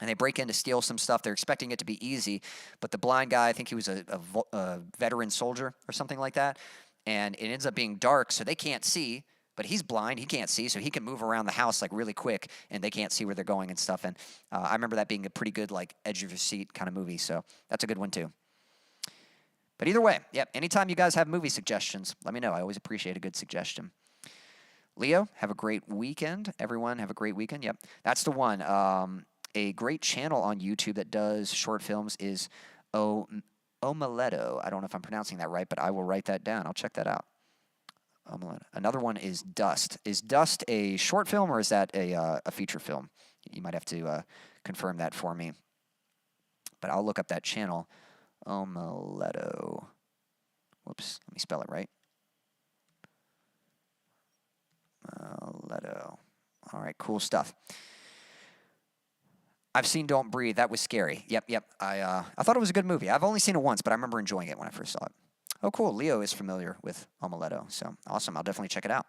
And they break in to steal some stuff. They're expecting it to be easy. But the blind guy, I think he was a veteran soldier or something like that. And it ends up being dark, so they can't see. But he's blind. He can't see, so he can move around the house like really quick. And they can't see where they're going and stuff. And I remember that being a pretty good like edge of your seat kind of movie. So that's a good one too. But either way, yep, anytime you guys have movie suggestions, let me know. I always appreciate a good suggestion. Leo, have a great weekend. Everyone, have a great weekend. Yep, that's the one. A great channel on YouTube that does short films is Omeletto. I don't know if I'm pronouncing that right, but I will write that down. I'll check that out. Omeletto. Another one is Dust. Is Dust a short film, or is that a feature film? You might have to confirm that for me. But I'll look up that channel. Omeletto. Whoops. Let me spell it right. Omeletto. All right, cool stuff. I've seen Don't Breathe. That was scary. Yep. I thought it was a good movie. I've only seen it once, but I remember enjoying it when I first saw it. Oh, cool. Leo is familiar with Omeletto, so awesome. I'll definitely check it out.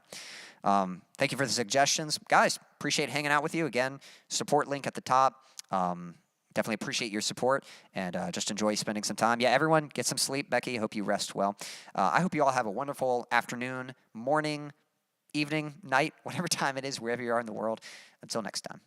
Thank you for the suggestions. Guys, appreciate hanging out with you. Again, support link at the top. Definitely appreciate your support, and just enjoy spending some time. Yeah, everyone, get some sleep. Becky, hope you rest well. I hope you all have a wonderful afternoon, morning, evening, night, whatever time it is, wherever you are in the world. Until next time.